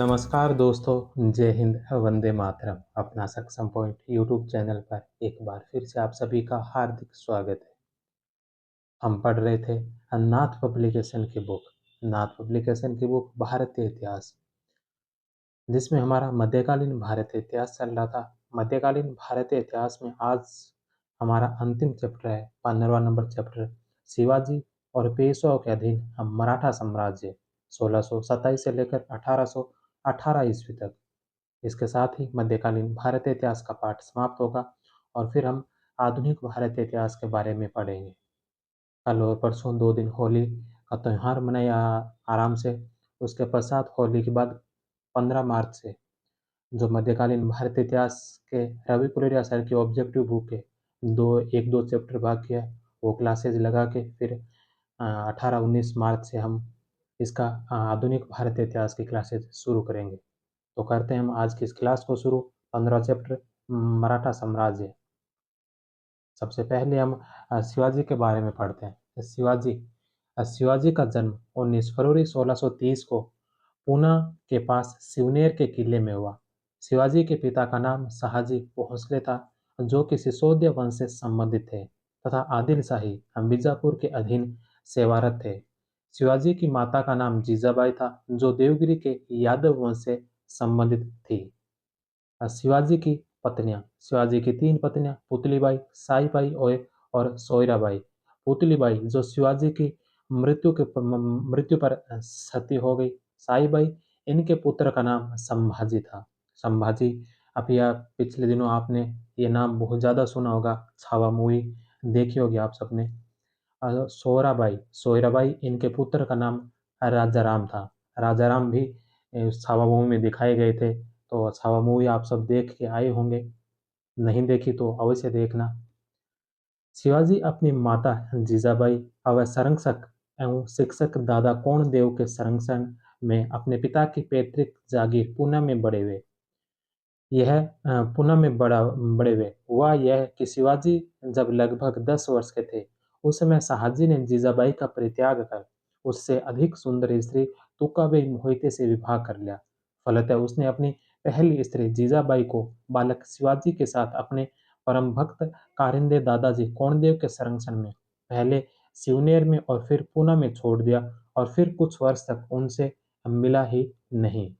नमस्कार दोस्तों, जय हिंद, वंदे मातरम। अपना सक्षम पॉइंट यूट्यूब चैनल पर एक बार फिर से आप सभी का हार्दिक स्वागत है। हम पढ़ रहे थे नाथ पब्लिकेशन की बुक। भारतीय इतिहास, जिसमें हमारा मध्यकालीन भारतीय इतिहास चल रहा था। मध्यकालीन भारतीय इतिहास में आज हमारा अंतिम चैप्टर है, 15वां नंबर चैप्टर, शिवाजी और पेशवाओं के अधीन हम मराठा साम्राज्य, 1627 से लेकर 1818 ईस्वी तक। इसके साथ ही मध्यकालीन भारतीय इतिहास का पाठ समाप्त होगा और फिर हम आधुनिक भारतीय इतिहास के बारे में पढ़ेंगे। कल और परसों 2 दिन होली का त्यौहार मनाया आराम से। उसके पश्चात होली के बाद 15 मार्च से जो मध्यकालीन भारतीय इतिहास के रवि कुलेरिया सर की ऑब्जेक्टिव बुक है, एक दो चैप्टर बाकी है, वो क्लासेज लगा के फिर 18-19 मार्च से हम इसका आधुनिक भारतीय इतिहास की क्लासेज शुरू करेंगे। तो करते हैं हम आज की इस क्लास को शुरू। 15 चैप्टर, मराठा साम्राज्य। सबसे पहले हम शिवाजी के बारे में पढ़ते हैं। तो शिवाजी का जन्म 19 फरवरी 1630 को पूना के पास सिवनेर के किले में हुआ। शिवाजी के पिता का नाम शाहजी भोंसले था, जो कि सिसोदिया वंश से संबंधित थे तथा आदिल शाही बीजापुर के अधीन सेवारत थे। शिवाजी की माता का नाम जीजाबाई था, जो देवगिरी के यादव वंश से संबंधित थी। शिवाजी की पत्नियां, शिवाजी की 3 पत्नियां, पुतलीबाई, साईबाई और सोयराबाई। पुतलीबाई जो शिवाजी की मृत्यु पर सती हो गई। साईबाई, इनके पुत्र का नाम संभाजी था। संभाजी, अभी आप पिछले दिनों आपने ये नाम बहुत ज्यादा सुना होगा, छावा मूवी देखी होगी आप सबने। सोयराबाई, इनके पुत्र का नाम राजाराम था। राजाराम भी छावा मूवी में दिखाए गए थे। तो छावा मूवी आप सब देख के आए होंगे, नहीं देखी तो अवश्य देखना। शिवाजी अपनी माता जीजाबाई और संरक्षक एवं शिक्षक दादा कोंडदेव के संरक्षण में अपने पिता की पैतृक जागीर पूना में बड़े हुए। पुणे में बड़े हुए। हुआ यह कि शिवाजी जब लगभग 10 वर्ष के थे, उस समय शाहजी ने जीजाबाई का परित्याग कर उससे अधिक सुंदर स्त्री तुकाबाई मोहिते से विवाह कर लिया। फलतः उसने अपनी पहली स्त्री जीजाबाई को बालक शिवाजी के साथ अपने परम भक्त कारिंदे दादाजी कोंडदेव के संरक्षण में पहले सिवनेर में और फिर पूना में छोड़ दिया और फिर कुछ वर्ष तक उनसे मिला ही नहीं।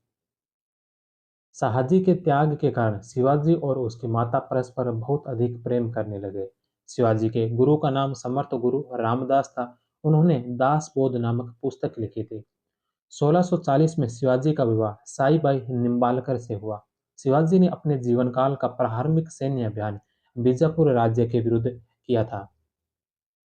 शाहजी के त्याग के कारण शिवाजी और उसकी माता परस्पर बहुत अधिक प्रेम करने लगे। शिवाजी के गुरु का नाम समर्थ गुरु रामदास था। उन्होंने दास बोध नामक पुस्तक लिखी थी। 1640 में शिवाजी का विवाह साईबाई निम्बालकर से हुआ। शिवाजी ने अपने जीवन काल का प्रारंभिक सैन्य अभियान बीजापुर राज्य के विरुद्ध किया था।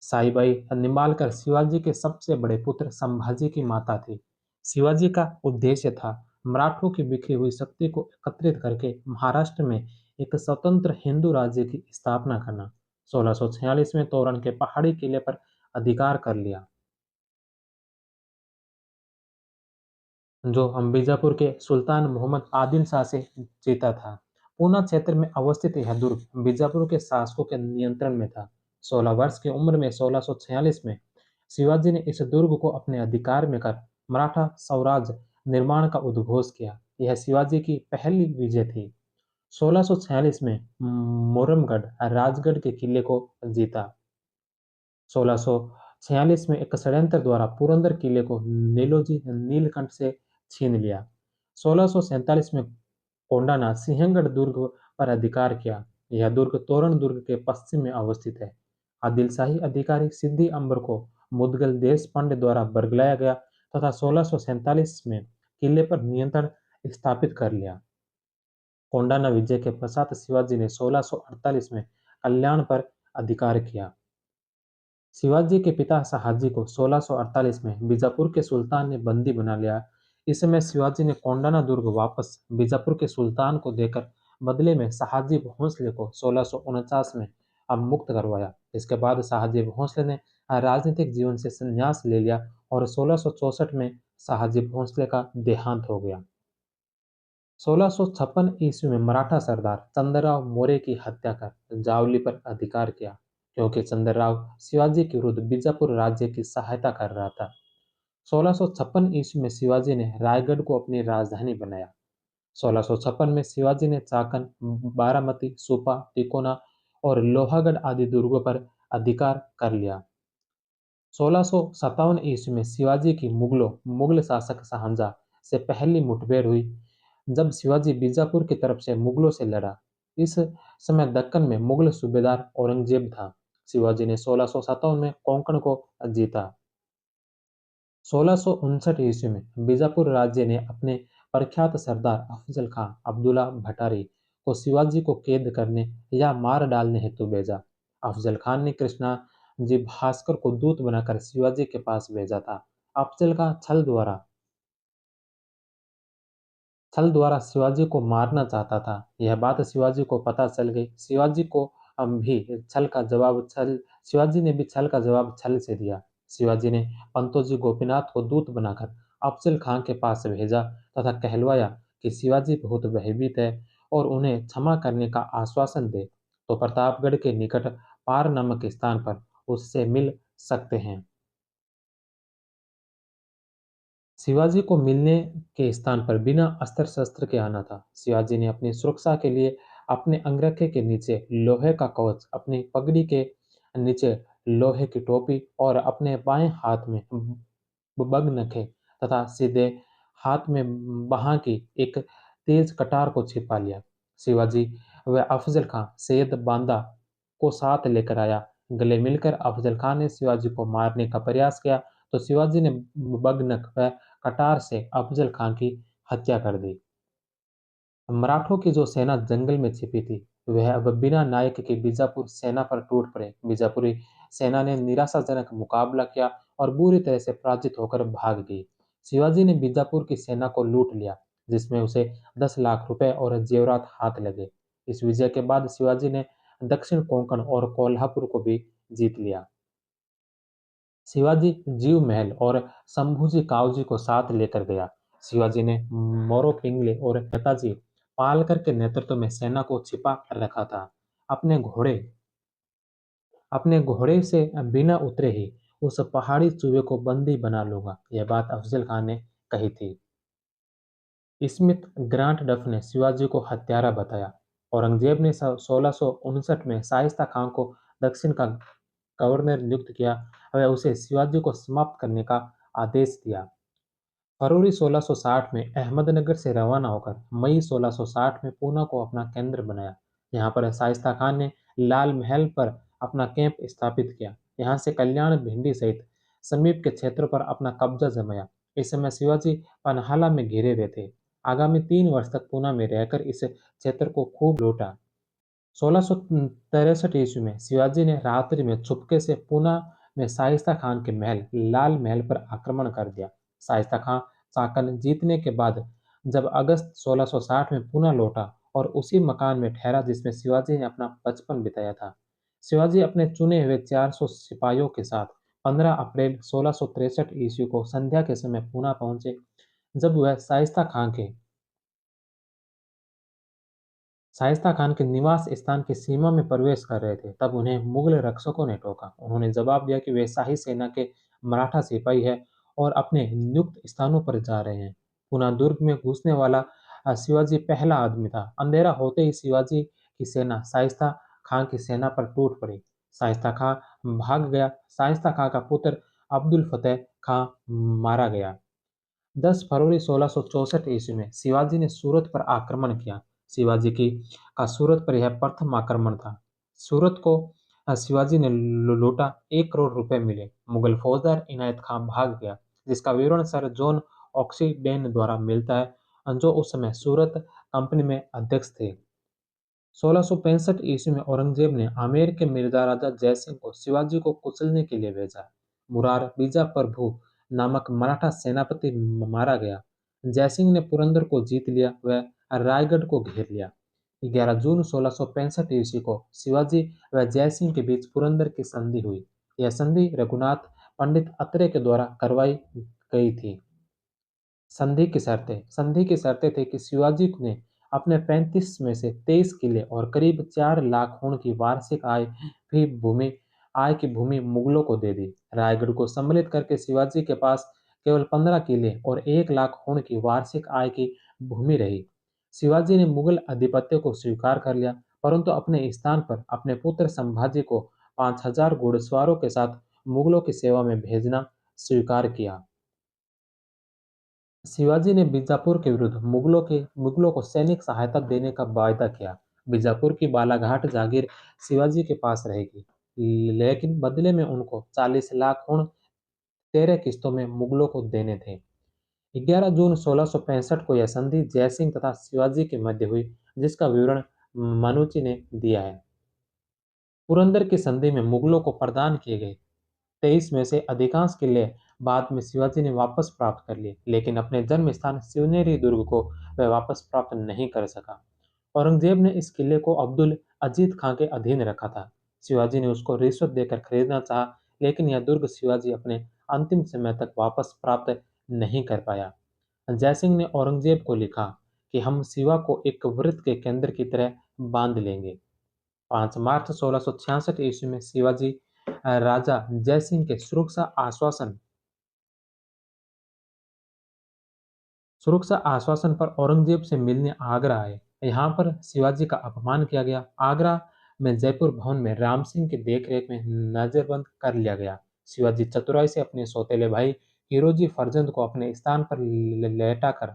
साईबाई निम्बालकर शिवाजी के सबसे बड़े पुत्र संभाजी की माता थी। शिवाजी का उद्देश्य था मराठों की बिखरी हुई शक्ति को एकत्रित करके महाराष्ट्र में एक स्वतंत्र हिंदू राज्य की स्थापना करना। 1646 में तोरण के पहाड़ी किले पर अधिकार कर लिया, जो बीजापुर के सुल्तान मोहम्मद आदिल शाह से जीता था। पूना क्षेत्र में अवस्थित यह दुर्ग बीजापुर के शासकों के नियंत्रण में था। 16 वर्ष की उम्र में 1646 में शिवाजी ने इस दुर्ग को अपने अधिकार में कर मराठा स्वराज्य निर्माण का उद्घोष किया। यह शिवाजी की पहली विजय थी। 1646 में मोरमगढ़ राजगढ़ के किले को जीता। 1646 में एक षड्यंत्र द्वारा पुरंदर किले को नीलोजी नीलकंठ से छीन लिया। 1647 में कोंडाना सिंहगढ़ दुर्ग पर अधिकार किया। यह दुर्ग तोरण दुर्ग के पश्चिम में अवस्थित है। आदिल शाही अधिकारी सिद्दी अंबर को मुदगल देश पांडे द्वारा बरगलाया गया तथा 1647 में किले पर नियंत्रण स्थापित कर लिया। कोंडाना विजय के पश्चात शिवाजी ने 1648 में कल्याण पर अधिकार किया। शिवाजी के पिता शाहजी को 1648 में बीजापुर के सुल्तान ने बंदी बना लिया। इस समय शिवाजी ने कोंडाना दुर्ग वापस बीजापुर के सुल्तान को देकर बदले में शाहजी भोंसले को 1649 में मुक्त करवाया। इसके बाद शाहजी भोंसले ने राजनीतिक जीवन से संन्यास ले लिया और 1664 में शाहजी भोंसले का देहांत हो गया। 1656 ईस्वी में मराठा सरदार चंद्रराव मौर्य की हत्या कर जावली पर अधिकार किया, क्योंकि चंद्रराव शिवाजी के विरुद्ध बीजापुर राज्य की सहायता कर रहा था। 1656 ईस्वी में शिवाजी ने रायगढ़ को अपनी राजधानी बनाया। 1656 में शिवाजी ने चाकन, बारामती, सुपा, तिकोना और लोहागढ़ आदि दुर्गों पर अधिकार कर लिया। 1657 ईस्वी में शिवाजी की मुगल शासक शाहजहां से पहली मुठभेड़ हुई, जब शिवाजी बीजापुर की तरफ से मुगलों से लड़ा। इस समय दक्कन में मुगल सूबेदार औरंगजेब था। शिवाजी ने 1657 में कोंकण को जीता। 1659 ईस्वी में बीजापुर राज्य ने अपने प्रख्यात सरदार अफजल खां अब्दुल्ला भटारी को शिवाजी को कैद करने या मार डालने हेतु भेजा। अफजल खान ने कृष्णा जी भास्कर को दूत बनाकर शिवाजी के पास भेजा था। अफजल खां छल द्वारा शिवाजी को मारना चाहता था। यह बात शिवाजी को पता चल गई। शिवाजी ने भी छल का जवाब छल से दिया। शिवाजी ने पंतोजी गोपीनाथ को दूत बनाकर अफजल खां के पास भेजा तथा कहलवाया कि शिवाजी बहुत भयभीत है और उन्हें क्षमा करने का आश्वासन दे तो प्रतापगढ़ के निकट पार नामक स्थान पर उससे मिल सकते हैं। शिवाजी को मिलने के स्थान पर बिना अस्त्र शस्त्र के आना था। शिवाजी ने अपनी सुरक्षा के लिए अपने अंगरखे के नीचे लोहे का कवच, अपनी पगड़ी के नीचे लोहे की टोपी और अपने बाएं हाथ में बगनखे तथा सीधे हाथ में बाह की एक तेज कटार को छिपा लिया। शिवाजी व अफजल खां सैयद बांदा को साथ लेकर आया। गले मिलकर अफजल खान ने शिवाजी को मारने का प्रयास किया तो शिवाजी ने बगनख व कटार से अफजल खान की हत्या कर दी। मराठों की जो सेना जंगल में छिपी थी, वह अब बिना नायक के बीजापुर सेना पर टूट पड़े। बीजापुरी सेना ने निराशाजनक मुकाबला किया और बुरी तरह से पराजित होकर भाग गई। शिवाजी ने बीजापुर की सेना को लूट लिया, जिसमें उसे 10 लाख रुपए और जेवरात हाथ लगे। इस विजय के बाद शिवाजी ने दक्षिण कोंकण और कोल्हापुर को भी जीत लिया। शिवाजी जीव महल और शंभूजी कावजी को साथ लेकर गया। शिवाजी ने मोरो पिंगले और नेताजी पालकर के नेतृत्व में सेना को छिपा रखा था। अपने घोड़े अपने घोड़े से बिना उतरे ही उस पहाड़ी चूहे को बंदी बना लूंगा, यह बात अफजल खान ने कही थी। स्मिथ ग्रांट डफ ने शिवाजी को हत्यारा बताया। औरंगजेब ने 1659 में शाइस्ता खान को दक्षिण का गवर्नर नियुक्त किया। वह उसे शिवाजी को समाप्त करने का आदेश दिया। फरवरी 1660 में अहमदनगर से रवाना होकर मई 1660 में पूना को अपना केंद्र बनाया। यहाँ पर शाइस्ता खान ने लाल महल पर अपना कैंप स्थापित किया। यहाँ से कल्याण भिंडी सहित समीप के क्षेत्रों पर अपना कब्जा जमाया। इस समय शिवाजी पनहाला में घिरे हुए थे। आगामी 3 वर्ष तक पूना में रहकर इस क्षेत्र को खूब लूटा। 1663 ईस्वी में शिवाजी ने रात्रि में चुपके से पूना में शाइस्ता खान के महल लाल महल पर आक्रमण कर दिया। शाइस्ता खान चाकन जीतने के बाद जब अगस्त 1660 में पूना लौटा और उसी मकान में ठहरा जिसमें शिवाजी ने अपना बचपन बिताया था। शिवाजी अपने चुने हुए 400 सिपाहियों के साथ 15 अप्रैल 1663 ईस्वी को संध्या के समय पूना पहुंचे। जब वह शाइस्ता खान के निवास स्थान की सीमा में प्रवेश कर रहे थे, तब उन्हें मुगल रक्षकों ने टोका। उन्होंने जवाब दिया कि वे शाही सेना के मराठा सिपाही हैं और अपने नियुक्त स्थानों पर जा रहे हैं। पुनः दुर्ग में घुसने वाला शिवाजी पहला आदमी था। अंधेरा होते ही शिवाजी की सेना शाइस्ता खान की सेना पर टूट पड़ी। शाइस्ता खान भाग गया। शाइस्ता खान का पुत्र अब्दुल फतेह खान मारा गया। 10 फरवरी 1664 ईस्वी में शिवाजी ने सूरत पर आक्रमण किया। शिवाजी की का सूरत पर यह प्रथम आक्रमण था। सूरत को शिवाजी ने लूटा। 1 करोड़ रुपए मिले। मुगल फौजदार इनायत खान भाग गया, जिसका विवरण सर जॉन ऑक्सीडेन द्वारा मिलता है, जो उस समय सूरत कंपनी में अध्यक्ष थे। 1665 ईस्वी में औरंगजेब ने आमेर के मिर्जा राजा जयसिंह को शिवाजी को कुचलने के लिए भेजा। मुरार बीजाप्रभु नामक मराठा सेनापति मारा गया। जयसिंह ने पुरंदर को जीत लिया व रायगढ़ को घेर लिया। 11 जून 1665 ईस्वी को शिवाजी व जयसिंह के बीच पुरंदर की संधि हुई। यह संधि रघुनाथ पंडित अत्रेय के द्वारा करवाई गई थी। संधि की शर्तें थे कि शिवाजी ने अपने 35 में से 23 किले और करीब 4 लाख खून की वार्षिक आय की भूमि मुगलों को दे दी। रायगढ़ को सम्मिलित करके शिवाजी के पास केवल 15 किले और 1 लाख होड़ की वार्षिक आय की भूमि रही। शिवाजी ने मुगल आधिपत्य को स्वीकार कर लिया, परंतु अपने स्थान पर अपने पुत्र संभाजी को 5,000 घुड़सवारों के साथ मुगलों की सेवा में भेजना स्वीकार किया। शिवाजी ने बीजापुर के विरुद्ध मुगलों को सैनिक सहायता देने का वायदा किया। बीजापुर की बालाघाट जागीर शिवाजी के पास रहेगी, लेकिन बदले में उनको 40 लाख हुण 13 किस्तों में मुगलों को देने थे। 11 जून 1665 को यह संधि जयसिंह तथा शिवाजी के मध्य हुई, जिसका विवरण मनुची ने दिया है। पुरंदर की संधि में मुगलों को प्रदान किए गए 23 में से अधिकांश किले बाद में शिवाजी ने वापस प्राप्त कर लिए, लेकिन अपने जन्म स्थान शिवनेरी दुर्ग को वह वापस प्राप्त नहीं कर सका। औरंगजेब ने इस किले को अब्दुल अजीत खां के अधीन रखा था। शिवाजी ने उसको रिश्वत देकर खरीदना चाहा, लेकिन यह दुर्ग शिवाजी अपने अंतिम समय तक वापस प्राप्त नहीं कर पाया। जयसिंह ने औरंगजेब को लिखा कि हम शिवा को एक वृत्त के केंद्र की तरह बांध लेंगे। 5 मार्च 1666 ईस्वी में शिवाजी राजा जयसिंह के सुरक्षा आश्वासन पर औरंगजेब से मिलने आगरा आए। यहाँ पर शिवाजी का अपमान किया गया। आगरा में जयपुर भवन में राम सिंह की देखरेख में नजरबंद कर लिया गया। शिवाजी चतुराई से अपने सौतेले भाई हिरोजी फर्जंद को अपने स्थान पर लेटाकर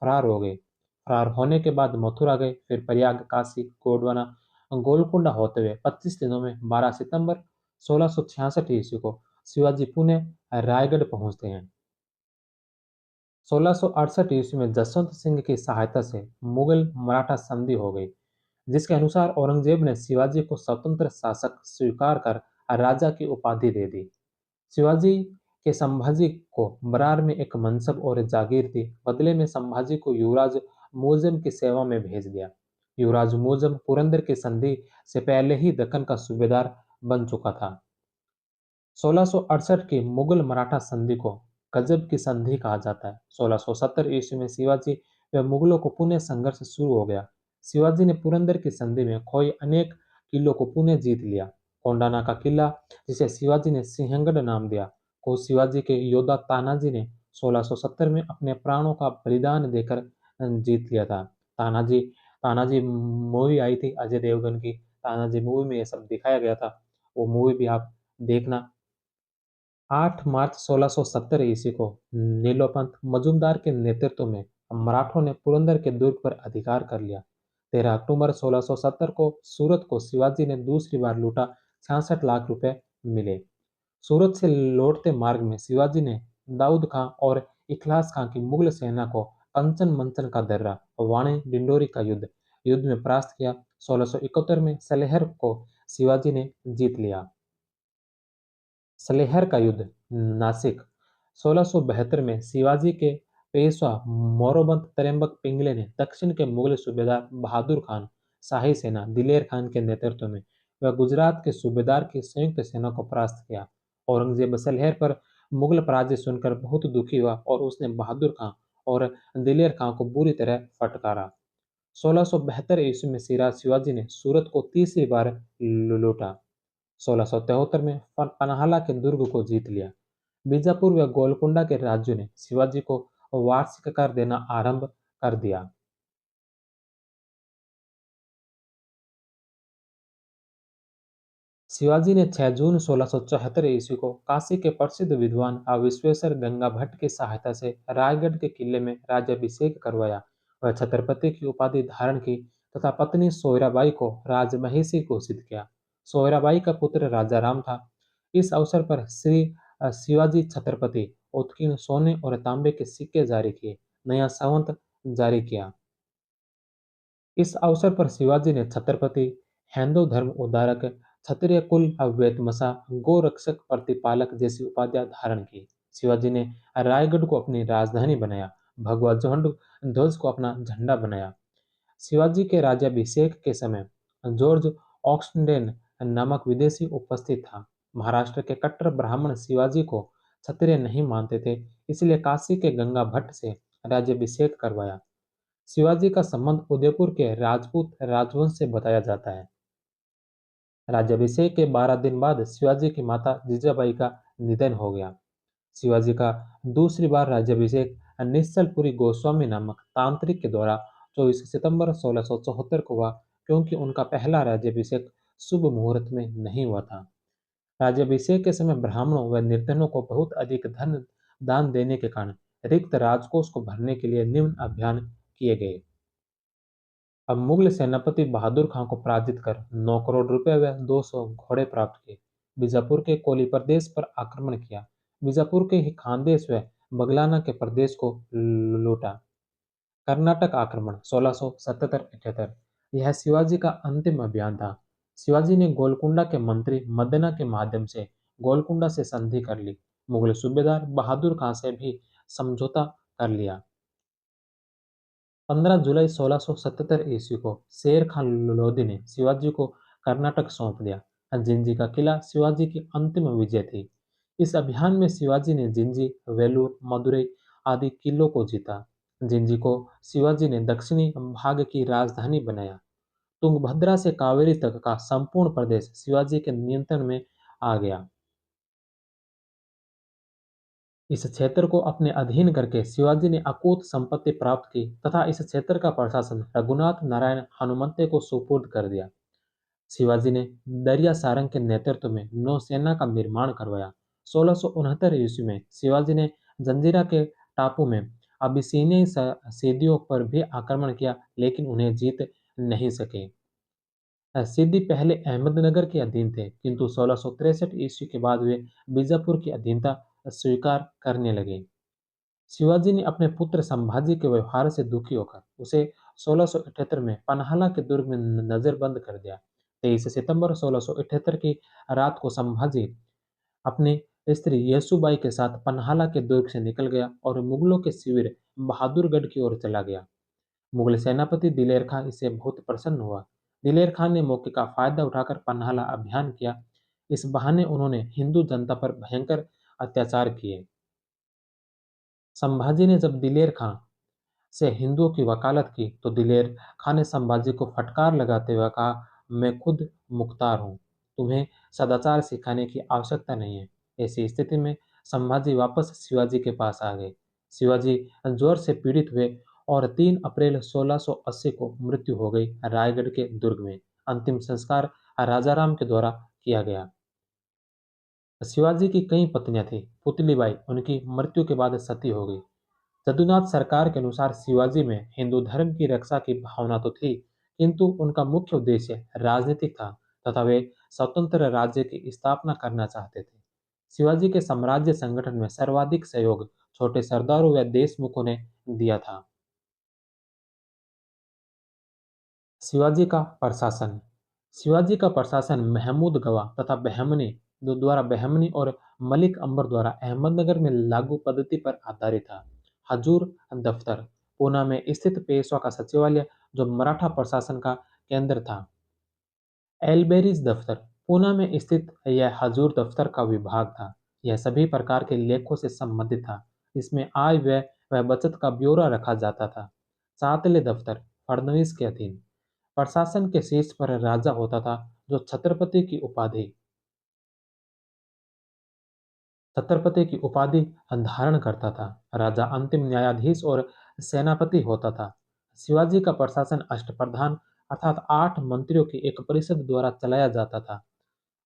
फरार हो गए। फरार होने के बाद मथुरा गए, फिर प्रयाग, काशी, गोडवाना, गोलकुंडा होते हुए 25 दिनों में 12 सितंबर 1666 ईस्वी को शिवाजी पुणे रायगढ़ पहुंचते हैं। 1668 ईस्वी में जसवंत सिंह की सहायता से मुगल मराठा संधि हो गई, जिसके अनुसार औरंगजेब ने शिवाजी को स्वतंत्र शासक स्वीकार कर राजा की उपाधि दे दी। शिवाजी के संभाजी को बरार में एक मनसब और जागीर थी। बदले में संभाजी को युवराज मुअज्जम की सेवा में भेज दिया। युवराज मुअज्जम पुरंदर की संधि से पहले ही दक्कन का सूबेदार बन चुका था। 1668 की मुगल मराठा संधि को गजब की संधि कहा जाता है। 1670 ईस्वी में शिवाजी व मुगलों को पुनः संघर्ष शुरू हो गया। शिवाजी ने पुरंदर की संधि में खोए अनेक किलों को पुनः जीत लिया। कोंडाना का किला, जिसे शिवाजी ने सिंहगढ़ नाम दिया, को शिवाजी के योद्धा तानाजी ने 1670 में अपने प्राणों का बलिदान देकर जीत लिया था। तानाजी तानाजी मूवी आई थी अजय देवगन की। तानाजी मूवी में ये सब दिखाया गया था। वो मूवी भी आप देखना। 8 मार्च 1670 ईस्वी को नीलोपंत मजूमदार के नेतृत्व में मराठों ने पुरंदर के दुर्ग पर अधिकार कर लिया। 13 अक्टूबर 1670 को सूरत को शिवाजी ने दूसरी बार लूटा। 66 लाख रुपए मिले। सूरत से लौटते मार्ग में शिवाजी ने दाऊद खां और इखलास खां की मुगल सेना को कंचन मंचन का दर्रा, वाणी डिंडोरी का युद्ध में परास्त किया। 1671 में सलेहर को शिवाजी ने जीत लिया। सलेहर का युद्ध, नासिक। 1672 में शिवाजी के पेशवा मोरोबंत त्र्यंबक पिंगले ने दक्षिण के मुगल सूबेदार बहादुर खान, शाही सेना दिलेर खान के नेतृत्व में व गुजरात के सूबेदार की संयुक्त सेना को परास्त किया। औरंगजेब सलेहर पर मुगल पराजय सुनकर बहुत दुखी हुआ और उसने बहादुर खां और दिलेर खां को बुरी तरह फटकारा। 1672 ईस्वी में सिराज शिवाजी ने सूरत को तीसरी बार लूटा। 1673 में पन्हाला के दुर्ग को जीत लिया। बीजापुर व गोलकुंडा के राज्यों ने शिवाजी को वार्षिक कर देना आरंभ कर दिया। शिवाजी ने 6 जून 1674 ईस्वी को काशी के प्रसिद्ध विद्वान अविश्वेश्वर गंगा भट्ट की सहायता से रायगढ़ के किले में राज्याभिषेक करवाया। वह छत्रपति की उपाधि धारण की तथा पत्नी सोयराबाई को राजमहिषी घोषित किया। सोयराबाई का पुत्र राजा राम था। इस अवसर पर श्री शिवाजी छत्रपति उत्कीर्ण सोने और तांबे के सिक्के जारी किए, नया संवत जारी किया। इस अवसर पर शिवाजी ने छत्रपति, हिंदू धर्म उद्धारक, क्षत्रिय कुल अव्यतमसा, गो रक्षक प्रतिपालक जैसी उपाधियां धारण की। शिवाजी ने रायगढ़ को अपनी राजधानी बनाया, भगवा झंड ध्वज को अपना झंडा बनाया। शिवाजी के राज्याभिषेक के समय जॉर्ज ऑक्सटेन नामक विदेशी उपस्थित था। महाराष्ट्र के कट्टर ब्राह्मण शिवाजी को क्षत्रिय नहीं मानते थे, इसलिए काशी के गंगा भट्ट से राज्याभिषेक करवाया। शिवाजी का संबंध उदयपुर के राजपूत राजवंश से बताया जाता है। राज्याभिषेक के 12 दिन बाद शिवाजी की माता जीजाबाई का निधन हो गया। शिवाजी का दूसरी बार राज्याभिषेक निश्चलपुरी गोस्वामी नामक तांत्रिक के द्वारा 24 सितंबर 1674 को हुआ, क्योंकि उनका पहला राज्याभिषेक शुभ मुहूर्त में नहीं हुआ था। राज्याभिषेक के समय ब्राह्मणों व निर्धनों को बहुत अधिक धन दान देने के कारण रिक्त राजकोष को भरने के लिए निम्न अभियान किए गए। अब मुगल सेनापति बहादुर खां को पराजित कर 9 करोड़ रुपए व 200 घोड़े प्राप्त किए। बीजापुर के कोली प्रदेश पर आक्रमण किया। बीजापुर के ही खानदेश व बगलाना के प्रदेश को लूटा। कर्नाटक आक्रमण 1677-78। यह शिवाजी का अंतिम अभियान था। शिवाजी ने गोलकुंडा के मंत्री मदना के माध्यम से गोलकुंडा से संधि कर ली। मुगल सूबेदार बहादुर खां से भी समझौता कर लिया। 15 जुलाई 1677 ईस्वी को शेर खान लोधी ने शिवाजी को कर्नाटक सौंप दिया। जिंजी का किला शिवाजी की अंतिम विजय थी। इस अभियान में शिवाजी ने जिंजी, वेलूर, मदुरई आदि किलों को जीता। जिंजी को शिवाजी ने दक्षिणी भाग की राजधानी बनाया। तुंगभद्रा से कावेरी तक का संपूर्ण प्रदेश शिवाजी के नियंत्रण में आ गया। इस क्षेत्र को अपने अधीन करके शिवाजी ने अकूत संपत्ति प्राप्त की तथा इस क्षेत्र का प्रशासन रघुनाथ नारायण हनुमंते को सुपुर्द कर दिया। शिवाजी ने दरिया सारंग के नेतृत्व में नौसेना का निर्माण करवाया। 1669 ईस्वी में शिवाजी ने जंजीरा के टापू में अबिसीनियाई सीदियों पर भी आक्रमण किया, लेकिन उन्हें जीत नहीं सके। सिद्दी पहले अहमदनगर के अधीन थे, किंतु 1663 ईस्वी के बाद वे बीजापुर की अधीनता स्वीकार करने लगे। शिवाजी ने अपने पुत्र संभाजी के व्यवहार से दुखी होकर उसे 1678 में पन्हाला के दुर्ग में नजरबंद कर दिया। 23 सितंबर 1678 की रात को संभाजी अपनी स्त्री येसुबाई के साथ पन्हाला के दुर्ग से निकल गया और मुगलों के शिविर बहादुरगढ़ की ओर चला गया। मुगल सेनापति दिलेर खां इससे बहुत प्रसन्न हुआ। दिलेर खान ने मौके का फायदा उठाकर पन्हाला अभियान किया। इस बहाने उन्होंने हिंदू जनता पर भयंकर अत्याचार किए। संभाजी ने जब दिलेर खां से हिंदुओं की वकालत की तो दिलेर खां ने संभाजी को फटकार लगाते हुए कहा, मैं खुद मुख्तार हूँ, तुम्हें सदाचार सिखाने की आवश्यकता नहीं है। ऐसी स्थिति में संभाजी वापस शिवाजी के पास आ गए। शिवाजी ज्वर से पीड़ित हुए और 3 अप्रैल 1680 को मृत्यु हो गई रायगढ़ के दुर्ग में। अंतिम संस्कार राजाराम के द्वारा किया गया। शिवाजी की कई पत्नियां थीं। पुतलीबाई उनकी मृत्यु के बाद सती हो गई। जदुनाथ सरकार के अनुसार शिवाजी में हिंदू धर्म की रक्षा की भावना तो थी, किंतु उनका मुख्य उद्देश्य राजनीतिक था तथा वे स्वतंत्र राज्य की स्थापना करना चाहते थे। शिवाजी के साम्राज्य संगठन में सर्वाधिक सहयोग छोटे सरदारों व देशमुखों ने दिया था। शिवाजी का प्रशासन। शिवाजी का प्रशासन महमूद गवा तथा बहमनी द्वारा बहमनी और मलिक अंबर द्वारा अहमदनगर में लागू पद्धति पर आधारित था। हजूर दफ्तर पूना में स्थित पेशवा का सचिवालय जो मराठा प्रशासन का केंद्र था। एलबेरीज दफ्तर पूना में स्थित यह हजूर दफ्तर का विभाग था। यह सभी प्रकार के लेखों से संबंधित था। इसमें आय व्यय व बचत का ब्यौरा रखा जाता था। सातले दफ्तर फडणवीस के अधीन। प्रशासन के शीर्ष पर राजा होता था जो छत्रपति की उपाधि धारण करता था। राजा अंतिम न्यायाधीश और सेनापति होता था। शिवाजी का प्रशासन अष्टप्रधान अर्थात 8 मंत्रियों की एक परिषद द्वारा चलाया जाता था।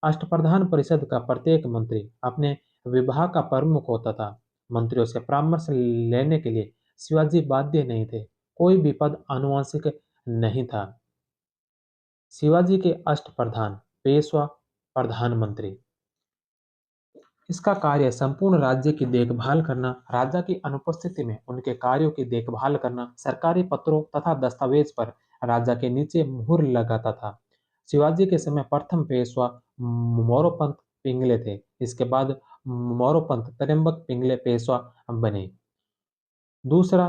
अष्टप्रधान परिषद का प्रत्येक मंत्री अपने विभाग का प्रमुख होता था। मंत्रियों से परामर्श लेने के लिए शिवाजी बाध्य नहीं थे। कोई भी पद आनुवंशिक नहीं था। शिवाजी के अष्टप्रधान पेशवा प्रधानमंत्री। इसका कार्य संपूर्ण राज्य की देखभाल करना, राजा की अनुपस्थिति में उनके कार्यों की देखभाल करना, सरकारी पत्रों तथा दस्तावेज पर राजा के नीचे मुहर लगाता था। शिवाजी के समय प्रथम पेशवा मोरोपंत पिंगले थे। इसके बाद मोरोपंत त्र्यंबक पिंगले पेशवा बने। दूसरा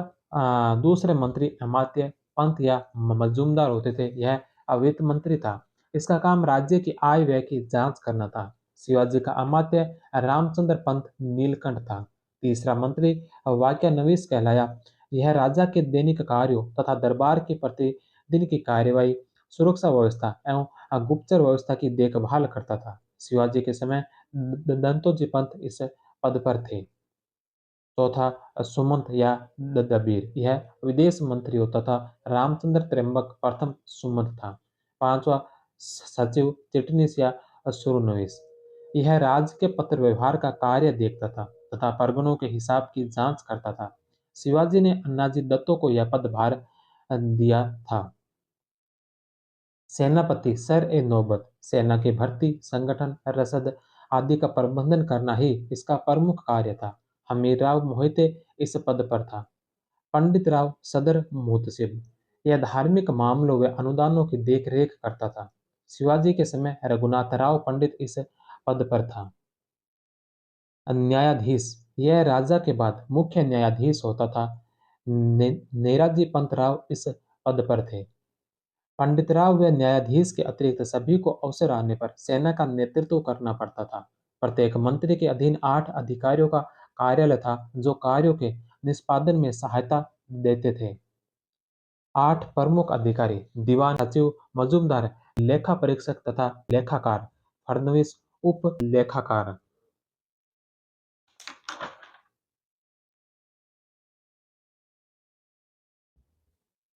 दूसरे मंत्री अमात्य पंत या मजूमदार होते थे। यह वित्त मंत्री था। इसका काम राज्य की आय व्यय की जांच करना था। शिवाजी का अमात्य रामचंद्र पंत नीलकंठ था। तीसरा मंत्री वाक्यानवीस कहलाया। यह राजा के दैनिक कार्यों तथा दरबार की प्रतिदिन की कार्यवाही, सुरक्षा व्यवस्था एवं गुप्तचर व्यवस्था की देखभाल करता था। शिवाजी के समय दंतोजी पंत इस पद पर थे। चौथा सुमंत या दबीर, यह विदेश मंत्रियों तथा रामचंद्र त्र्यंबक प्रथम सुमंत था। पांचवा सचिव चिटनीस या सुरनविस, यह राज्य के पत्र व्यवहार का कार्य देखता था तथा परगनों के हिसाब की जांच करता था। शिवाजी ने अन्नाजी दत्तो को यह पदभार दिया था। सेनापति सर ए नौबत, सेना की भर्ती, संगठन, रसद आदि का प्रबंधन करना ही इसका प्रमुख कार्य था। हमीरराव मोहिते इस पद पर था। पंडित राव सदर मुहतसिब, यह धार्मिक मामलों व अनुदानों की देखरेख करता था। शिवाजी के समय रघुनाथ राव पंडित इस पद पर था। न्यायाधीश, यह राजा के बाद मुख्य न्यायाधीश होता था। नेराजी पंत राव इस पद पर थे। पंडित राव व न्यायाधीश के अतिरिक्त सभी को अवसर आने पर सेना का नेतृत्व करना पड़ता था। प्रत्येक मंत्री के अधीन 8 अधिकारियों का कार्यालय था जो कार्यों के निष्पादन में सहायता देते थे। 8 प्रमुख अधिकारी, दीवान सचिव, मजूमदार, लेखा परीक्षक तथा लेखाकार, फडणवीस उप लेखाकार,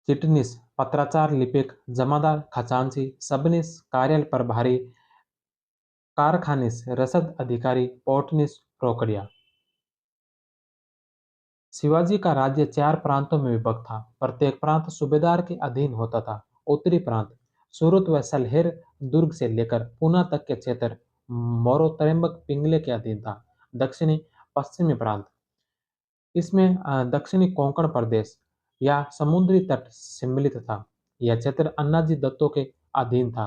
चिटनीस, पत्राचार लिपिक, जमादार, खजांची, सबनीस, कार्यालय प्रभारी, कारखानीस, रसद अधिकारी, पोर्टनीस, रोकड़िया। शिवाजी का राज्य 4 प्रांतों में विभक्त था। प्रत्येक प्रांत सूबेदार के अधीन होता था। उत्तरी प्रांत सूरत व सलहेर दुर्ग से लेकर पूना तक के क्षेत्र मोरोत्रयंबक पिंगले के अधीन था। दक्षिणी पश्चिमी प्रांत, इसमें दक्षिणी कोंकण प्रदेश या समुद्री तट सम्मिलित था। यह क्षेत्र अन्नाजी दत्तो के अधीन था।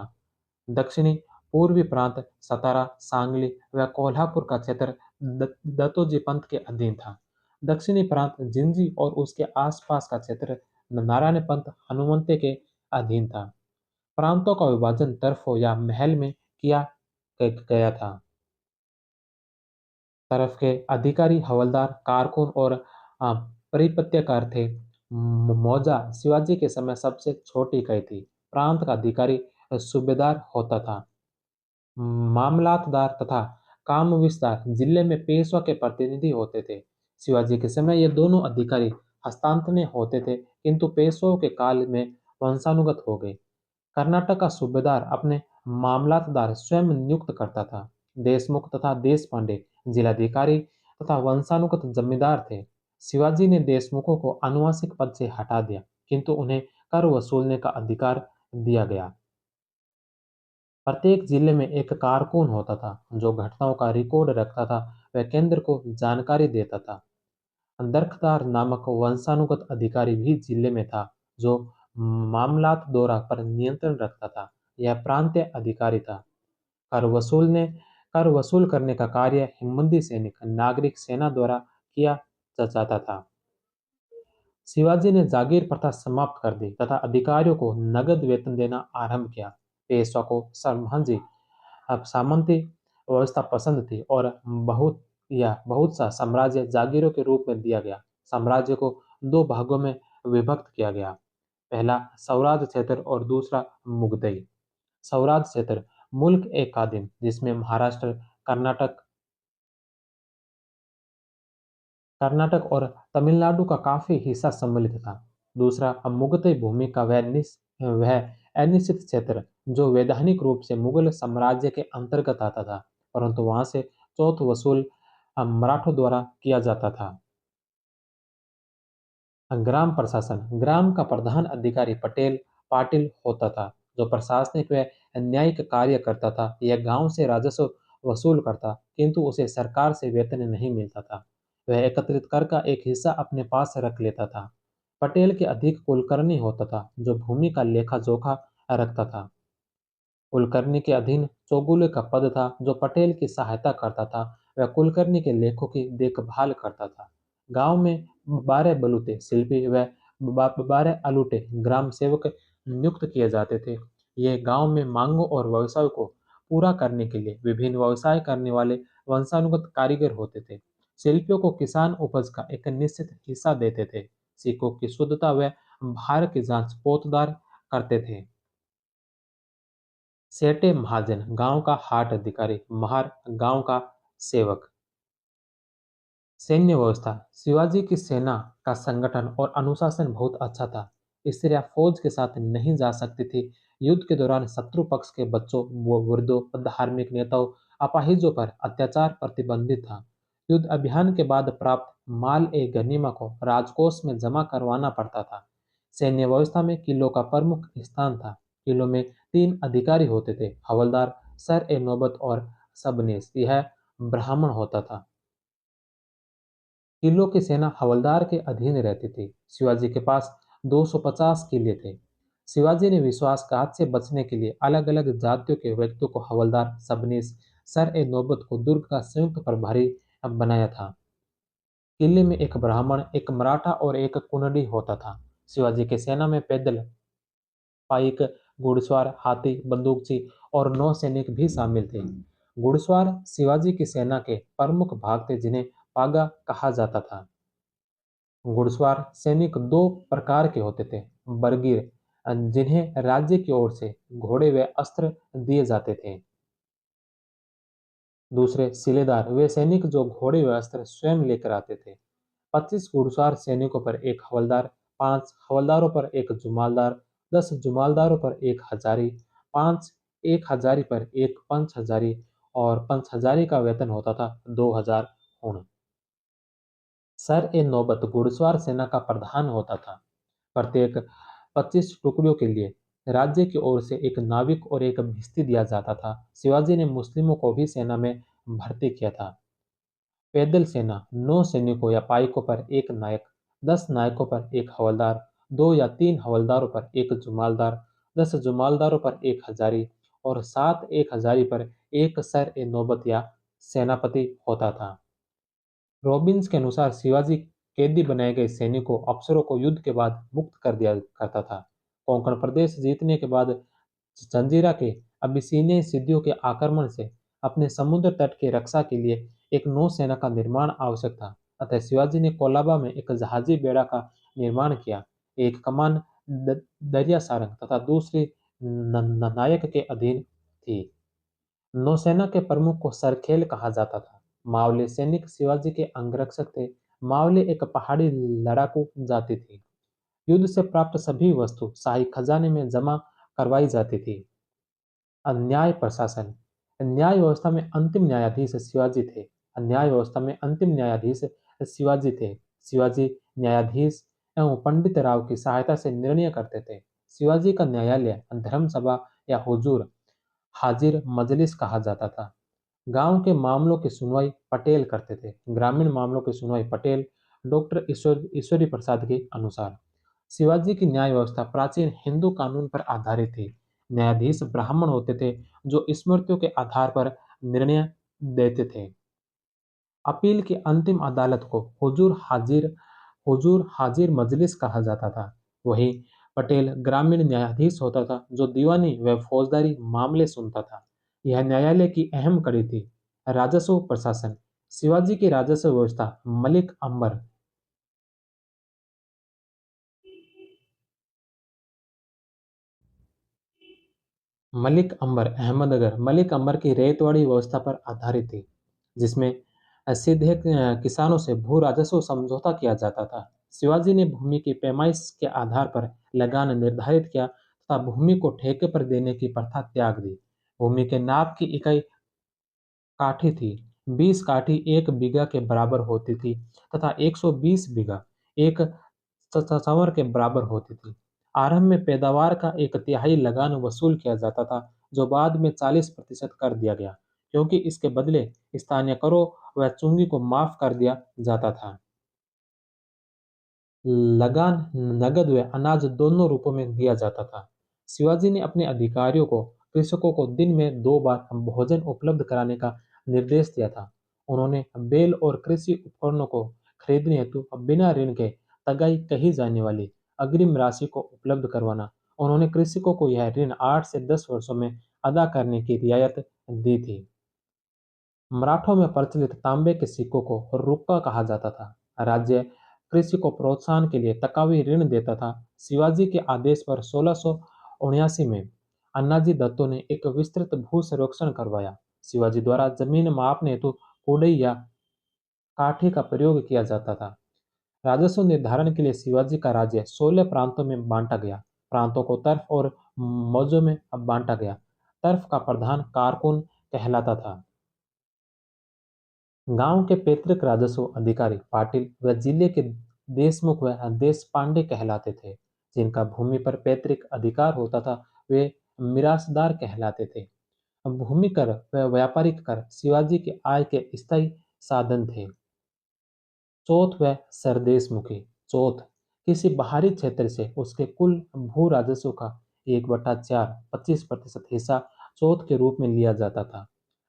दक्षिणी पूर्वी प्रांत सतारा, सांगली व कोल्हापुर का क्षेत्र दत्तोजी पंत के अधीन था। दक्षिणी प्रांत जिंजी और उसके आसपास का क्षेत्र नारायण पंत हनुमंते के अधीन था। प्रांतों का विभाजन तरफों या महल में किया गया था। तरफ के अधिकारी हवलदार, कारकुन और परिपत्यकार थे। मौजा शिवाजी के समय सबसे छोटी इकाई थी। प्रांत का अधिकारी सूबेदार होता था। मामलातदार तथा कामविस्तार जिले में पेशवा के प्रतिनिधि होते थे। शिवाजी के समय ये दोनों अधिकारी हस्तांतरणीय होते थे, किंतु पेशवाओं के काल में वंशानुगत हो गए। कर्नाटक का सूबेदार अपने मामलातदार स्वयं नियुक्त करता था। देशमुख तथा देशपांडे जिलाधिकारी तथा वंशानुगत जमींदार थे। शिवाजी ने देशमुखों को आनुवंशिक पद से हटा दिया, किंतु उन्हें कर वसूलने का अधिकार दिया गया। प्रत्येक जिले में एक कारकुन होता था जो घटनाओं का रिकॉर्ड रखता था व केंद्र को जानकारी देता था। दरकदार नामक वंशानुगत अधिकारी भी जिले में था जो मामलात दौरा पर नियंत्रण रखता था। यह प्रांतीय अधिकारी था। कर वसूलने कर वसूल करने का कार्य हिमबंदी सैनिक नागरिक सेना द्वारा किया जाता था। शिवाजी ने जागीर प्रथा समाप्त कर दी तथा अधिकारियों को नगद वेतन देना आरंभ किया। पेशवा को सरमहंजी अब सामंती व्यवस्था पसंद थी और बहुत सा साम्राज्य जागीरों के रूप में दिया गया। साम्राज्य को दो भागों में विभक्त किया गया। पहला स्वराज क्षेत्र और दूसरा मुगदई। स्वराज क्षेत्र मुल्क एक खादिम जिसमें महाराष्ट्र, कर्नाटक कर्नाटक और तमिलनाडु का काफी हिस्सा सम्मिलित था। दूसरा मुगलई भूमि का वह अनिश्चित क्षेत्र जो वैधानिक रूप से मुगल साम्राज्य के अंतर्गत आता था, परंतु वहां से चौथ वसूल मराठों द्वारा किया जाता था। ग्राम प्रशासन, ग्राम का प्रधान अधिकारी पटेल पाटिल होता था जो प्रशासनिक व न्यायिक कार्य करता था। यह गांव से राजस्व वसूल करता, किंतु उसे सरकार से वेतन नहीं मिलता था। वह एकत्रित कर का एक हिस्सा अपने पास रख लेता था। पटेल के अधिक कुलकर्णी होता था जो भूमि का लेखा जोखा रखता था। कुलकर्णी के अधीन चौगुले का पद था जो पटेल की सहायता करता था। वह कुलकर्णी के लेखों की देखभाल करता था। गांव में 12 बलूते शिल्पी व 12 अलूटे ग्राम सेवक नियुक्त किए जाते थे। ये गांव में मांगों और व्यवसाय को पूरा करने के लिए विभिन्न व्यवसाय करने वाले वंशानुगत कारीगर होते थे। शिल्पियों को किसान उपज का एक निश्चित हिस्सा देते थे। सिक्कों की शुद्धता व भार की जांच पोतदार करते थे। सेठे महाजन, गांव का हाट अधिकारी, महार, गांव का सेवक। सैन्य व्यवस्था। शिवाजी की सेना का संगठन और अनुशासन बहुत अच्छा था। स्त्रियां फौज के साथ नहीं जा सकती थी। युद्ध के दौरान शत्रु पक्ष के बच्चों, वृद्धों, धार्मिक नेताओं, अपाहिजों पर अत्याचार प्रतिबंधित था। युद्ध अभियान के बाद प्राप्त माल ए गनीमा को राजकोष में जमा करवाना पड़ता था। सैन्य व्यवस्था में किलों का प्रमुख स्थान था। किलों में तीन अधिकारी होते थे: हवलदार, सर ए नौबत और सबनेस। यह ब्राह्मण होता था। किलों की सेना हवलदार के अधीन रहती थी। शिवाजी के पास 250 किले थे। शिवाजी ने विश्वासघात से बचने के लिए अलग अलग जातियों के व्यक्तियों को हवलदार, सबनीस, सर ए नौबत को दुर्ग का संयुक्त प्रभारी बनाया था। किले में एक ब्राह्मण, एक मराठा और एक कुनडी होता था। शिवाजी की सेना में पैदल, पाइक, घुड़सवार, हाथी, बंदूकची और नौसैनिक भी शामिल थे। घुड़सवार शिवाजी की सेना के प्रमुख भाग थे, जिन्हें पागा कहा जाता था। घुड़सवार सैनिक दो प्रकार के होते थे: बरगीर, जिन्हें राज्य की ओर से घोड़े व अस्त्र दिए जाते थे। दूसरे सिलेदार, वे सैनिक जो घोड़े व अस्त्र स्वयं लेकर आते थे। 25 घुड़सवार सैनिकों पर एक हवलदार, 5 हवलदारों पर एक जुमालदार, 10 जुमालदारों पर एक हजारी, 5 एक हजारी पर एक पंच हजारी, और पंच हजारी का वेतन होता था 2000 खून। सर ए नौबत घुड़सवार सेना का प्रधान होता था। प्रत्येक 25 टुकड़ियों के लिए राज्य की ओर से एक नाविक और एक भिस्ती दिया जाता था। शिवाजी ने मुस्लिमों को भी सेना में भर्ती किया था। पैदल सेना: 9 सैनिकों या पाइकों पर एक नायक, 10 नायकों पर एक हवलदार, 2 या 3 हवलदारों पर एक जुमालदार, 10 जुमालदारों पर एक हजारी, और 7 एक हजारी पर एक सर ए नौबत या सेनापति होता था। रॉबिन्स के अनुसार शिवाजी कैदी बनाए गए सैनिकों, अफसरों को युद्ध के बाद मुक्त कर दिया करता था। कोंकण प्रदेश जीतने के बाद जंजीरा के अबिसीनियाई सिद्धियों के आक्रमण से अपने समुद्र तट की रक्षा के लिए एक नौसेना का निर्माण आवश्यक था। अतः शिवाजी ने कोलाबा में एक जहाजी बेड़ा का निर्माण किया। एक कमान दरिया सारंग तथा दूसरी नायक के अधीन थी। नौसेना के प्रमुख को सरखेल कहा जाता था। मावले सैनिक शिवाजी के अंगरक्षक थे। मावले एक पहाड़ी लड़ाकू जाति थी। युद्ध से प्राप्त सभी वस्तु शाही खजाने में जमा करवाई जाती थी। न्याय प्रशासन। न्याय व्यवस्था में अंतिम न्यायाधीश शिवाजी थे। न्याय व्यवस्था में अंतिम न्यायाधीश शिवाजी थे। शिवाजी न्यायाधीश एवं पंडित राव की सहायता से निर्णय करते थे। शिवाजी का न्यायालय धर्मसभा या हुजूर हाजिर मजलिस कहा जाता था। गांव के मामलों की सुनवाई पटेल करते थे। ग्रामीण मामलों की सुनवाई पटेल। डॉक्टर ईश्वरी प्रसाद के अनुसार शिवाजी की न्याय व्यवस्था प्राचीन हिंदू कानून पर आधारित थी। न्यायाधीश ब्राह्मण होते थे, जो स्मृतियों के आधार पर निर्णय देते थे। अपील की अंतिम अदालत को हुजूर हाजिर मजलिस कहा जाता था। वहीं पटेल ग्रामीण न्यायाधीश होता था, जो दीवानी व फौजदारी मामले सुनता था। यह न्यायालय की अहम कड़ी थी। राजस्व प्रशासन। शिवाजी की राजस्व व्यवस्था मलिक अंबर की रेतवाड़ी व्यवस्था पर आधारित थी, जिसमें सीधे किसानों से भू राजस्व समझौता किया जाता था। शिवाजी ने भूमि की पैमाइश के आधार पर लगान निर्धारित किया तथा भूमि को ठेके पर देने की प्रथा त्याग दी। भूमि के नाप की इकाई काठी थी। 20 काठी एक बीघा के बराबर होती थी तथा 120 बीघा एक चंवर के बराबर होती थी। आरंभ में पैदावार का एक तिहाई लगान वसूल किया जाता था, जो बाद में 40% कर दिया गया, क्योंकि इसके बदले स्थानीय करों व चुंगी को माफ कर दिया जाता था। लगान नगद व अनाज दोनों रूपों में दिया जाता था। शिवाजी ने अपने अधिकारियों को कृषकों को दिन में 2 बार भोजन उपलब्ध कराने का निर्देश दिया था। उन्होंने बेल और कृषि उपकरणों को खरीदने हेतु बिना ऋण के तगाई कही जाने वाली अग्रिम राशि को उपलब्ध करवाना। उन्होंने कृषकों को यह ऋण 8 से 10 वर्षों में अदा करने की रियायत दी थी। मराठों में प्रचलित तांबे के सिक्कों को रुक्का कहा जाता था। राज्य कृषि को प्रोत्साहन के लिए तकावी ऋण देता था। शिवाजी के आदेश पर 1679 में अन्नाजी दत्तो ने एक विस्तृत भू सर्वेक्षण करवाया। शिवाजी द्वारा जमीन मापने हेतु कुड़ैया काठी का प्रयोग किया जाता था। राजस्व निर्धारण के लिए शिवाजी का राज्य 16 प्रांतों में बांटा गया। प्रांतों को तर्फ और मौजों में अब बांटा गया। तर्फ का प्रधान कारकुन कहलाता था। गांव के पैतृक राजस्व अधिकारी पाटिल व जिले के देशमुख व देश पांडे कहलाते थे। जिनका भूमि पर पैतृक अधिकार होता था वे मिरासदार कहलाते थे। भूमि कर व व्यापारिक कर शिवाजी के आय के स्थायी साधन थे। चौथ व सरदेशमुखी। चौथ किसी बाहरी क्षेत्र से उसके कुल भू राजस्व का 1/4 25% हिस्सा चौथ के रूप में लिया जाता था।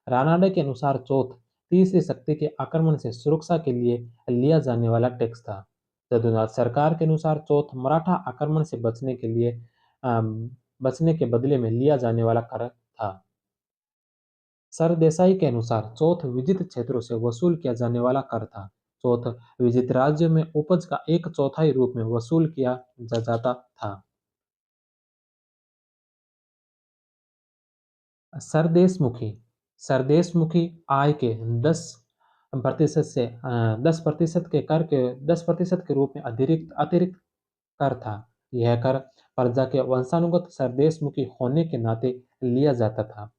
रानाडे के अनुसार चौथ तीसरी शक्ति के आक्रमण से सुरक्षा के लिए लिया जाने वाला टैक्स था। जदुनाथ सरकार के अनुसार चौथ मराठा आक्रमण से बचने के बदले में लिया जाने वाला कर था। सरदेसाई के अनुसार चौथ विजित क्षेत्रों से वसूल किया जाने वाला कर था। चौथ विजित राज्यों में उपज का 1/4 रूप में वसूल किया जाता था। सरदेशमुखी। सरदेशमुखी आय के 10% से 10% के कर के 10% के रूप में अतिरिक्त अतिरिक्त कर था। यह कर प्रजा के वंशानुगत सरदेशमुखी होने के नाते लिया जाता था।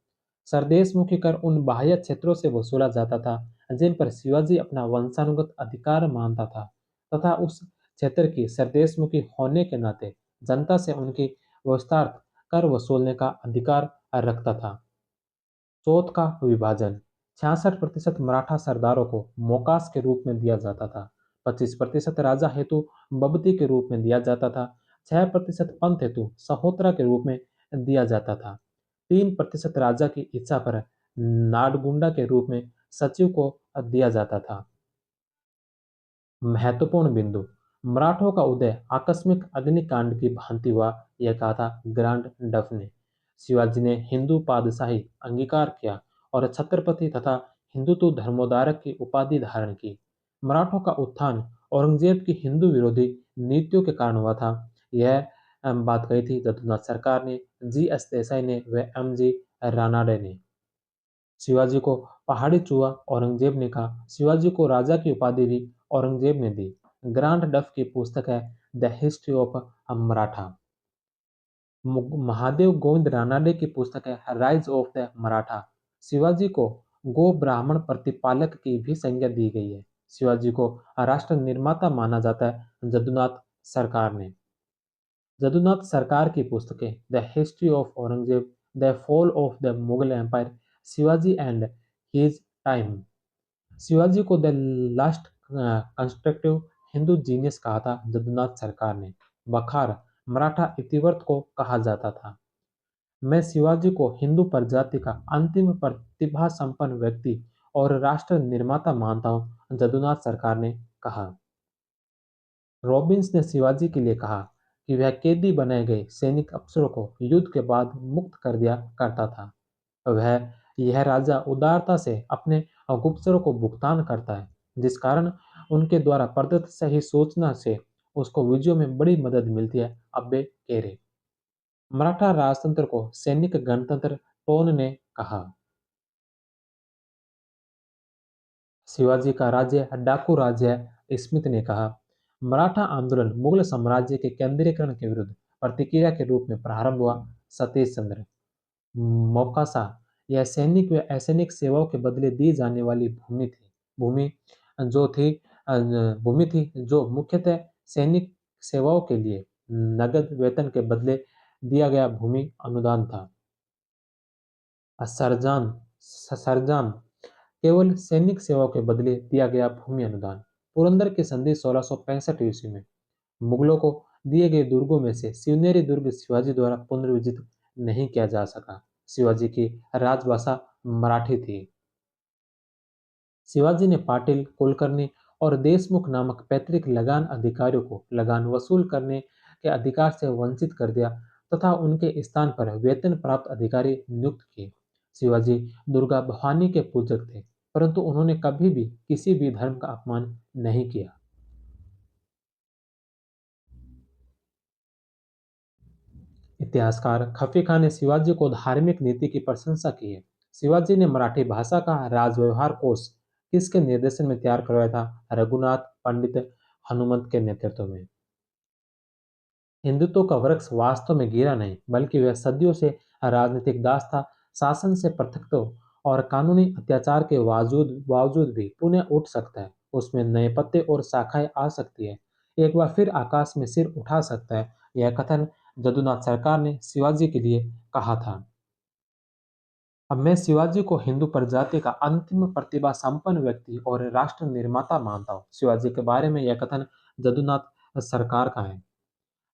सरदेशमुखी कर उन बाह्य क्षेत्रों से वसूला जाता था जिन पर शिवाजी अपना वंशानुगत अधिकार मानता था तथा उस क्षेत्र की सरदेशमुखी होने के नाते जनता से उनकी विस्तार कर वसूलने का अधिकार रखता था। चौथ का विभाजन। 66% मराठा सरदारों को मोकास के रूप में दिया जाता था। 25% राजा हेतु बबती के रूप में दिया जाता था। 6% पंथ हेतु सहोत्रा के रूप में दिया जाता था। 3% राजा की इच्छा पर नाडगुंडा के रूप में सचिव को दिया जाता था। महत्वपूर्ण बिंदु। मराठों का उदय आकस्मिक अग्निकांड की भांति हुआ, यह कहा था ग्रांड डफ ने। शिवाजी ने हिंदू पातशाही अंगीकार किया और छत्रपति तथा हिंदुत्व धर्मोद्धारक की उपाधि धारण की। मराठों का उत्थान औरंगजेब की हिंदू विरोधी नीतियों के कारण हुआ था। यह बात कही थी जदुनाथ सरकार ने, जी.एस. देसाई ने व एम.जी. रानाडे ने। शिवाजी को पहाड़ी चूहा औरंगजेब ने कहा। शिवाजी को राजा की उपाधि भी औरंगजेब ने दी। ग्रांड डफ की पुस्तक है the history of Maratha. Mahadev Govind Ranade की पुस्तक है rise of the Maratha. Shivaji को गो ब्राह्मण प्रतिपालक की भी संज्ञा दी गई है। शिवाजी को राष्ट्र निर्माता माना जाता है जदुनाथ सरकार ने। जदुनाथ सरकार की पुस्तकें the history of Aurangzeb, the fall of the Mughal empire, Shivaji and his time. Shivaji को the last constructive Hindu genius कहा था जदुनाथ सरकार ने। बखार मराठा इतिवृत्त को कहा जाता था। मैं शिवाजी को हिंदू प्रजाति का अंतिम प्रतिभा संपन्न व्यक्ति और राष्ट्र निर्माता मानता हूं, जदुनाथ सरकार ने कहा। रॉबिन्स ने शिवाजी के लिए कहा कि वह कैदी बनाए गए सैनिक अफसरों को युद्ध के बाद मुक्त कर दिया करता था। वह यह राजा उदारता से अपने गुप्तचरों को भुगतान करता है, जिस कारण उनके द्वारा प्रदत्त सही सूचना से उसको विजयों में बड़ी मदद मिलती है। अब्बे केरे। मराठा राजतंत्र को सैनिक गणतंत्र टोन ने कहा। शिवाजी का राज्य डाकू राज्य है, स्मिथ ने कहा। मराठा आंदोलन मुगल साम्राज्य के केंद्रीकरण के विरुद्ध प्रतिक्रिया के रूप में प्रारंभ हुआ। सतीश चंद्र। मोकासा यह सैनिक व असैनिक सेवाओं के बदले दी जाने वाली भूमि जो थी भूमि थी जो मुख्यतः सैनिक सेवाओं के लिए नगद वेतन के बदले दिया गया भूमि अनुदान था। सरजान सरजान केवल सैनिक सेवाओं के बदले दिया गया भूमि अनुदान। पुरंदर की संधि 1665 ईस्वी में मुगलों को दिए गए दुर्गों में से शिवनेरी दुर्ग शिवाजी द्वारा पुनर्विजित नहीं किया जा सका। शिवाजी की राजभाषा मराठी थी। शिवाजी ने पाटिल, कुलकर्णी और देशमुख नामक पैतृक लगान अधिकारियों को लगान वसूल करने के अधिकार से वंचित कर दिया तथा उनके स्थान पर वेतन प्राप्त अधिकारी नियुक्त किए। शिवाजी दुर्गा भवानी के पूजक थे, परंतु उन्होंने कभी भी किसी भी धर्म का अपमान नहीं किया। इतिहासकार खफी खान ने शिवाजी को धार्मिक नीति की प्रशंसा की है। शिवाजी ने मराठी भाषा का राजव्यवहार कोश किसके निर्देशन में तैयार करवाया था? रघुनाथ पंडित हनुमंत के नेतृत्व में। हिंदुत्व का वृक्ष वास्तव में गिरा नहीं, बल्कि वह सदियों से राजनीतिक दास था। शासन से पृथकत्व और कानूनी अत्याचार के बावजूद बावजूद भी पुनः उठ सकता है। उसमें नए पत्ते और शाखाएं आ सकती है। एक बार फिर आकाश में सिर उठा सकता है। यह कथन जदुनाथ सरकार ने शिवाजी के लिए कहा था। अब मैं शिवाजी को हिंदू प्रजाति का अंतिम प्रतिभा संपन्न व्यक्ति और राष्ट्र निर्माता मानता हूँ। शिवाजी के बारे में यह कथन जदुनाथ सरकार का है।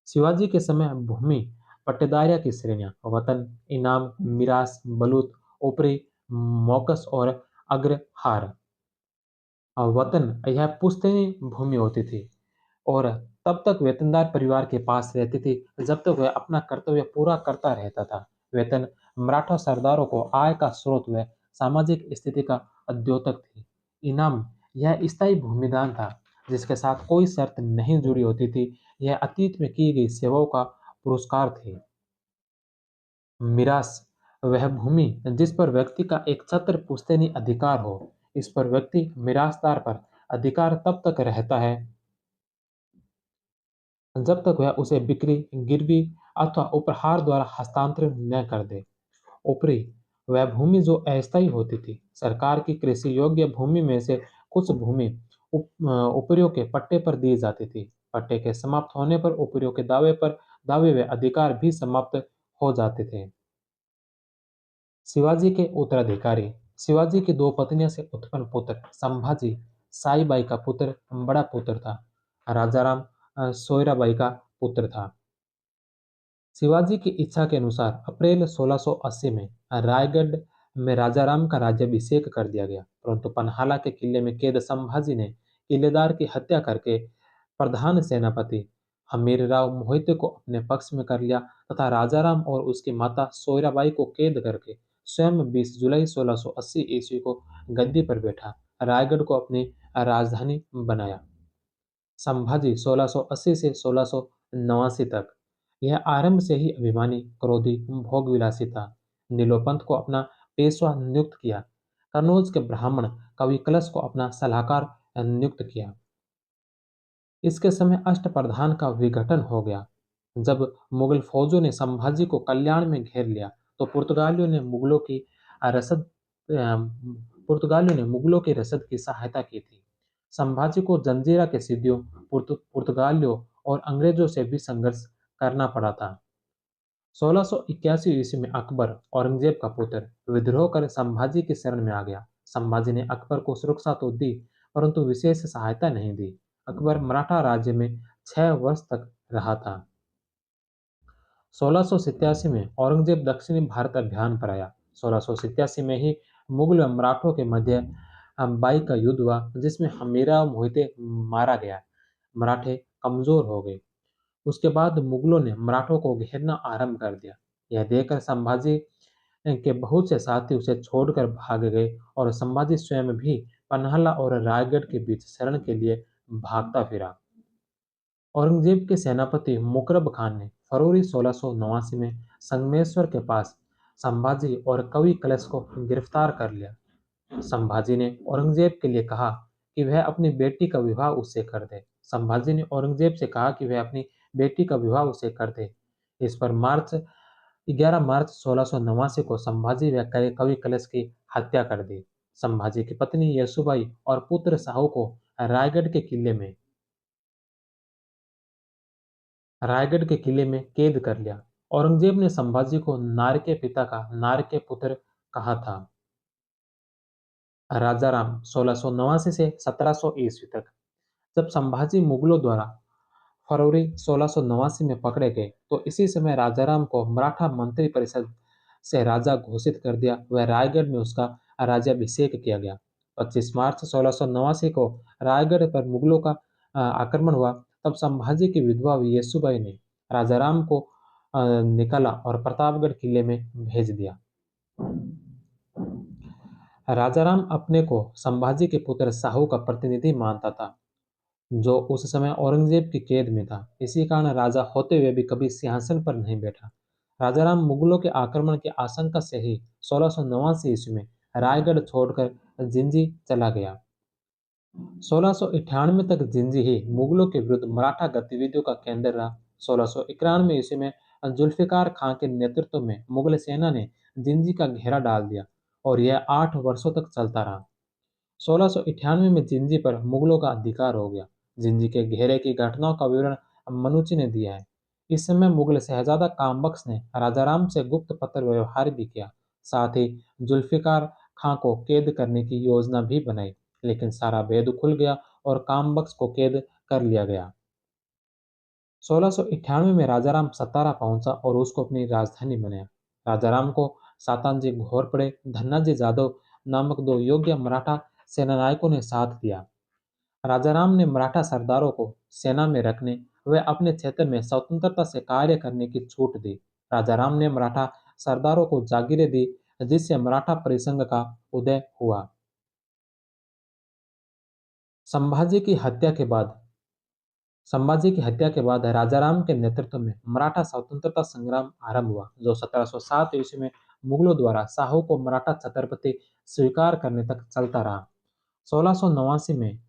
शिवाजी के समय भूमि पट्टेदारिया की श्रेणियां वतन, इनाम, मिरास, बलूत, ऊपरी, मौकस और अग्रहार। वतन यह पुश्तैनी भूमि होती थी और तब तक वेतनदार परिवार के पास रहती थी जब तक वह अपना कर्तव्य पूरा करता रहता था। वेतन मराठा सरदारों को आय का स्रोत व सामाजिक स्थिति का द्योतक थी। इनाम यह स्थायी भूमिदान था जिसके साथ कोई शर्त नहीं जुड़ी होती थी। यह अतीत में की गई सेवाओं का पुरस्कार थी। मिरास वह भूमि जिस पर व्यक्ति का एक छत्र पुश्तैनी अधिकार हो। इस पर व्यक्ति मिरासदार पर अधिकार तब तक रहता है जब तक वह उसे बिक्री, गिरवी अथवा उपहार द्वारा हस्तांतरित न कर दे। ऊपरी वह भूमि जो अस्थायी होती थी। सरकार की कृषि योग्य भूमि में से कुछ भूमि ऊपरियों के पट्टे पर दी जाती थी। पट्टे के समाप्त होने पर ऊपरियों के दावे व अधिकार भी समाप्त हो जाते थे। शिवाजी के उत्तराधिकारी शिवाजी की दो पत्नियों से उत्पन्न पुत्र संभाजी साईबाई का पुत्र बड़ा पुत्र था। राजाराम सोयराबाई का पुत्र था। शिवाजी की इच्छा के अनुसार अप्रैल 1680 में रायगढ़ में राजाराम का राज्याभिषेक कर दिया गया, परंतु पन्हाला के किले में कैद संभाजी ने किलेदार की हत्या करके प्रधान सेनापति हमीरराव मोहिते को अपने पक्ष में कर लिया तथा राजाराम और उसकी माता सोयराबाई को कैद करके स्वयं 20 जुलाई 1680 ईस्वी को गद्दी पर बैठा रायगढ़ को अपनी राजधानी बनाया। संभाजी 1680 से 1689 तक यह आरंभ से ही अभिमानी, क्रोधी, भोगविलासी था। नीलोपंत को अपना पेशवा नियुक्त किया। कन्नौज के ब्राह्मण कवि कलश को अपना सलाहकार नियुक्त किया। इसके समय अष्टप्रधान का विघटन हो गया। जब मुगल फौजों ने संभाजी को कल्याण में घेर लिया तो रसद पुर्तगालियों ने मुगलों की रसद की सहायता की थी। संभाजी को जंजीरा के सिद्धियों पुर्तगालियों और अंग्रेजों से भी संघर्ष करना पड़ा था। 1681 ईस्वी में अकबर औरंगजेब का पुत्र विद्रोह कर संभाजी की शरण में आ गया। संभाजी ने अकबर को सुरक्षा तो दी परंतु विशेष सहायता नहीं दी। अकबर मराठा राज्य में 6 वर्ष तक रहा था। 1687 में औरंगजेब दक्षिणी भारत अभियान पर आया। 1687 में ही मुगल व मराठों के मध्य बाई का युद्ध हुआ जिसमें हमीरराव मोहिते मारा गया। मराठे कमजोर हो गए। उसके बाद मुगलों ने मराठों को घेरना आरंभ कर दिया। यह देखकर संभाजी के बहुत से साथी उसे छोड़कर भाग गए और संभाजी स्वयं भी पन्हाला और रायगढ़ के बीच शरण के लिए भागता फिरा। औरंगजेब के सेनापति मुकरब खान ने फरवरी 1689 में संगमेश्वर के पास संभाजी और कवि कलश को गिरफ्तार कर लिया। संभाजी ने औरंगजेब के लिए कहा कि वह अपनी बेटी का विवाह उससे कर दे। संभाजी ने औरंगजेब से कहा कि वह अपनी बेटी का विवाह उससे कर दे। इस पर 11 मार्च 1689 को संभाजी व कवि कलश की हत्या कर दी। संभाजी की पत्नी येसुबाई और पुत्र साहू को रायगढ़ के किले में कैद कर लिया। औरंगजेब ने संभाजी को नार के पिता का नार के पुत्र कहा था। राजाराम 1689 से 1700 ईस्वी तक जब संभाजी मुगलों द्वारा फरवरी 1689 में पकड़े गए तो इसी समय राजाराम को मराठा मंत्री परिषद से राजा घोषित कर दिया। वह रायगढ़ में उसका राज्याभिषेक किया गया। 25 मार्च 1689 को रायगढ़ पर मुगलों का आक्रमण हुआ। तब संभाजी की विधवा येसुबाई ने राजाराम को निकाला और प्रतापगढ़ किले में भेज दिया। राजाराम अपने को संभाजी के पुत्र साहू का प्रतिनिधि मानता था जो उस समय औरंगजेब की कैद में था। इसी कारण राजा होते हुए भी कभी सिंहासन पर नहीं बैठा। राजाराम मुगलों के आक्रमण की आशंका से ही 1689 ईस्वी में रायगढ़ छोड़कर जिंजी चला गया। 1698 तक जिंजी ही मुगलों के विरुद्ध मराठा गतिविधियों का केंद्र रहा। 1691 ईस्वी में जुल्फिकार खां के नेतृत्व में मुगल सेना ने जिंजी का घेरा डाल दिया और यह 8 वर्षों तक चलता रहा। 1698 में जिंजी पर मुगलों का अधिकार हो गया। जिंजी के घेरे की घटनाओं का विवरण मनुची ने दिया है। इस समय मुगल शहजादा कामबख्श ने राजाराम से गुप्त पत्र व्यवहार भी किया। साथ ही जुल्फिकार खां को कैद करने की योजना भी बनाई, लेकिन सारा भेद खुल गया और कामबख्श को कैद कर लिया गया। 1698 में राजाराम सतारा पहुंचा और उसको अपनी राजधानी बनाया। राजाराम को सातानजी घोरपड़े, धन्नाजी जाधव नामक दो योग्य मराठा सेनानायकों ने साथ दिया। राजाराम ने मराठा सरदारों को सेना में रखने व अपने क्षेत्र में स्वतंत्रता से कार्य करने की छूट दी। राजाराम ने मराठा सरदारों को जागीरें दी, जिससे मराठा परिसंघ का उदय हुआ। संभाजी की हत्या के बाद संभाजी की हत्या के बाद राजाराम के नेतृत्व में मराठा स्वतंत्रता संग्राम आरंभ हुआ, जो 1707 ईस्वी में मुगलों द्वारा शाहू को मराठा छत्रपति स्वीकार करने तक चलता रहा। 1689 में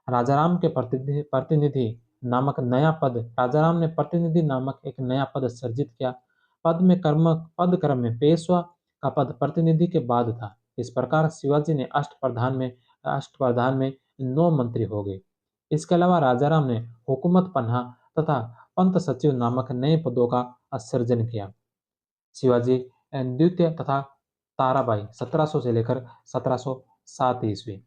राजाराम के प्रतिनिधि नामक नया पद राजाराम ने प्रतिनिधि नामक एक नया पद सृजित किया। पद क्रम में पेशवा का पद प्रतिनिधि के बाद था। इस प्रकार शिवाजी ने अष्टप्रधान में 9 मंत्री हो गए। इसके अलावा राजाराम ने हुकूमत पन्हा तथा पंत सचिव नामक नए पदों का सृजन किया। शिवाजी द्वितीय तथा ताराबाई 1700 से लेकर 1707 ईस्वी।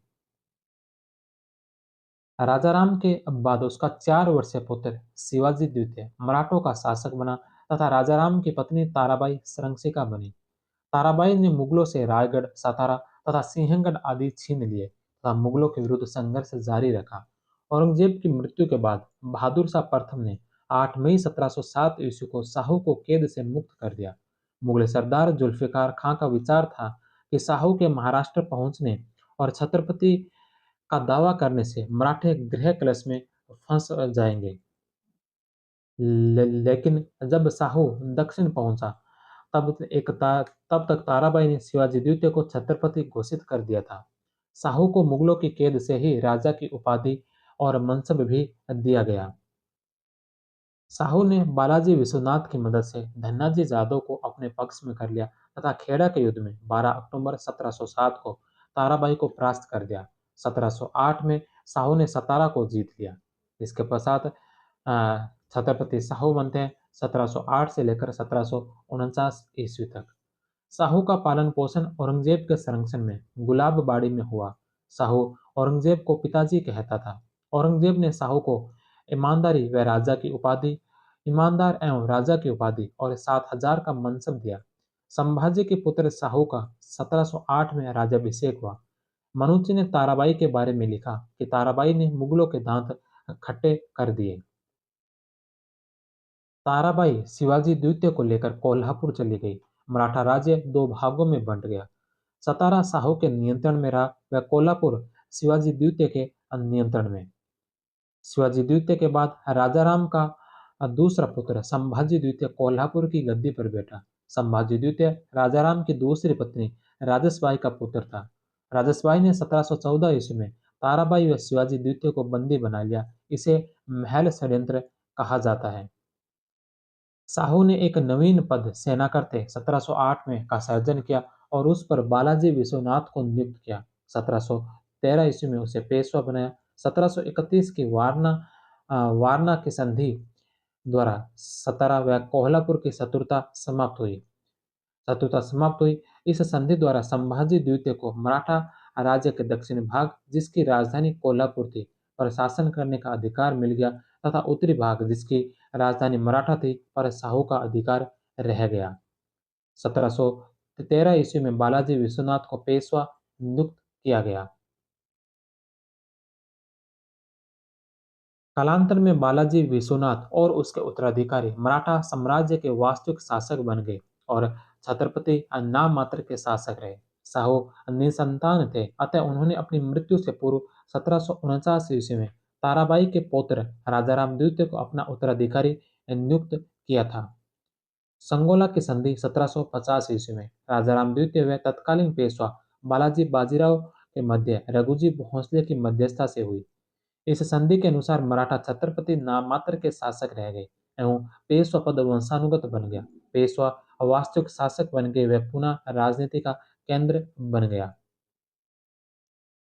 राजाराम के बाद उसका 4 वर्षीय पुत्र शिवाजी द्वितीय मराठों का शासक बना तथा राजाराम की पत्नी ताराबाई संरक्षिका बनी। ताराबाई ने मुगलों से रायगढ़, सातारा तथा सिंहगढ़ आदि छीन लिए तथा मुगलों के विरुद्ध संघर्ष जारी रखा। औरंगजेब की मृत्यु के बाद बहादुर शाह प्रथम ने 8 मई 1707 ईस्वी को शाहू को कैद से मुक्त कर दिया। मुगल सरदार जुल्फिकार खां का विचार था कि शाहू के महाराष्ट्र पहुंचने और छत्रपति का दावा करने से मराठे गृह क्लेश में फंस जाएंगे। लेकिन जब शाहू दक्षिण पहुंचा तब तक ताराबाई ने शिवाजी द्वितीय को छत्रपति घोषित कर दिया था। शाहू को मुगलों की कैद से ही राजा की उपाधि और मनसब भी दिया गया। शाहू ने बालाजी विश्वनाथ की मदद से धन्नाजी जाधव को अपने पक्ष में कर लिया तथा खेड़ा के युद्ध में 12 अक्टूबर 1707 को ताराबाई को परास्त कर दिया। 1708 में शाहू ने सतारा को जीत लिया। इसके पश्चात छत्रपति शाहू बनते हैं 1708 से लेकर 1749 ईस्वी तक। शाहू का पालन पोषण औरंगजेब के संरक्षण में गुलाब बाड़ी में हुआ। शाहू औरंगजेब को पिताजी कहता था। औरंगजेब ने शाहू को ईमानदारी व राजा की उपाधि ईमानदार एवं राजा की उपाधि और 7,000 का मनसब दिया। संभाजी के पुत्र शाहू का 1708 में राज्याभिषेक हुआ। मनुची ने ताराबाई के बारे में लिखा कि ताराबाई ने मुगलों के दांत खट्टे कर दिए। ताराबाई शिवाजी द्वितीय को लेकर कोल्हापुर चली गई। मराठा राज्य दो भागों में बंट गया। सतारा शाहू के नियंत्रण में रहा व कोल्हापुर शिवाजी द्वितीय के नियंत्रण में। शिवाजी द्वितीय के बाद राजाराम का दूसरा पुत्र संभाजी द्वितीय कोल्हापुर की गद्दी पर बैठा। संभाजी द्वितीय राजाराम की दूसरी पत्नी राजसबाई का पुत्र था। राजसबाई ने 1714 ईस्वी में ताराबाई व शिवाजी द्वितीय को बंदी बना लिया। इसे महल षड्यंत्र कहा जाता है। साहू ने एक नवीन पद सेनाकर्ते 1708 में का सर्जन किया और उस पर बालाजी विश्वनाथ को नियुक्त किया। 1713 ईस्वी में उसे पेशवा बनाया। 1731 की वारना की संधि द्वारा सतारा व कोल्हापुर की शत्रुता समाप्त हुई। इस संधि द्वारा संभाजी द्वितीय को मराठा राज्य के दक्षिणी भाग, जिसकी राजधानी कोल्हापुर थी, पर शासन करने का अधिकार मिल गया तथा उत्तरी भाग, जिसकी राजधानी मराठा थी, पर शाहू का अधिकार रह गया। 1713 ईस्वी में बालाजी विश्वनाथ को पेशवा नियुक्त किया गया। कालांतर में बालाजी विश्वनाथ और उसके उत्तराधिकारी मराठा साम्राज्य के वास्तविक शासक बन गए और छत्रपति नाम मात्र के शासक रहे। शाहू निसंतान थे, अतः उन्होंने अपनी मृत्यु से पूर्व 1749 ईस्वी में ताराबाई के पौत्र राजाराम द्वितीय को अपना उत्तराधिकारी नियुक्त किया था। संगोला की संधि 1750 ईस्वी में राजाराम द्वितीय व तत्कालीन पेशवा बालाजी बाजीराव के मध्य रघुजी भोंसले की मध्यस्थता से हुई। इस संधि के अनुसार मराठा छत्रपति नाम मात्र के शासक रह गए एवं पेशवा पद वंशानुगत बन गया। पेशवा वास्तविक शासक बन गए, वह पुनः राजनीति का केंद्र बन गया।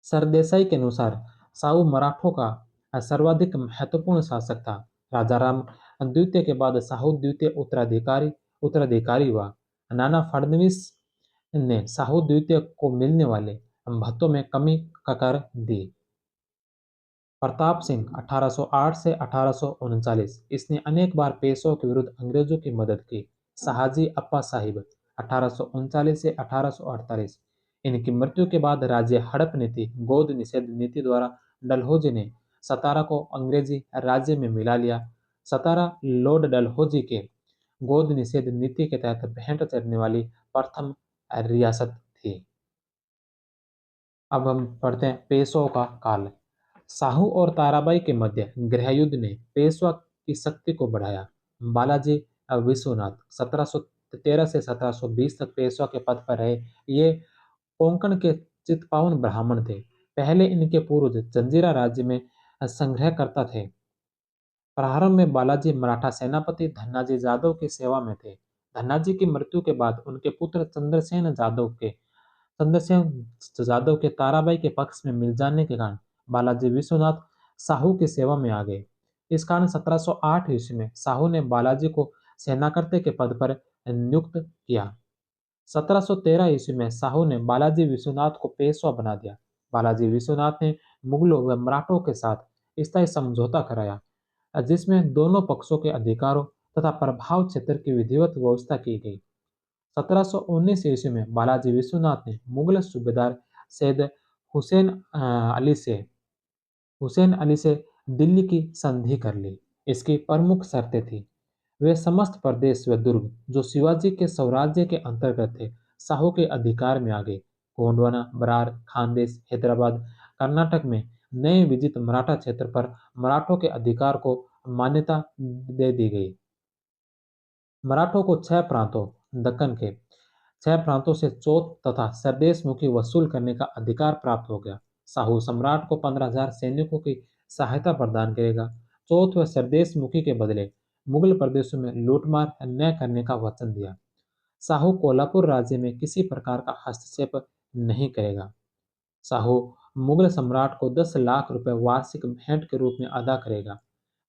सरदेसाई के अनुसार साहू मराठों का सर्वाधिक महत्वपूर्ण शासक था। राजा राम द्वितीय के बाद साहू द्वितीय उत्तराधिकारी उत्तराधिकारी हुआ। नाना फडणवीस ने साहू द्वितीय को मिलने वाले भत्तों में कमी कर दी। प्रताप सिंह 1808 से 1839, इसने अनेक बार पेशवाओं के विरुद्ध अंग्रेजों की मदद की। शाहजी अप्पा साहिब 1839 से 1848, इनकी मृत्यु के बाद राज्य हड़प नीति गोद निषेध नीति द्वारा डलहौजी ने सतारा को अंग्रेजी राज्य में मिला लिया। सतारा लॉर्ड डलहौजी के गोद निषेध नीति के तहत भेंट चढ़ने वाली प्रथम रियासत थी। अब हम पढ़ते हैं पेशवाओं का काल। साहू और ताराबाई के मध्य गृहयुद्ध ने पेशवा की शक्ति को बढ़ाया। बालाजी विश्वनाथ 1713 से 1720 तक पेशवा के पद पर रहे। ये कोंकण के चित्पावन ब्राह्मण थे। पहले इनके पूर्वज जंजीरा राज्य में संग्रहकर्ता थे। प्रारंभ में बालाजी मराठा सेनापति धन्नाजी जादव की सेवा में थे। धन्नाजी की मृत्यु के बाद उनके पुत्र चंद्रसेन जादव के ताराबाई के पक्ष में मिल जाने के कारण बालाजी विश्वनाथ साहू की सेवा में आ गए। इस कारण 1708 ईस्वी में साहू ने बालाजी को सेनाकर्ता के पद पर नियुक्त किया। 1713 ईस्वी में साहू ने बालाजी विश्वनाथ को पेशवा बना दिया। बालाजी विश्वनाथ ने मुगलों व मराठों के साथ स्थायी समझौता कराया, जिसमें दोनों पक्षों के अधिकारों तथा प्रभाव क्षेत्र की विधिवत व्यवस्था की गई। 1719 ईस्वी में बालाजी विश्वनाथ ने मुगल सूबेदार सैयद हुसैन अली से हुसैन अली से दिल्ली की संधि कर ली। इसकी प्रमुख शर्तें थी, वे समस्त प्रदेश व दुर्ग जो शिवाजी के स्वराज्य के अंतर्गत थे साहू के अधिकार में आ गए। गोंडवाना, बरार, खानदेश, हैदराबाद, कर्नाटक में नए विजित मराठा क्षेत्र पर मराठों के अधिकार को मान्यता दे दी गई। मराठों को 6 प्रांतों दक्कन के 6 प्रांतों से चौथ तथा सरदेश मुखी वसूल करने का अधिकार प्राप्त हो गया। साहू सम्राट को 15,000 सैनिकों की सहायता प्रदान करेगा। चौथ व सरदेश मुखी के बदले मुगल प्रदेशों में लूटमार न करने का वचन दिया। साहू कोल्हापुर राज्य में किसी प्रकार का हस्तक्षेप नहीं करेगा। साहू मुगल सम्राट को 10 लाख रुपए वार्षिक भेंट के रूप में अदा करेगा।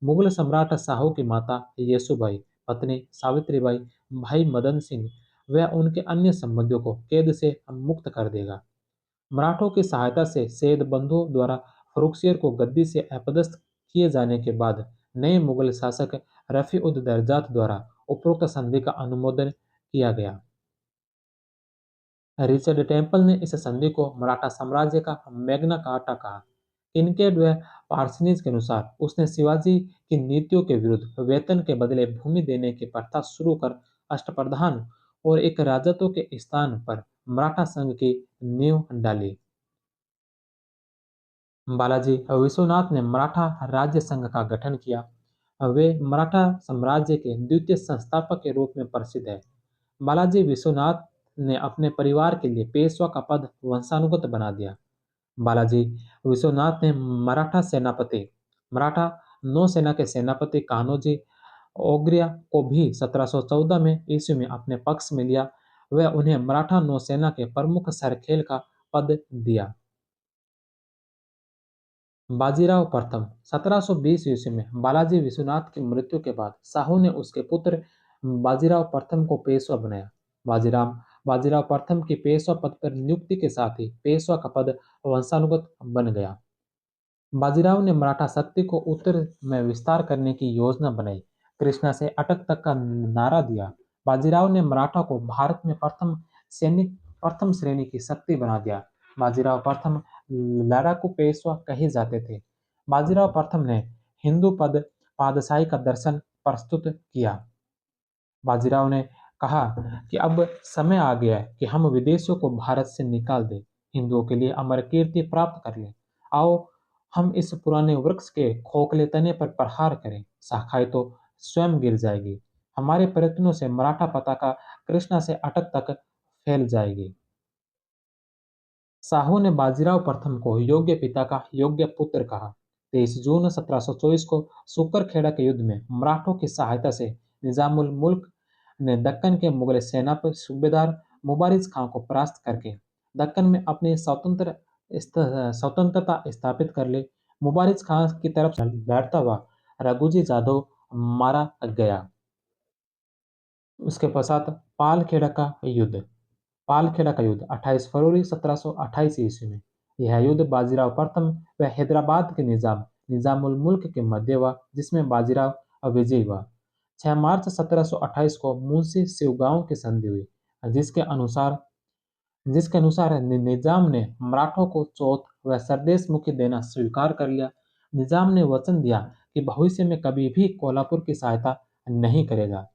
मुगल सम्राट साहू की माता येसुबाई, पत्नी सावित्रीबाई, भाई मदन सिंह व उनके अन्य संबंधियों को कैद से मुक्त कर देगा। मराठों की सहायता से सैयद बंधु द्वारा फर्रुखसियर को गद्दी से अपदस्थ किए जाने के बाद नए मुगल शासक रफी उद दर्जात द्वारा उपरोक्त संधि का अनुमोदन किया गया। रिचर्ड टेम्पल ने इस संधि को मराठा साम्राज्य का मैग्ना कार्टा कहा। किनकेड व पार्सनीज के अनुसार उसने शिवाजी की नीतियों के विरुद्ध वेतन के बदले भूमि देने की प्रथा शुरू कर अष्टप्रधान और एक राजत्व के स्थान पर मराठा संघ की नींव डाली। बालाजी विश्वनाथ ने मराठा राज्य संघ का गठन किया। वे मराठा साम्राज्य के द्वितीय संस्थापक के रूप में प्रसिद्ध है। बालाजी विश्वनाथ ने अपने परिवार के लिए पेशवा का पद वंशानुगत बना दिया। बालाजी विश्वनाथ ने मराठा नौसेना के सेनापति कान्होजी ओग्रिया को भी 1714 में ईस्वी में अपने पक्ष में लिया। वह उन्हें मराठा नौसेना के प्रमुख सरखेल का पद दिया। बाजीराव प्रथम 1720 ईस्वी में बालाजी विश्वनाथ की मृत्यु के बाद साहू ने उसके पुत्र बाजीराव प्रथम को पेशवा बनाया। बाजीराव प्रथम की पेशवा पद पर नियुक्ति के साथ ही पेशवा का पद वंशानुगत बन गया। बाजीराव ने मराठा शक्ति को उत्तर में विस्तार करने की योजना बनाई। कृष्णा से अटक तक का नारा दिया। बाजीराव ने मराठा को भारत में प्रथम श्रेणी की शक्ति बना दिया। बाजीराव प्रथम लड़ाकू पेशवा कहे जाते थे। बाजीराव प्रथम ने हिंदू पादशाही का दर्शन प्रस्तुत किया। बाजीराव ने कहा कि अब समय आ गया है कि हम विदेशियों को भारत से निकाल दें, हिंदुओं के लिए अमर कीर्ति प्राप्त कर लें। आओ हम इस पुराने वृक्ष के खोखले तने पर प्रहार करें, शाखाएं तो स्वयं गिर जाएगी। हमारे प्रयत्नों से मराठा पताका कृष्णा से अटक तक फैल जाएगी। साहू ने बाजीराव प्रथम को योग्य पिता का योग्य पुत्र कहा। 23 जून 1724 को सुकरखेड़ा के युद्ध में मराठों की सहायता से निजामुल मुल्क ने दक्कन के मुगल सेनापति सूबेदार मुबारिज खां को परास्त करके दक्कन में अपनी स्वतंत्रता स्थापित कर ली। मुबारिज खां की तरफ से लड़ता हुआ रघुजी जाधव मारा गया। उसके पश्चात पालखेड़ा का युद्ध 28 फरवरी 1728 ईस्वी में। यह युद्ध बाजीराव प्रथम व हैदराबाद के निजामुल मुल्क के मध्य हुआ, जिसमें बाजीराव विजयी हुआ। 6 मार्च 1728 को मुंशी शिवगांव की संधि हुई, जिसके अनुसार निजाम ने मराठों को चौथ व सरदेश मुखी देना स्वीकार कर लिया। निजाम ने वचन दिया कि भविष्य में कभी भी कोल्हापुर की सहायता नहीं करेगा।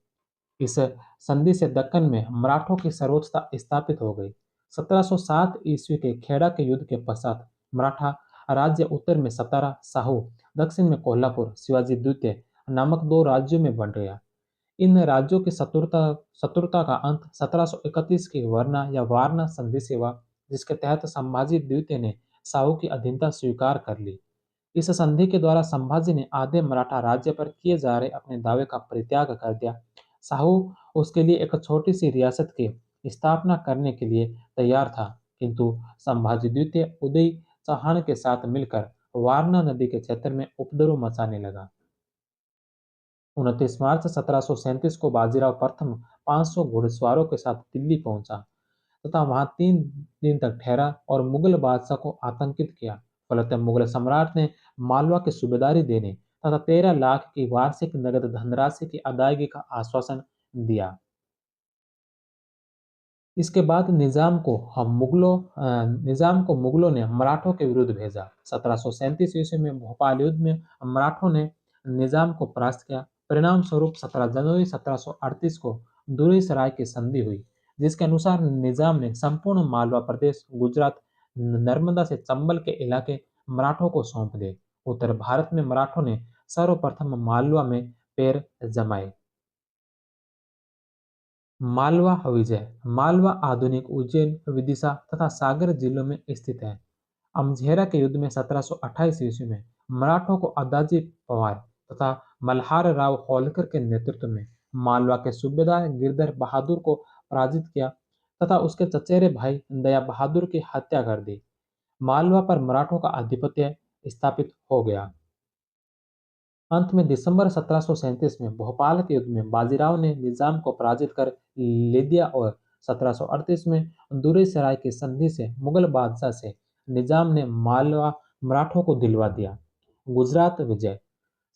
इस संधि से दक्कन में मराठों की सर्वोच्चता स्थापित हो गई। 1707 ईस्वी के खेड़ा के युद्ध के पश्चात मराठा राज्य उत्तर में सतारा साहू, दक्षिण में कोल्हापुर शिवाजी द्वितीय नामक दो राज्यों में बंट गया। इन राज्यों की शत्रुता का अंत 1731 की वरना या वारना संधि से हुआ, जिसके तहत संभाजी द्वितीय ने साहू की अधीनता स्वीकार कर ली। इस संधि के द्वारा संभाजी ने आधे मराठा राज्य पर किए जा रहे अपने दावे का परित्याग कर दिया। साहू उसके लिए एक छोटी सी रियासत की स्थापना करने के लिए तैयार था, किंतु संभाजी द्वितीय उदय चौहान के साथ मिलकर वारना नदी के क्षेत्र में उपद्रव मचाने लगा। 29 मार्च 1737 को बाजीराव प्रथम 500 घुड़सवारों के साथ दिल्ली पहुंचा तथा वहां 3 दिन तक ठहरा और मुगल बादशाह को आतंकित किया। फलतः मुगल सम्राट ने मालवा की सूबेदारी देने तथा 13 लाख की वार्षिक नगद धनराशि की अदायगी का आश्वासन दिया। इसके बाद निजाम को मुगलों ने मराठों के विरुद्ध भेजा। 1737 ईस्वी में भोपाल युद्ध में मराठों ने निजाम को परास्त किया। परिणाम स्वरूप 17 जनवरी 1738 को दूरी सराय की संधि हुई, जिसके अनुसार निजाम ने संपूर्ण मालवा प्रदेश, गुजरात, नर्मदा से चंबल के इलाके मराठों को सौंप दिए। उत्तर भारत में मराठों ने सर्वप्रथम मालवा में पैर जमाए। मालवा विजय। मालवा आधुनिक उज्जैन, विदिशा तथा सागर जिलों में स्थित है। अमझेरा के युद्ध में 1728 ईस्वी में मराठों को अदाजी पवार तथा मल्हार राव होलकर के नेतृत्व में मालवा के सूबेदार गिरधर बहादुर को पराजित किया तथा उसके चचेरे भाई दया बहादुर की हत्या कर दी। मालवा पर मराठों का आधिपत्य स्थापित हो गया। अंत में दिसंबर 1737 में भोपाल के युद्ध में बाजीराव ने निजाम को पराजित कर ले दिया और 1738 में दूरी सराय की संधि से मुगल बादशाह से निजाम ने मालवा मराठों को दिलवा दिया। गुजरात विजय।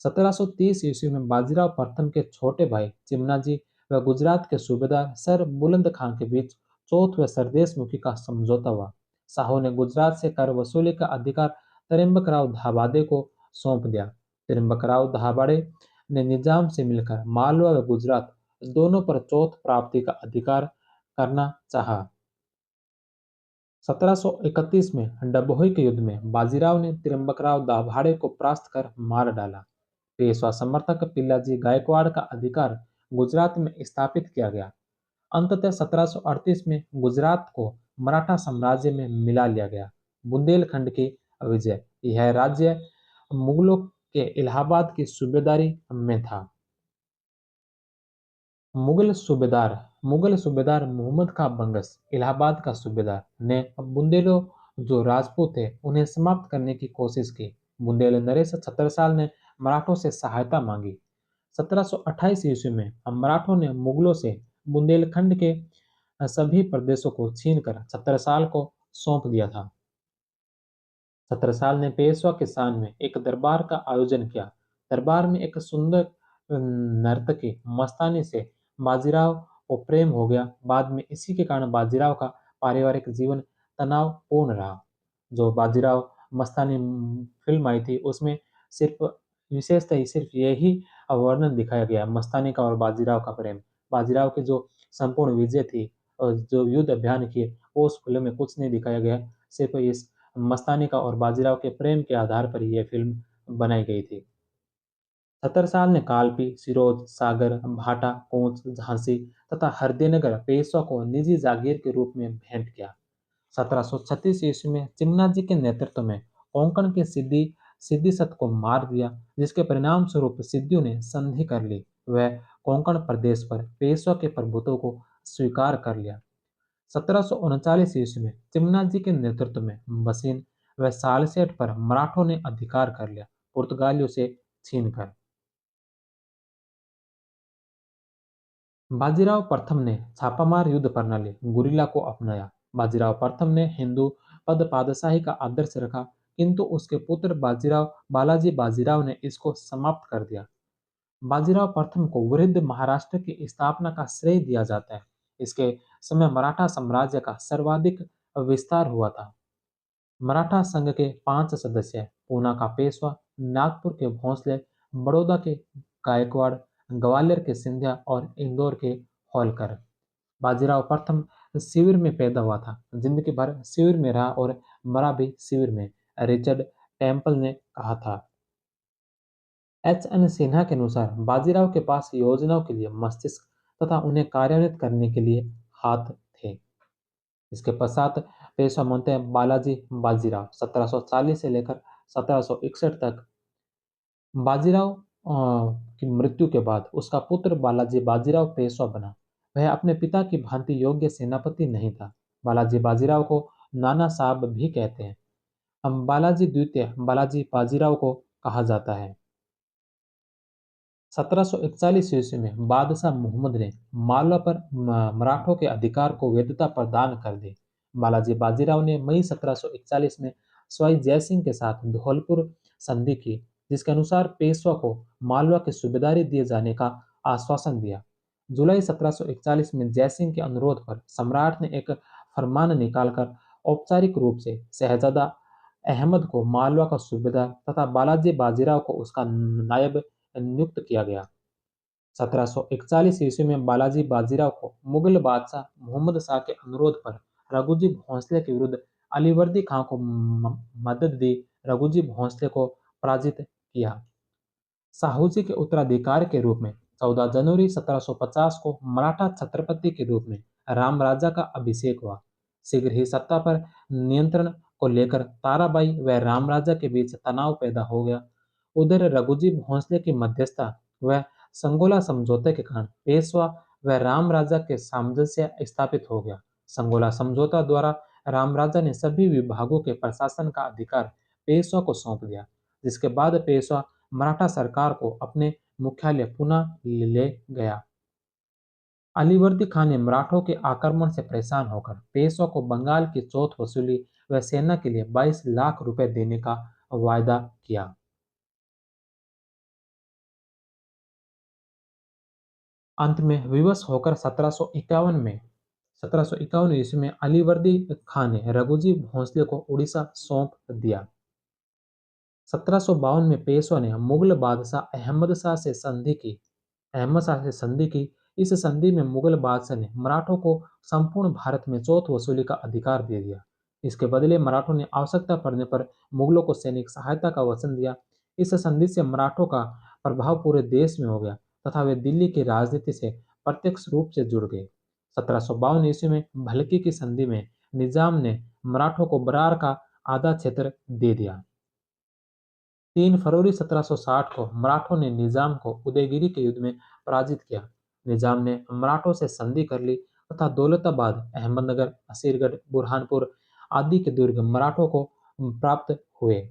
1730 ईस्वी में बाजीराव प्रथम के छोटे भाई चिमनाजी व गुजरात के सूबेदार सर बुलंद खां के बीच चौथ व सरदेश मुखी का समझौता हुआ। साहू ने गुजरात से कर वसूली का अधिकार त्रिम्बकराव धाबादे को सौंप दिया। त्रिम्बकराव धाबाड़े ने निजाम से मिलकर मालवा व गुजरात दोनों पर चौथ प्राप्ति का अधिकार करना चाहा। 1731 में डभोई के युद्ध में बाजीराव ने त्रिम्बकराव दाभाड़े को परास्त कर मार डाला। पेशवा समर्थक पिल्लाजी गायकवाड़ का अधिकार गुजरात में स्थापित किया गया। अंततः 1738 में गुजरात को मराठा साम्राज्य में मिला लिया गया। बुंदेलखंड की विजय। यह राज्य मुगलों के इलाहाबाद की सूबेदारी में था। मुगल सूबेदार मोहम्मद खां बंगस, इलाहाबाद का सूबेदार, ने बुंदेलों जो राजपूत थे उन्हें समाप्त करने की कोशिश की। बुंदेल नरेश छत्रसाल ने मराठों से सहायता मांगी। 1728 ईस्वी में मराठों ने मुगलों से बुंदेलखंड के सभी प्रदेशों को छीनकर छत्रसाल को सौंप दिया था। छत्रसाल ने पेशवा के शान में एक दरबार का आयोजन किया। दरबार में एक सुंदर नर्तकी मस्तानी से बाजीराव को प्रेम हो गया। बाद में इसी के कारण बाजीराव का पारिवारिक जीवन तनावपूर्ण रहा। जो बाजीराव मस्तानी फिल्म आई थी उसमें सिर्फ विशेषतः सिर्फ यही वर्णन दिखाया गया, मस्तानी का और बाजीराव का प्रेम। बाजीराव की जो संपूर्ण विजय थी और जो युद्ध अभियान किए वो उस फिल्म में कुछ नहीं दिखाया गया। सिर्फ इस मस्तानी का और बाजीराव के प्रेम के आधार पर यह फिल्म बनाई गई थी। छत्रसाल ने कालपी, सिरोज, सागर, भाटा, पूंछ, झांसी तथा हरदीनगर पेशवा को निजी जागीर के रूप में भेंट किया। 1736 ईस्वी में चिमनाजी के नेतृत्व में कोंकण के सिद्धिसत को मार दिया, जिसके परिणाम स्वरूप सिद्धियों ने संधि कर ली। वह कोंकण प्रदेश पर पेशवा के प्रभुत्व को स्वीकार कर लिया। 1739 ईस्वी में चिमनाजी के नेतृत्व में बसीन व सालसेट पर मराठों ने अधिकार कर लिया, पुर्तगालियों से छीनकर। बाजीराव प्रथम ने छापामार युद्ध प्रणाली गुरिल्ला को अपनाया। बाजीराव प्रथम ने हिंदू पद पातशाही का आदर्श रखा, किंतु उसके पुत्र बालाजी बाजीराव ने इसको समाप्त कर दिया। बाजीराव प्रथम को वृद्ध महाराष्ट्र की स्थापना का श्रेय दिया जाता है। इसके समय मराठा साम्राज्य का सर्वाधिक विस्तार हुआ था। मराठा संघ के 5 सदस्य पूना का पेशवा, नागपुर के भोंसले, बड़ौदा के गायकवाड़, ग्वालियर के सिंधिया और इंदौर के होलकर। बाजीराव प्रथम शिविर में पैदा हुआ था, जिंदगी भर शिविर में रहा और मरा भी शिविर में। रिचर्ड टेम्पल ने कहा था। एच एन सिन्हा के अनुसार बाजीराव के पास योजनाओं के लिए मस्तिष्क तथा उन्हें कार्यान्वित करने के लिए हाथ थे। इसके पश्चात पेशवा बनते हैं बालाजी बाजीराव। 1740 से लेकर 1761 तक बाजीराव की मृत्यु के बाद उसका पुत्र बालाजी बाजीराव पेशवा बना। वह अपने पिता की भांति योग्य सेनापति नहीं था। बालाजी बाजीराव को नाना साहब भी कहते हैं। हम बालाजी द्वितीय बालाजी बाजीराव को कहा जाता है। 1741 ईस्वी में बादशाह मुहम्मद ने मालवा पर मराठों के अधिकार को वैधता प्रदान कर दी। बालाजी बाजीराव ने मई 1741 में सवाई जयसिंह के साथ धौलपुर संधि की, जिसके अनुसार पेशवा को मालवा की सूबेदारी दिए जाने का आश्वासन दिया। जुलाई 1741 में जयसिंह के अनुरोध पर सम्राट ने एक फरमान निकालकर औपचारिक रूप से शहजादा अहमद को मालवा का सूबेदार तथा बालाजी बाजीराव को उसका नायब नियुक्त किया गया। 1741 ईस्वी में बालाजी बाजीराव को मुगल बादशाह मुहम्मद शाह के अनुरोध पर रघुजी भोंसले के विरुद्ध अलीवर्दी खां को मदद दी। रघुजी भोंसले को पराजित किया। साहूजी के उत्तराधिकारी के रूप में 14 जनवरी 1750 को मराठा छत्रपति के रूप में राम राजा का अभिषेक हुआ। शीघ्र ही सत्ता पर नियंत्रण को लेकर ताराबाई व राम राजा के बीच तनाव पैदा हो गया। उधर रघुजी भोंसले की मध्यस्थता व संगोला समझौते के कारण पेशवा व राम राजा के सामंजस्य स्थापित हो गया। संगोला समझौता द्वारा राम राजा ने सभी विभागों के प्रशासन का अधिकार पेशवा को सौंप दिया, जिसके बाद पेशवा मराठा सरकार को अपने मुख्यालय पुनः ले गया। अलीवर्दी खान ने मराठों के आक्रमण से परेशान होकर पेशवा को बंगाल की चौथ वसूली व सेना के लिए 22 लाख रुपए देने का वायदा किया। अंत में विवश होकर 1751 ईस्वी में अलीवर्दी खान ने रघुजी भोंसले को उड़ीसा सौंप दिया। 1752 में पेशवा ने मुगल बादशाह अहमद शाह से संधि की। इस संधि में मुगल बादशाह ने मराठों को संपूर्ण भारत में चौथ वसूली का अधिकार दे दिया। इसके बदले मराठों ने आवश्यकता पड़ने पर मुगलों को सैनिक सहायता का वचन दिया। इस संधि से मराठों का प्रभाव पूरे देश में हो गया तथा वे दिल्ली की राजनीति से प्रत्यक्ष रूप से जुड़ गए। 1752 ईस्वी में भलकी की संधि में निजाम ने मराठों को बरार का आधा क्षेत्र दे दिया। 3 फरवरी 1760 को मराठों ने निजाम को उदयगिरी के युद्ध में पराजित किया। निजाम ने मराठों से संधि कर ली तथा दौलताबाद, अहमदनगर, असीरगढ़, बुरहानपुर आदि के दुर्ग मराठों को प्राप्त हुए।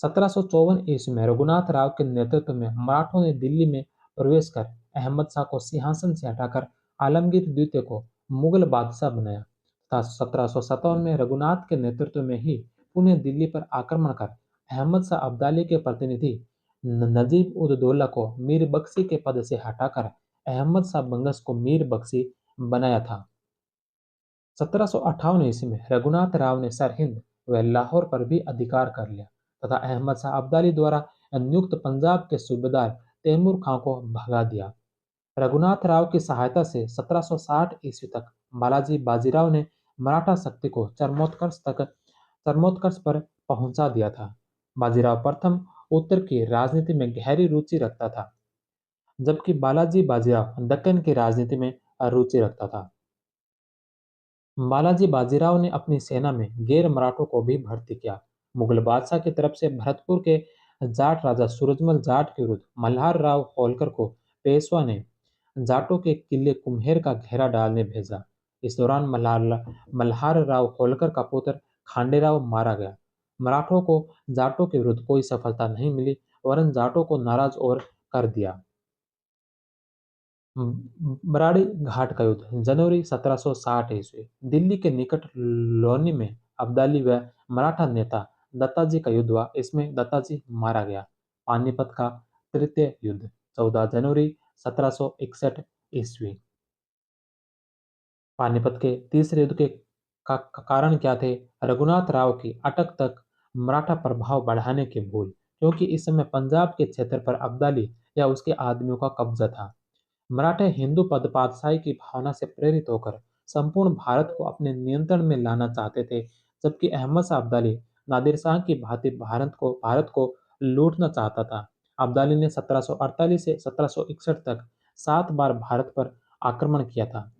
1754 ईस्वी में रघुनाथ राव के नेतृत्व में मराठों ने दिल्ली में प्रवेश कर अहमद शाह को सिंहासन से हटाकर आलमगीर द्वितीय को मुगल बादशाह बनाया तथा 1757 में रघुनाथ के नेतृत्व में ही पुणे दिल्ली पर आक्रमण कर अहमद शाह अब्दाली के प्रतिनिधि नजीब उद दौला को मीर बख्शी के पद से हटाकर अहमद शाह बंगस को मीर बख्शी बनाया था। 1758 ईस्वी में रघुनाथ राव ने सरहिंद व लाहौर पर भी अधिकार कर लिया तथा अहमद शाह अब्दाली द्वारा नियुक्त पंजाब के सूबेदार तैमूर खां को भगा दिया। रघुनाथ राव की सहायता से 1760 ईस्वी तक बालाजी बाजीराव ने मराठा शक्ति को चरमोत्कर्ष पर पहुंचा दिया था। बाजीराव प्रथम उत्तर की राजनीति में गहरी रुचि रखता था, जबकि बालाजी बाजीराव दक्कन की राजनीति में रुचि रखता था। बालाजी बाजीराव ने अपनी सेना में गैर मराठों को भी भर्ती किया। मुगल बादशाह की तरफ से भरतपुर के जाट राजा सूरजमल जाट के विरुद्ध मल्हार राव होलकर को पेशवा ने जाटों के किले कुम्हेर का घेरा डालने भेजा। इस दौरान मल्हार राव होलकर का पुत्र खांडेराव मारा गया। मराठों को जाटों के विरुद्ध कोई सफलता नहीं मिली, वरन जाटों को नाराज और कर दिया। बराड़ी घाट का युद्ध जनवरी 1760 ईस्वी। दिल्ली के निकट लोनी में अब्दाली व मराठा नेता दत्ताजी का युद्ध हुआ। इसमें दत्ताजी मारा गया। पानीपत का तृतीय युद्ध 14 जनवरी 1761 ईस्वी। पानीपत के तीसरे युद्ध के कारण क्या थे? रघुनाथ राव की अटक तक मराठा प्रभाव बढ़ाने की भूल, क्योंकि इस समय पंजाब के क्षेत्र पर अब्दाली या उसके आदमियों का कब्जा था। मराठे हिंदू पद पातशाही की भावना से प्रेरित होकर संपूर्ण भारत को अपने नियंत्रण में लाना चाहते थे, जबकि अहमद शाह अब्दाली नादिर शाह की भांति भारत को लूटना चाहता था। अब्दाली ने 1748 से 1761 तक 7 बार भारत पर आक्रमण किया था।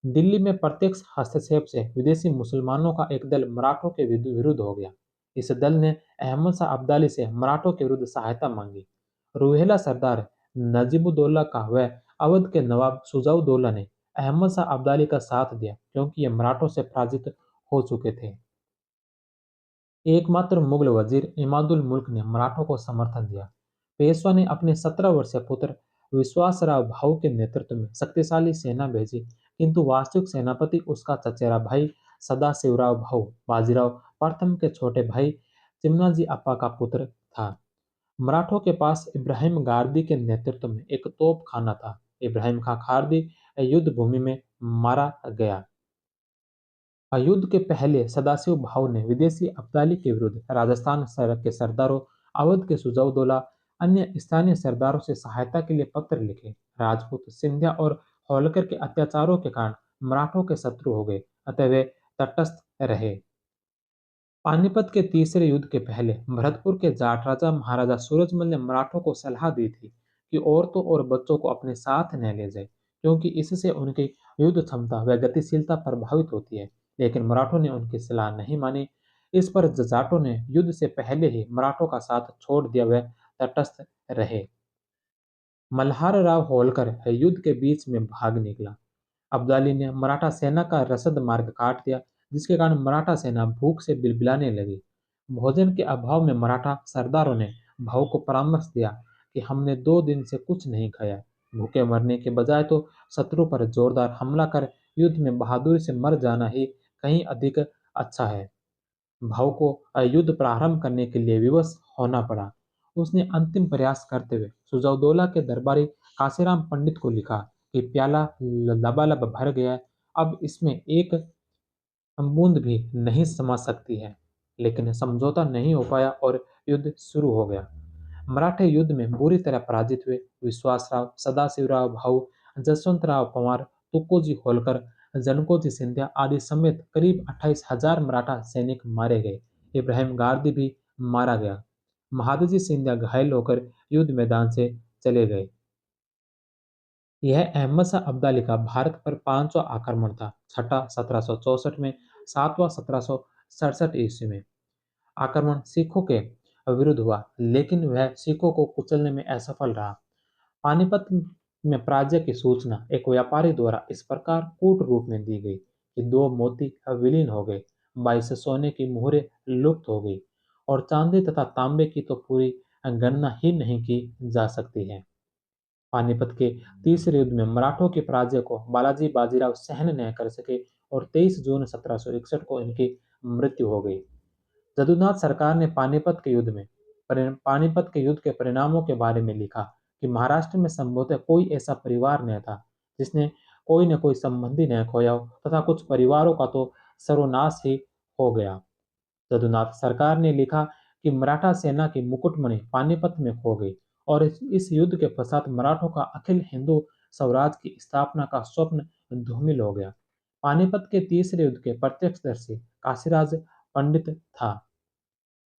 दिल्ली में प्रत्यक्ष हस्तक्षेप से विदेशी मुसलमानों का एक दल मराठों के विरुद्ध हो गया। इस दल ने अहमद शाह अब्दाली से मराठों के विरुद्ध सहायता मांगी। रूहेला सरदार नजीबुद्दौला का व अवध के नवाब शुजाउद्दौला ने अहमद शाह अब्दाली का साथ दिया, क्योंकि ये मराठों से पराजित हो चुके थे। एकमात्र मुगल वजीर इमादुल मुल्क ने मराठों को समर्थन दिया। पेशवा ने अपने 17 वर्षीय पुत्र विश्वासराव भाऊ के नेतृत्व में शक्तिशाली सेना भेजी, किंतु वास्तविक सेनापति उसका चचेरा भाई सदाशिवराव भाऊ बाजीराव प्रथम के छोटे भाई चिमनाजी अप्पा का पुत्र था। मराठों के पास इब्राहिम गारदी के नेतृत्व में एक तोप खाना था। इब्राहिम खां गारदी युद्ध भूमि में मारा गया। युद्ध के पहले सदाशिव भाऊ ने विदेशी अब्दाली के विरुद्ध राजस्थान के सरदारों, अवध के सुजाउद्दौला, अन्य स्थानीय सरदारों से सहायता के लिए पत्र लिखे। राजपूत, सिंधिया और होलकर के अत्याचारों के कारण मराठों के शत्रु हो गए, अतः वे तटस्थ रहे। पानीपत के तीसरे युद्ध के पहले भरतपुर के जाट राजा महाराजा सूरजमल ने मराठों को सलाह दी थी कि औरतों और बच्चों को अपने साथ न ले जाए, क्योंकि इससे उनकी युद्ध क्षमता व गतिशीलता प्रभावित होती है। लेकिन मराठों ने उनकी सलाह नहीं मानी। इस पर जाटों ने युद्ध से पहले ही मराठों का साथ छोड़ दिया व तटस्थ रहे। मल्हार राव होलकर युद्ध के बीच में भाग निकला। अब्दाली ने मराठा सेना का रसद मार्ग काट दिया, जिसके कारण मराठा सेना भूख से बिलबिलाने लगी। भोजन के अभाव में मराठा सरदारों ने भाऊ को परामर्श दिया कि हमने 2 दिन से कुछ नहीं खाया। भूखे मरने के बजाय तो शत्रु पर जोरदार हमला कर युद्ध में बहादुरी से मर जाना ही कहीं अधिक अच्छा है। भाव को युद्ध प्रारंभ करने के लिए विवश होना पड़ा। उसने अंतिम प्रयास करते हुए सुजाउद्दौला के दरबारी काशीराम पंडित को लिखा कि प्याला लबालब भर गया है, अब इसमें एक बूंद भी नहीं समा सकती है। लेकिन समझौता नहीं हो पाया और युद्ध शुरू हो गया। मराठे युद्ध में बुरी तरह पराजित हुए। विश्वासराव, सदाशिवराव भाऊ, जसवंतराव पवार, तुकोजी होलकर, जनकोजी सिंधिया आदि समेत करीब 28,000 मराठा सैनिक मारे गए। इब्राहिम गारदी भी मारा गया। महादजी सिंधिया घायल होकर युद्ध मैदान से चले गए। यह अहमद शाह अब्दाली का भारत पर 5वां आक्रमण था। छठा 1764 में, 7वां 1767 ईस्वी में। आक्रमण सिखों के विरुद्ध हुआ, लेकिन वह सिखों को कुचलने में असफल रहा। पानीपत में पराजय की सूचना एक व्यापारी द्वारा इस प्रकार कूट रूप में दी गई कि 2 मोती विलीन हो गए, 22 सोने की मुहरें लुप्त हो गई और चांदी तथा तांबे की तो पूरी गणना ही नहीं की जा सकती है। पानीपत के तीसरे युद्ध में मराठों के पराजय को बालाजी बाजीराव सहन न कर सके और 23 जून 1761 को इनकी मृत्यु हो गई। जदुनाथ सरकार ने पानीपत के युद्ध के परिणामों के बारे में लिखा कि महाराष्ट्र में संभवतः कोई ऐसा परिवार न था जिसने कोई न कोई संबंधी न खोया हो, तथा कुछ परिवारों का तो सर्वनाश ही हो गया। जदुनाथ सरकार ने लिखा कि मराठा सेना की मुकुटमणि पानीपत में खो गई और इस युद्ध के पश्चात मराठों का अखिल हिंदू स्वराज की स्थापना का स्वप्न धूमिल हो गया। पानीपत के तीसरे युद्ध के प्रत्यक्षदर्शी काशीराज पंडित था।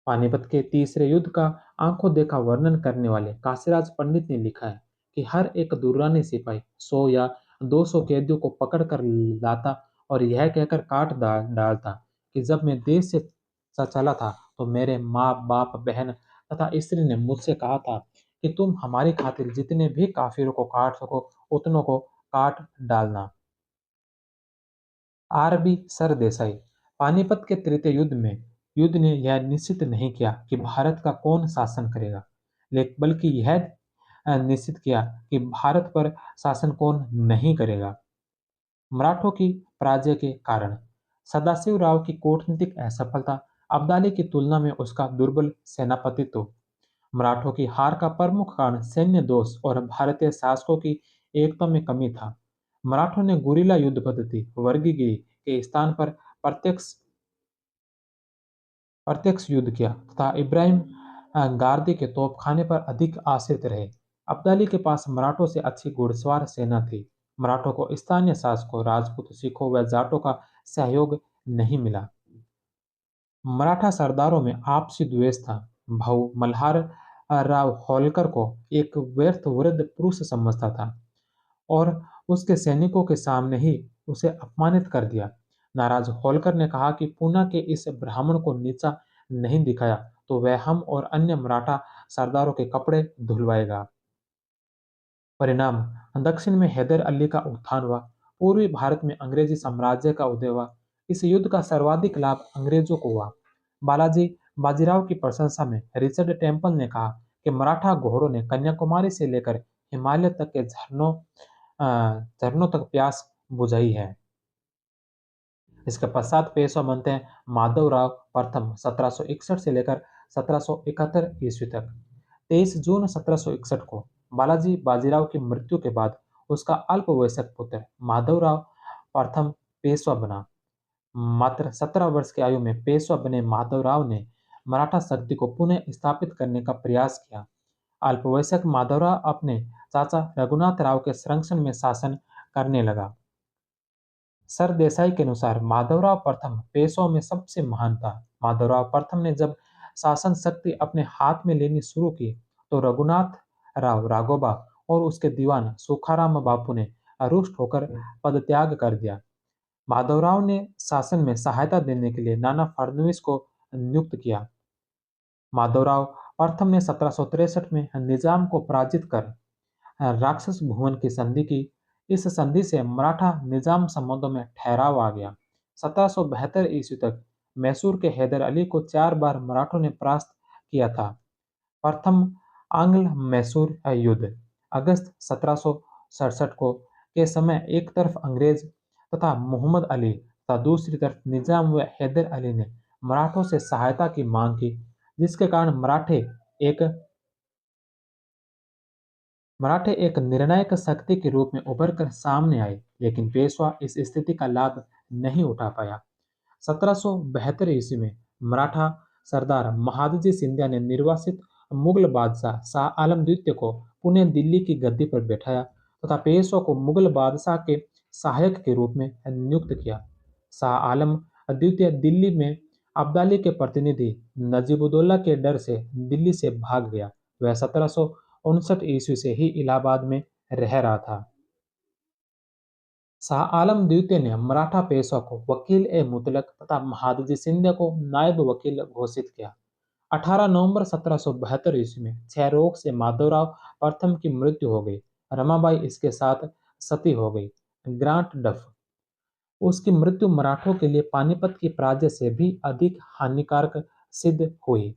पानीपत के तीसरे युद्ध का आंखों देखा वर्णन करने वाले काशीराज पंडित ने लिखा है कि हर एक दुर्रानी सिपाही 100 या 200 कैदियों को पकड़ कर लाता और यह कहकर काट डालता कि जब मैं देश से चला था तो मेरे माँ बाप बहन तथा स्त्री ने मुझसे कहा था कि तुम हमारी खातिर जितने भी काफिरों को काट सको उतनों को काट डालना। आरबी सरदेसाई। पानीपत के तृतीय युद्ध में युद्ध ने यह निश्चित नहीं किया कि भारत का कौन शासन करेगा, बल्कि यह निश्चित किया कि भारत पर शासन कौन नहीं करेगा। मराठों की पराजय के कारण सदाशिवराव की कूटनीतिक असफलता, अब्दाली की तुलना में उसका दुर्बल सेनापतित्व। मराठों की हार का प्रमुख कारण सैन्य दोष और भारतीय शासकों की एकता में कमी था। मराठों ने गुरिल्ला युद्ध पद्धति वर्गीगिरी के स्थान पर प्रत्यक्ष प्रत्यक्ष युद्ध किया तथा इब्राहिम गारदी के तोपखाने पर अधिक आश्रित रहे। अब्दाली के पास मराठों से अच्छी घुड़सवार सेना थी। मराठों को स्थानीय शासकों, राजपूत, सिखों व जाटों का सहयोग नहीं मिला। मराठा सरदारों में आपसी द्वेष था। भाऊ मल्हार राव होलकर को एक व्यर्थ वृद्ध पुरुष समझता था और उसके सैनिकों के सामने ही उसे अपमानित कर दिया। नाराज होलकर ने कहा कि पूना के इस ब्राह्मण को नीचा नहीं दिखाया तो वह हम और अन्य मराठा सरदारों के कपड़े धुलवाएगा। परिणाम, दक्षिण में हैदर अली का उत्थान हुआ, पूर्वी भारत में अंग्रेजी साम्राज्य का उदय हुआ। इस युद्ध का सर्वाधिक लाभ अंग्रेजों को हुआ। बालाजी बाजीराव की प्रशंसा में रिचर्ड टेम्पल ने कहा कि मराठा घोड़ों ने कन्याकुमारी से लेकर हिमालय तक के झरनों तक प्यास बुझाई है। इसके पश्चात पेशवा बनते हैं माधवराव प्रथम 1761 से लेकर 1771 ईस्वी तक। 23 जून 1761 को बालाजी बाजीराव की मृत्यु के बाद उसका अल्पवयस्क पुत्र माधवराव प्रथम पेशवा बना। मात्र 17 वर्ष की आयु में पेशवा बने माधवराव ने मराठा शक्ति को पुनः स्थापित करने का प्रयास किया। अल्पवयस्क माधवराव अपने चाचा रघुनाथ राव के संरक्षण में शासन करने लगा। सरदेसाई के अनुसार माधवराव प्रथम पेशवाओं में सबसे महान था। माधवराव प्रथम ने जब शासन शक्ति अपने हाथ में लेनी शुरू की तो रघुनाथ राव राघोबा और उसके दीवान सुखाराम बापू ने रुष्ट होकर पदत्याग कर दिया। माधवराव ने शासन में सहायता देने के लिए नाना फडणवीस को नियुक्त किया। माधवराव प्रथम ने 1763 में निजाम को पराजित कर राक्षस भुवन की संधि की। इस संधि से मराठा निजाम संबंधों में ठहराव आ गया। 1772 ईस्वी तक मैसूर के हैदर अली को 4 बार मराठों ने परास्त किया था। प्रथम आंग्ल मैसूर युद्ध अगस्त 1767 को के समय एक तरफ अंग्रेज तथा मोहम्मद अली तथा दूसरी तरफ निजाम व हैदर अली ने मराठों से सहायता की मांग की, जिसके कारण एक मराठे एक निर्णायक शक्ति के रूप में उभर कर सामने आए, लेकिन पेशवा इस स्थिति का लाभ नहीं उठा पाया। 1772 ईस्वी में मराठा सरदार महादजी सिंधिया ने निर्वासित मुगल बादशाह शाह आलम द्वितीय को पुनः दिल्ली की गद्दी पर बैठाया तथा पेशवा को मुगल बादशाह के सहायक के रूप में नियुक्त किया। शाह आलम द्वितीय दिल्ली में अब्दाली के प्रतिनिधि नजीबुद्दौला के डर से दिल्ली से भाग गया। वह 1759 ईस्वी से ही इलाहाबाद में रह रहा था। शाह आलम द्वितीय ने मराठा पेशवा को वकील ए मुतलक तथा महादजी सिंधिया को नायब वकील घोषित किया। 18 नवंबर 1772 ईस्वी में क्षय रोग से माधवराव प्रथम की मृत्यु हो गई। रमाबाई इसके साथ सती हो गई। ग्रांट डफ उसकी मृत्यु मराठों के लिए पानीपत की पराजय से भी अधिक हानिकारक सिद्ध हुई।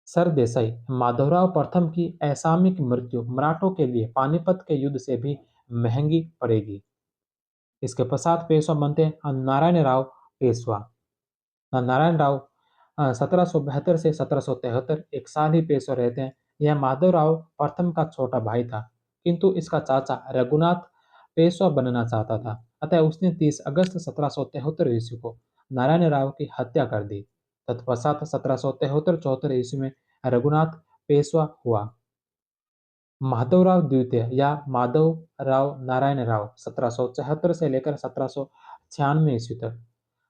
सरदेसाई माधवराव प्रथम की असामयिक मृत्यु मराठों के लिए पानीपत के युद्ध से भी महंगी पड़ेगी। इसके पश्चात पेशवा बनते हैं नारायण राव पेशवा। नारायण राव 1772 से 1773 एक साल ही पेशवा रहते हैं। यह माधवराव प्रथम का छोटा भाई था, किंतु इसका चाचा रघुनाथ पेशवा बनना चाहता था, अतः उसने 30 अगस्त 1773 ईस्वी को नारायण राव की हत्या कर दी। तत्पश्चात 1773-74 ईस्वी में रघुनाथ पेशवा हुआ। माधवराव द्वितीय या माधव राव नारायण राव 1774 से लेकर 1796 ईस्वी तक।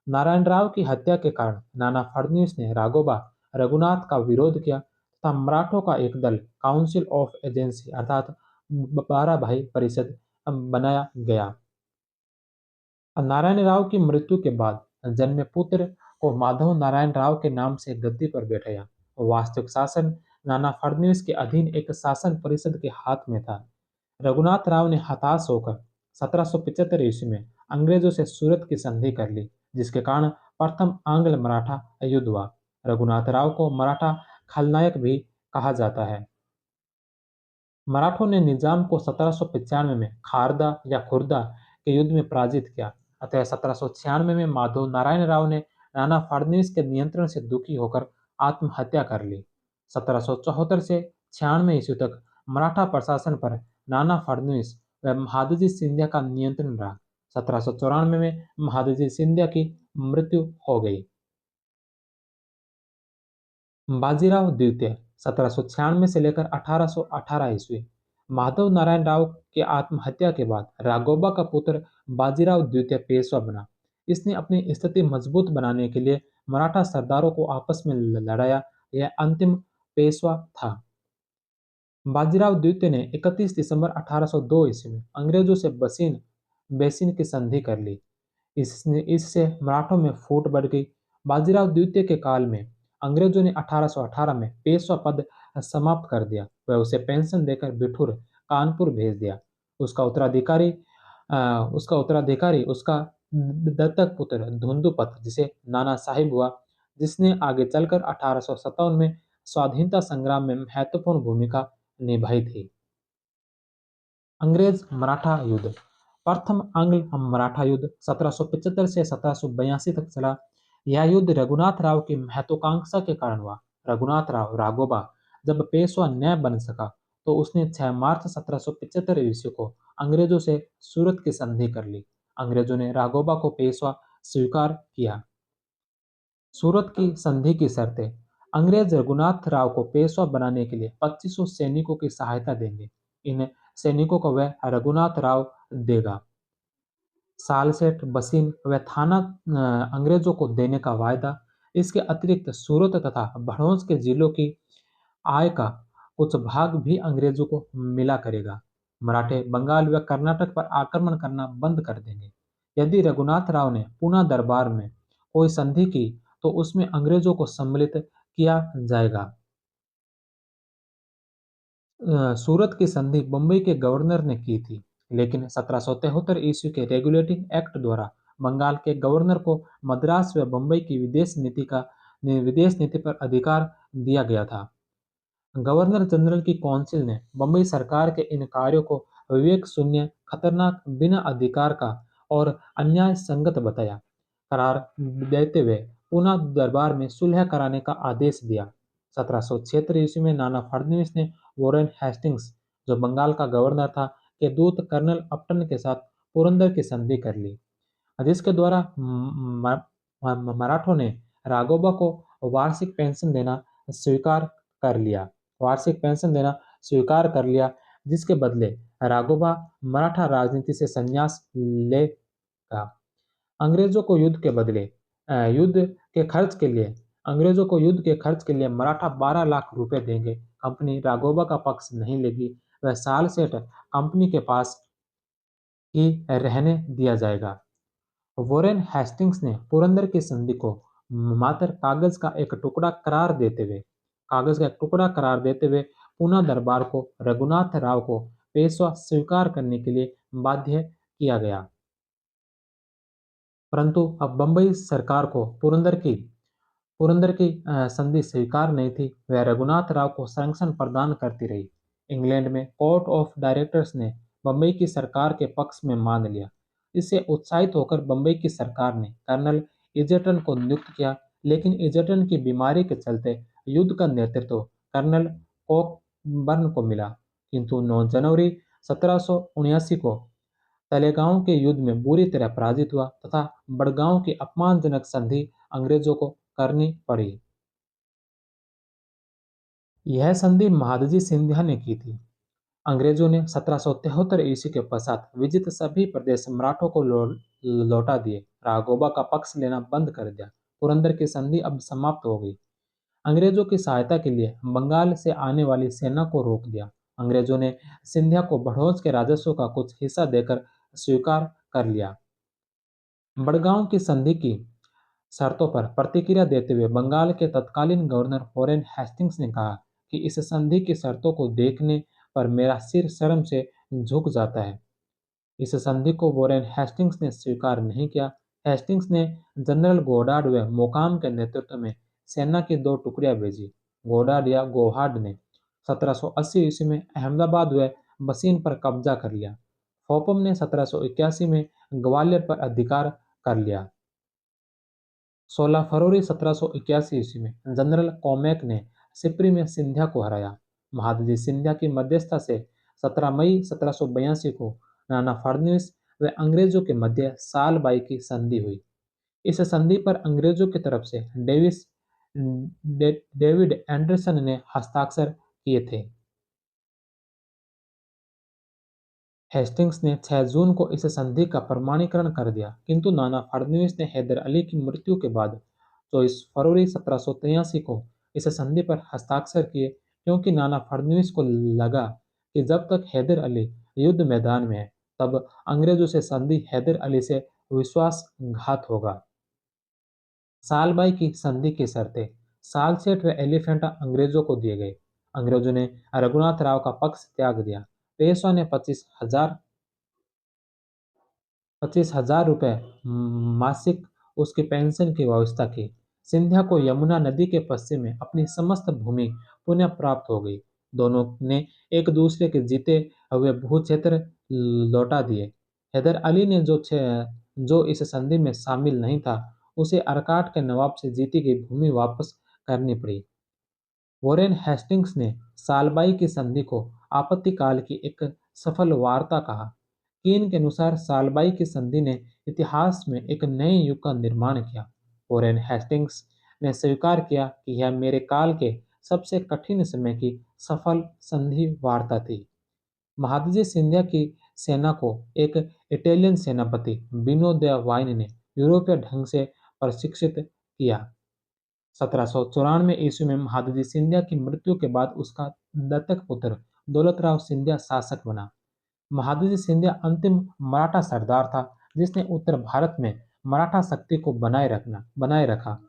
नारायण राव की हत्या के कारण नाना फडणवीस ने राघोबा रघुनाथ का विरोध किया तथा मराठों का एक दल काउंसिल ऑफ एजेंसी अर्थात 12 भाई परिषद बनाया गया। नारायण राव की मृत्यु के बाद जन्मे पुत्र को माधव नारायण राव के नाम से गद्दी पर बैठाया। वास्तविक शासन नाना फडणवीस के अधीन एक शासन परिषद के हाथ में था। रघुनाथ राव ने हताश होकर 1775 ईस्वी में अंग्रेजों से सूरत की संधि कर ली, जिसके कारण प्रथम आंग्ल मराठा युद्ध हुआ। रघुनाथ राव को मराठा खलनायक भी कहा जाता है। मराठों ने निजाम को 1795 में खारदा या खुर्दा के युद्ध में पराजित किया। अतः 1796 में माधव नारायण राव ने नाना फडणवीस के नियंत्रण से दुखी होकर आत्महत्या कर ली। 1774 से 96 ईस्वी तक मराठा प्रशासन पर नाना फडणवीस व महादजी सिंधिया का नियंत्रण रहा। 1794 में महादजी सिंधिया की मृत्यु हो गई। बाजीराव द्वितीय 1796 से लेकर 1818 ईस्वी। माधव नारायण राव की आत्महत्या के बाद राघोबा का पुत्र बाजीराव द्वितीय पेशवा बना। इसने अपनी स्थिति मजबूत बनाने के लिए मराठा सरदारों को आपस में लड़ाया। यह अंतिम पेशवा था। बाजीराव द्वितीय ने 31 दिसंबर 1802 ईस्वी में अंग्रेजों से बसीन बेसिन की संधि कर ली। इससे मराठों में फूट बढ़ गई। बाजीराव द्वितीय के काल में अंग्रेजों ने 1818 में पेशवा पद समाप्त कर दिया। वह उसे पेंशन देकर बिठूर कानपुर भेज दिया। उसका उत्तराधिकारी उसका दत्तक पुत्र धुंधुपत जिसे नाना साहिब हुआ, जिसने आगे चलकर 1857 में स्वाधीनता संग्राम में महत्वपूर्ण भूमिका निभाई थी। अंग्रेज मराठा युद्ध। प्रथम आंग्ल मराठा युद्ध 1775 से 1782 तक चला। यह युद्ध रघुनाथ राव की महत्वाकांक्षा के कारण हुआ। रघुनाथ राव राघोबा जब पेशवा न बन सका तो उसने 6 मार्च 1775 ईस्वी को अंग्रेजों से सूरत की संधि कर ली। अंग्रेजों ने राघोबा को पेशवा स्वीकार किया। सूरत की संधि की शर्तें। अंग्रेज रघुनाथ राव को पेशवा बनाने के लिए 2500 सैनिकों की सहायता देंगे। इन सैनिकों को वह रघुनाथ राव देगा। सालसेट, बसीन व थाना अंग्रेजों को देने का वायदा। इसके अतिरिक्त सूरत तथा भड़ोस के जिलों की आय का कुछ भाग भी अंग्रेजों को मिला करेगा। मराठे बंगाल व कर्नाटक पर आक्रमण करना बंद कर देंगे। यदि रघुनाथ राव ने पुनः दरबार में कोई संधि की तो उसमें अंग्रेजों को सम्मिलित किया जाएगा। सूरत की संधि बम्बई के गवर्नर ने की थी, लेकिन 1773 ईस्वी के रेगुलेटिंग एक्ट द्वारा बंगाल के गवर्नर को मद्रास व बम्बई की विदेश नीति पर अधिकार दिया गया था। गवर्नर जनरल की काउंसिल ने बम्बई सरकार के इन कार्यों को विवेक शून्य, खतरनाक, बिना अधिकार का और अन्याय संगत बताया। करार देते हुए पुनः दरबार में सुलह कराने का आदेश दिया। 1776 ईस्वी में नाना फडणवीस ने वॉरेन हेस्टिंग्स, जो बंगाल का गवर्नर था, के दूत कर्नल अपटन के साथ पुरंदर की संधि कर ली, जिसके द्वारा मराठों ने राघोबा को वार्षिक पेंशन देना स्वीकार कर लिया वार्षिक पेंशन देना स्वीकार कर लिया, जिसके बदले राघोबा मराठा राजनीति से संन्यास लेगा। अंग्रेजों को युद्ध के बदले युद्ध के खर्च के लिए अंग्रेजों को युद्ध के खर्च के लिए मराठा 12 लाख रुपए देंगे। कंपनी राघोबा का पक्ष नहीं लेगी। वह साल सेठ कंपनी के पास ही रहने दिया जाएगा। वॉरेन हेस्टिंग्स ने पुरंदर की संधि को मात्र कागज का एक टुकड़ा करार देते हुए पुनः दरबार को रघुनाथ राव को पेशवा स्वीकार करने के लिए बाध्य किया गया। परंतु अब बंबई सरकार को पुरंदर की संधि स्वीकार नहीं थी। वह रघुनाथ राव को संरक्षण प्रदान करती रही। इंग्लैंड में कोर्ट ऑफ डायरेक्टर्स ने बंबई की सरकार के पक्ष में मान लिया। इससे उत्साहित होकर बंबई की सरकार ने कर्नल इजर्टन को नियुक्त किया, लेकिन इजर्टन की बीमारी के चलते युद्ध का नेतृत्व कर्नल कोकबर्न को मिला। किंतु 9 जनवरी 1779 को तलेगांव के युद्ध में बुरी तरह पराजित हुआ तथा बड़गांव की अपमानजनक संधि अंग्रेजों को करनी पड़ी। यह संधि महादजी सिंधिया ने की थी। अंग्रेजों ने 1773 ईस्वी के पश्चात विजित सभी प्रदेश मराठों को लौटा दिए। राघोबा का पक्ष लेना बंद कर दिया। पुरंदर की संधि अब समाप्त हो गई। अंग्रेजों की सहायता के लिए बंगाल से आने वाली सेना को रोक दिया। अंग्रेजों ने सिंधिया को भड़ोस के राजस्व का कुछ हिस्सा देकर स्वीकार कर लिया। बड़गांव की संधि की शर्तों पर प्रतिक्रिया देते हुए बंगाल के तत्कालीन गवर्नर वॉरेन हेस्टिंग्स ने कहा कि इस संधि की शर्तों को देखने पर मेरा सिर शर्म से झुक जाता है। इस संधि को वॉरेन हेस्टिंग्स ने स्वीकार नहीं किया। हेस्टिंग्स ने जनरल गोडार्ड व मोकाम के नेतृत्व में सेना की दो टुकड़ियां भेजी। गोडार्ड या गोहार्ड ने 1780 ईस्वी में अहमदाबाद व बसीन पर कब्जा कर लिया। फोपम ने 1781 में ग्वालियर पर अधिकार कर लिया। 16 फरवरी 1781 ईस्वी में जनरल कॉमेक ने सिपरी में सिंधिया को हराया। महादजी सिंधिया की मध्यस्थता से 17 मई 1782 को नाना फडणवीस व अंग्रेजों के मध्य सालबाई की संधि हुई। इस संधि पर अंग्रेजों की तरफ से डेविड एंडरसन ने हस्ताक्षर किए थे। हेस्टिंग्स ने 6 जून को इस संधि का प्रमाणीकरण कर दिया, किंतु नाना फडणवीस ने हैदर अली की मृत्यु के बाद 24 फरवरी 1783 को इस संधि पर हस्ताक्षर किए, क्योंकि नाना फडणवीस को लगा कि जब तक हैदर अली युद्ध मैदान में है, तब अंग्रेजों से संधि हैदर अली से विश्वासघात होगा। सालबाई की संधि की शर्तें। सालसेट व एलिफेंटा अंग्रेजों को दिए गए। अंग्रेजों ने रघुनाथ राव का पक्ष त्याग दिया। पेशवा ने 25,000 रुपये मासिक उसकी पेंशन की व्यवस्था की। सिंधिया को यमुना नदी के पश्चिम में अपनी समस्त भूमि पुनः प्राप्त हो गई। दोनों ने एक दूसरे के जीते हुए भू क्षेत्र लौटा दिए। हैदर अली ने जो इस संधि में शामिल नहीं था, उसे अरकाट के नवाब से जीती गई भूमि वापस करनी पड़ी। वॉरेन हेस्टिंग्स ने सालबाई की संधि को आपत्तिकाल की एक सफल वार्ता कहा। कीन के अनुसार सालबाई की संधि ने इतिहास में एक नए युग का निर्माण किया। वॉरेन हेस्टिंग्स ने स्वीकार किया कि यह मेरे काल के सबसे कठिन समय की सफल संधि वार्ता थी। महादजी सिंधिया की सेना को एक इटालियन सेनापति बिनो दे वाइन ने यूरोपीय ढंग से प्रशिक्षित किया। 1794 ईस्वी में महादजी सिंधिया की मृत्यु के बाद उसका दत्तक पुत्र दौलतराव सिंधिया शासक बना। महादजी सिंधिया अंतिम मराठा सरदार था जिसने उत्तर भारत में मराठा शक्ति को बनाए रखा।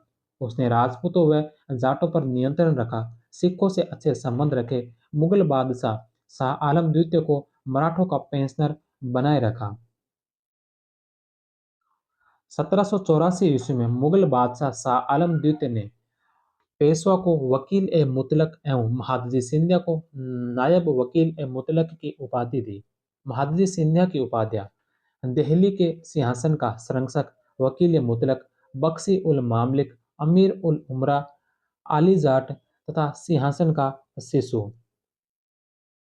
उसने राजपूतों व जाटों पर नियंत्रण रखा, सिखों से अच्छे संबंध रखे, मुगल बादशाह शाह आलम द्वितीय को मराठों का पेंशनर बनाए रखा। 1784 ईस्वी में मुगल बादशाह शाह आलम द्वितीय ने पेशवा को वकील ए मुतलक एवं महादजी सिंधिया को नायब वकील ए मुतलक की उपाधि दी। महादजी सिंधिया की उपाधियां दिल्ली के सिंहासन का संरक्षक, वकील ए मुतलक, बख्शी उल मामलिक, अमीर उल उमरा, आली जाट तथा सिंहासन का शिशु।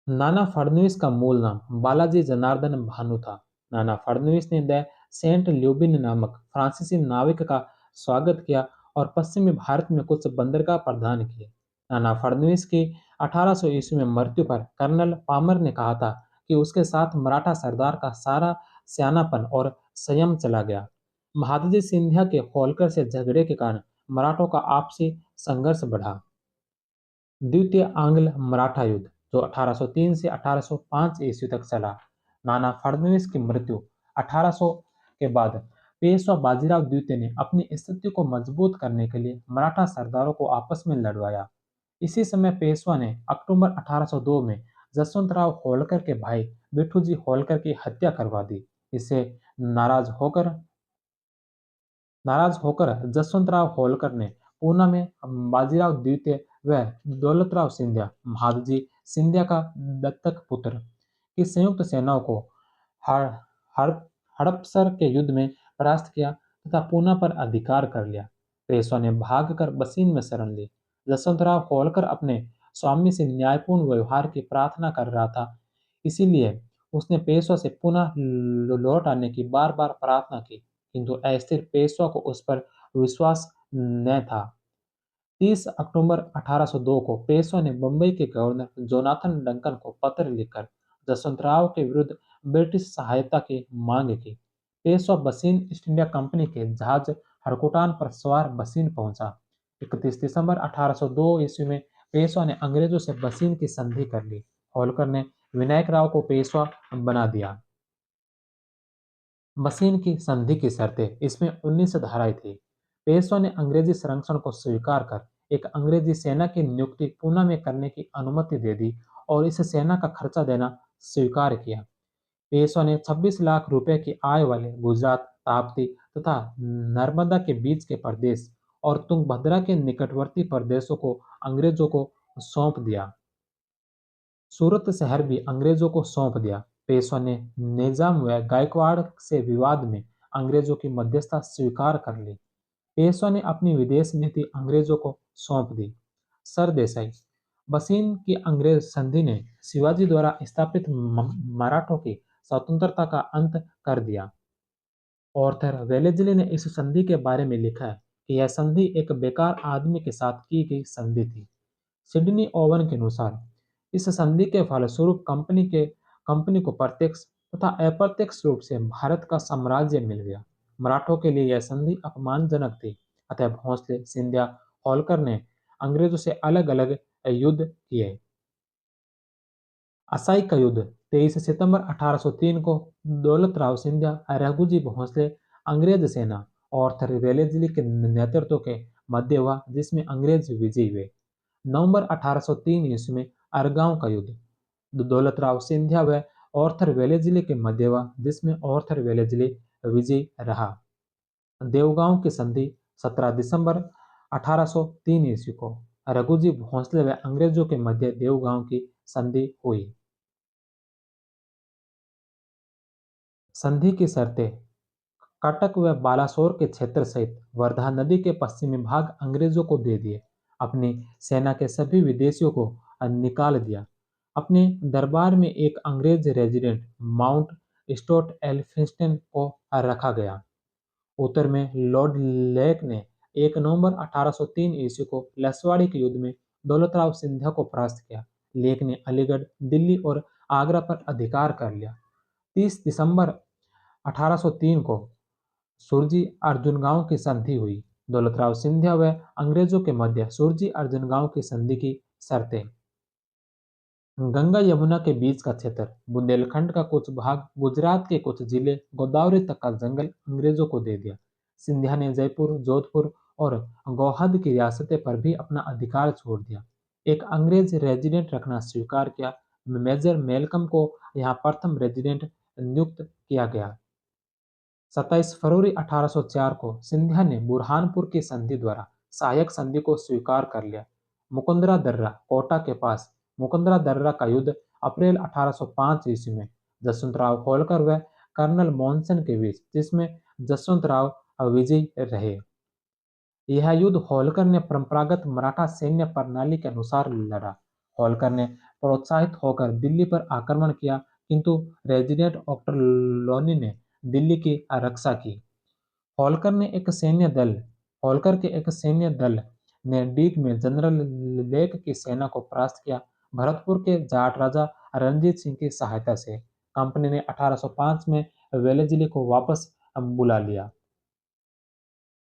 नाना फडणवीस का मूल नाम बालाजी जनार्दन भानु था। नाना फडणवीस ने द सेंट ल्यूबिन नामक फ्रांसीसी नाविक का स्वागत किया और पश्चिमी भारत में कुछ बंदरगाह प्रदान किए। नाना फडणवीस की 1800 ईस्वी में मृत्यु पर कर्नल पामर ने कहा था कि उसके साथ मराठा सरदार का सारा सियानापन और संयम चला गया। महादजी सिंधिया के होलकर से झगड़े के कारण मराठों का आपसी संघर्ष बढ़ा। द्वितीय आंग्ल मराठा युद्ध, जो 1803 से 1805 ईस्वी तक चला। नाना फडणवीस की मृत्यु 1800 के बाद पेशवा बाजीराव द्वितीय ने अपनी स्थिति को मजबूत करने के लिए मराठा सरदारों को आपस में लड़वाया। इसी समय पेशवा ने अक्टूबर 1802 में जसवंतराव होलकर के भाई बिठूजी होलकर की हत्या करवा दी। इससे नाराज होकर जसवंतराव होलकर ने पूना में बाजीराव द्वितीय व दौलतराव सिंधिया, महादजी सिंधिया का दत्तक पुत्र, की संयुक्त सेनाओं को हड़- हड़- हड़पसर के युद्ध में परास्त किया तथा पूना पर अधिकार कर लिया। पेशवा ने भागकर बसीन में शरण ली। जसवंतराव होलकर अपने स्वामी से न्यायपूर्ण व्यवहार की प्रार्थना कर रहा था, इसीलिए उसने पेशवा से पुनः लौट आने की बार बार प्रार्थना की, किंतु अस्थिर पेशवा को उस पर विश्वास न था। 30 अक्टूबर 1802 को पेशवा ने बंबई के गवर्नर जोनाथन डंकन को पत्र लिखकर जसवंतराव के विरुद्ध ब्रिटिश सहायता की मांग की। पेशवा बसीन ईस्ट इंडिया कंपनी के जहाज हरकुटान पर सवार बसीन पहुंचा। 31 दिसंबर 1802 ईस्वी में पेशवा ने अंग्रेजों से बसीन की संधि कर ली। होलकर ने विनायक राव को पेशवा बना दिया। बसीन की संधि की शर्तें, इसमें 19 धाराएं थी। पेशवा ने अंग्रेजी संरक्षण को स्वीकार कर एक अंग्रेजी सेना की नियुक्ति पूना में करने की अनुमति दे दी और इस सेना का खर्चा देना स्वीकार किया। पेशवा ने 26 लाख रुपए की आय वाले गुजरात, ताप्ती तथा नर्मदा के बीच के प्रदेश और तुंगभद्रा के निकटवर्ती प्रदेशों को अंग्रेजों को सौंप दिया। सूरत शहर भी अंग्रेजों को सौंप दिया। पेशवा ने निजाम व गायकवाड़ से विवाद में अंग्रेजों की मध्यस्थता स्वीकार कर ली। पेशवा ने अपनी विदेश नीति अंग्रेजों को सौंप दी। सरदेसाई, बसीन की अंग्रेज संधि ने शिवाजी द्वारा स्थापित मराठों की स्वतंत्रता का अंत कर दिया। ऑर्थर वेलेज़ली ने इस संधि के बारे में लिखा है कि यह संधि एक बेकार आदमी के साथ की गई संधि थी। सिडनी ओवन के अनुसार इस संधि के फलस्वरूप कंपनी को प्रत्यक्ष तथा अप्रत्यक्ष रूप से भारत का साम्राज्य मिल गया। मराठों के लिए यह संधि अपमानजनक थी। अतः भोंसले, सिंधिया, होलकर ने अंग्रेजों से अलग अलग युद्ध किए। असाई का युद्ध 23 सितंबर 1803 को दौलत राव सिंधिया, रघुजी भोंसले, अंग्रेज सेना और ऑर्थर वेलेज़ली के नेतृत्व के मध्य हुआ, जिसमें अंग्रेज विजयी हुए। नवंबर 1803 ईस्वी में अरगांव का युद्ध दौलत राव सिंधिया व ऑर्थर वेलेज़ली के मध्य हुआ, जिसमें ऑर्थर वेलेज़ली विजयी रहा। देवगांव की संधि 17 दिसंबर 1803 ईस्वी को रघुजी भोंसले व अंग्रेजों के मध्य देवगांव की संधि हुई। संधि की शर्तें, कटक व बालासोर के क्षेत्र सहित वर्धा नदी के पश्चिमी भाग अंग्रेजों को दे दिए। अपनी सेना के सभी विदेशियों को निकाल दिया। अपने दरबार में एक अंग्रेज रेजिडेंट माउंट स्टोट एल्फिंस्टन को रखा गया। उत्तर में लॉर्ड लेक ने 1 नवंबर 1803 ईस्वी को लसवाड़ी के युद्ध में दौलतराव सिंधिया को परास्त किया। लेक ने अलीगढ़, दिल्ली और आगरा पर अधिकार कर लिया। 30 दिसंबर 1803 को सुरजी अर्जुन गांव की संधि हुई। दौलतराव सिंधिया व अंग्रेजों के मध्य सुरजी अर्जुन गांव की संधि की शर्तें, गंगा यमुना के बीच का क्षेत्र, बुंदेलखंड का कुछ भाग, गुजरात के कुछ जिले, गोदावरी तक का जंगल अंग्रेजों को दे दिया। सिंधिया ने जयपुर, जोधपुर और गोहद की रियासतें पर भी अपना अधिकार छोड़ दिया। एक अंग्रेज रेजिडेंट रखना स्वीकार किया। मेजर मेलकम को यहाँ प्रथम रेजिडेंट नियुक्त किया गया। 27 फरवरी 1804 को सिंधिया ने बुरहानपुर की संधि द्वारा सहायक संधि को स्वीकार कर लिया। मुकुंदरा दर्रा, कोटा के पास मुकुंदरा दर्रा का युद्ध अप्रैल 1805 ईस्वी में जसवंतराव होलकर व कर्नल मॉनसन के बीच, जिसमें जसवंतराव विजयी रहे। यह युद्ध होलकर ने परंपरागत मराठा सैन्य प्रणाली के अनुसार लड़ा। होलकर ने प्रोत्साहित होकर दिल्ली पर आक्रमण किया, किंतु रेजिडेंट ऑक्टरलोनी ने दिल्ली की रक्षा की। होलकर ने एक सैन्य दल होलकर के एक सैन्य दल ने डीग में जनरल लेक की सेना को परास्त किया। भरतपुर के जाट राजा रणजीत सिंह की सहायता से कंपनी ने 1805 में वेलेज़ली को वापस बुला लिया।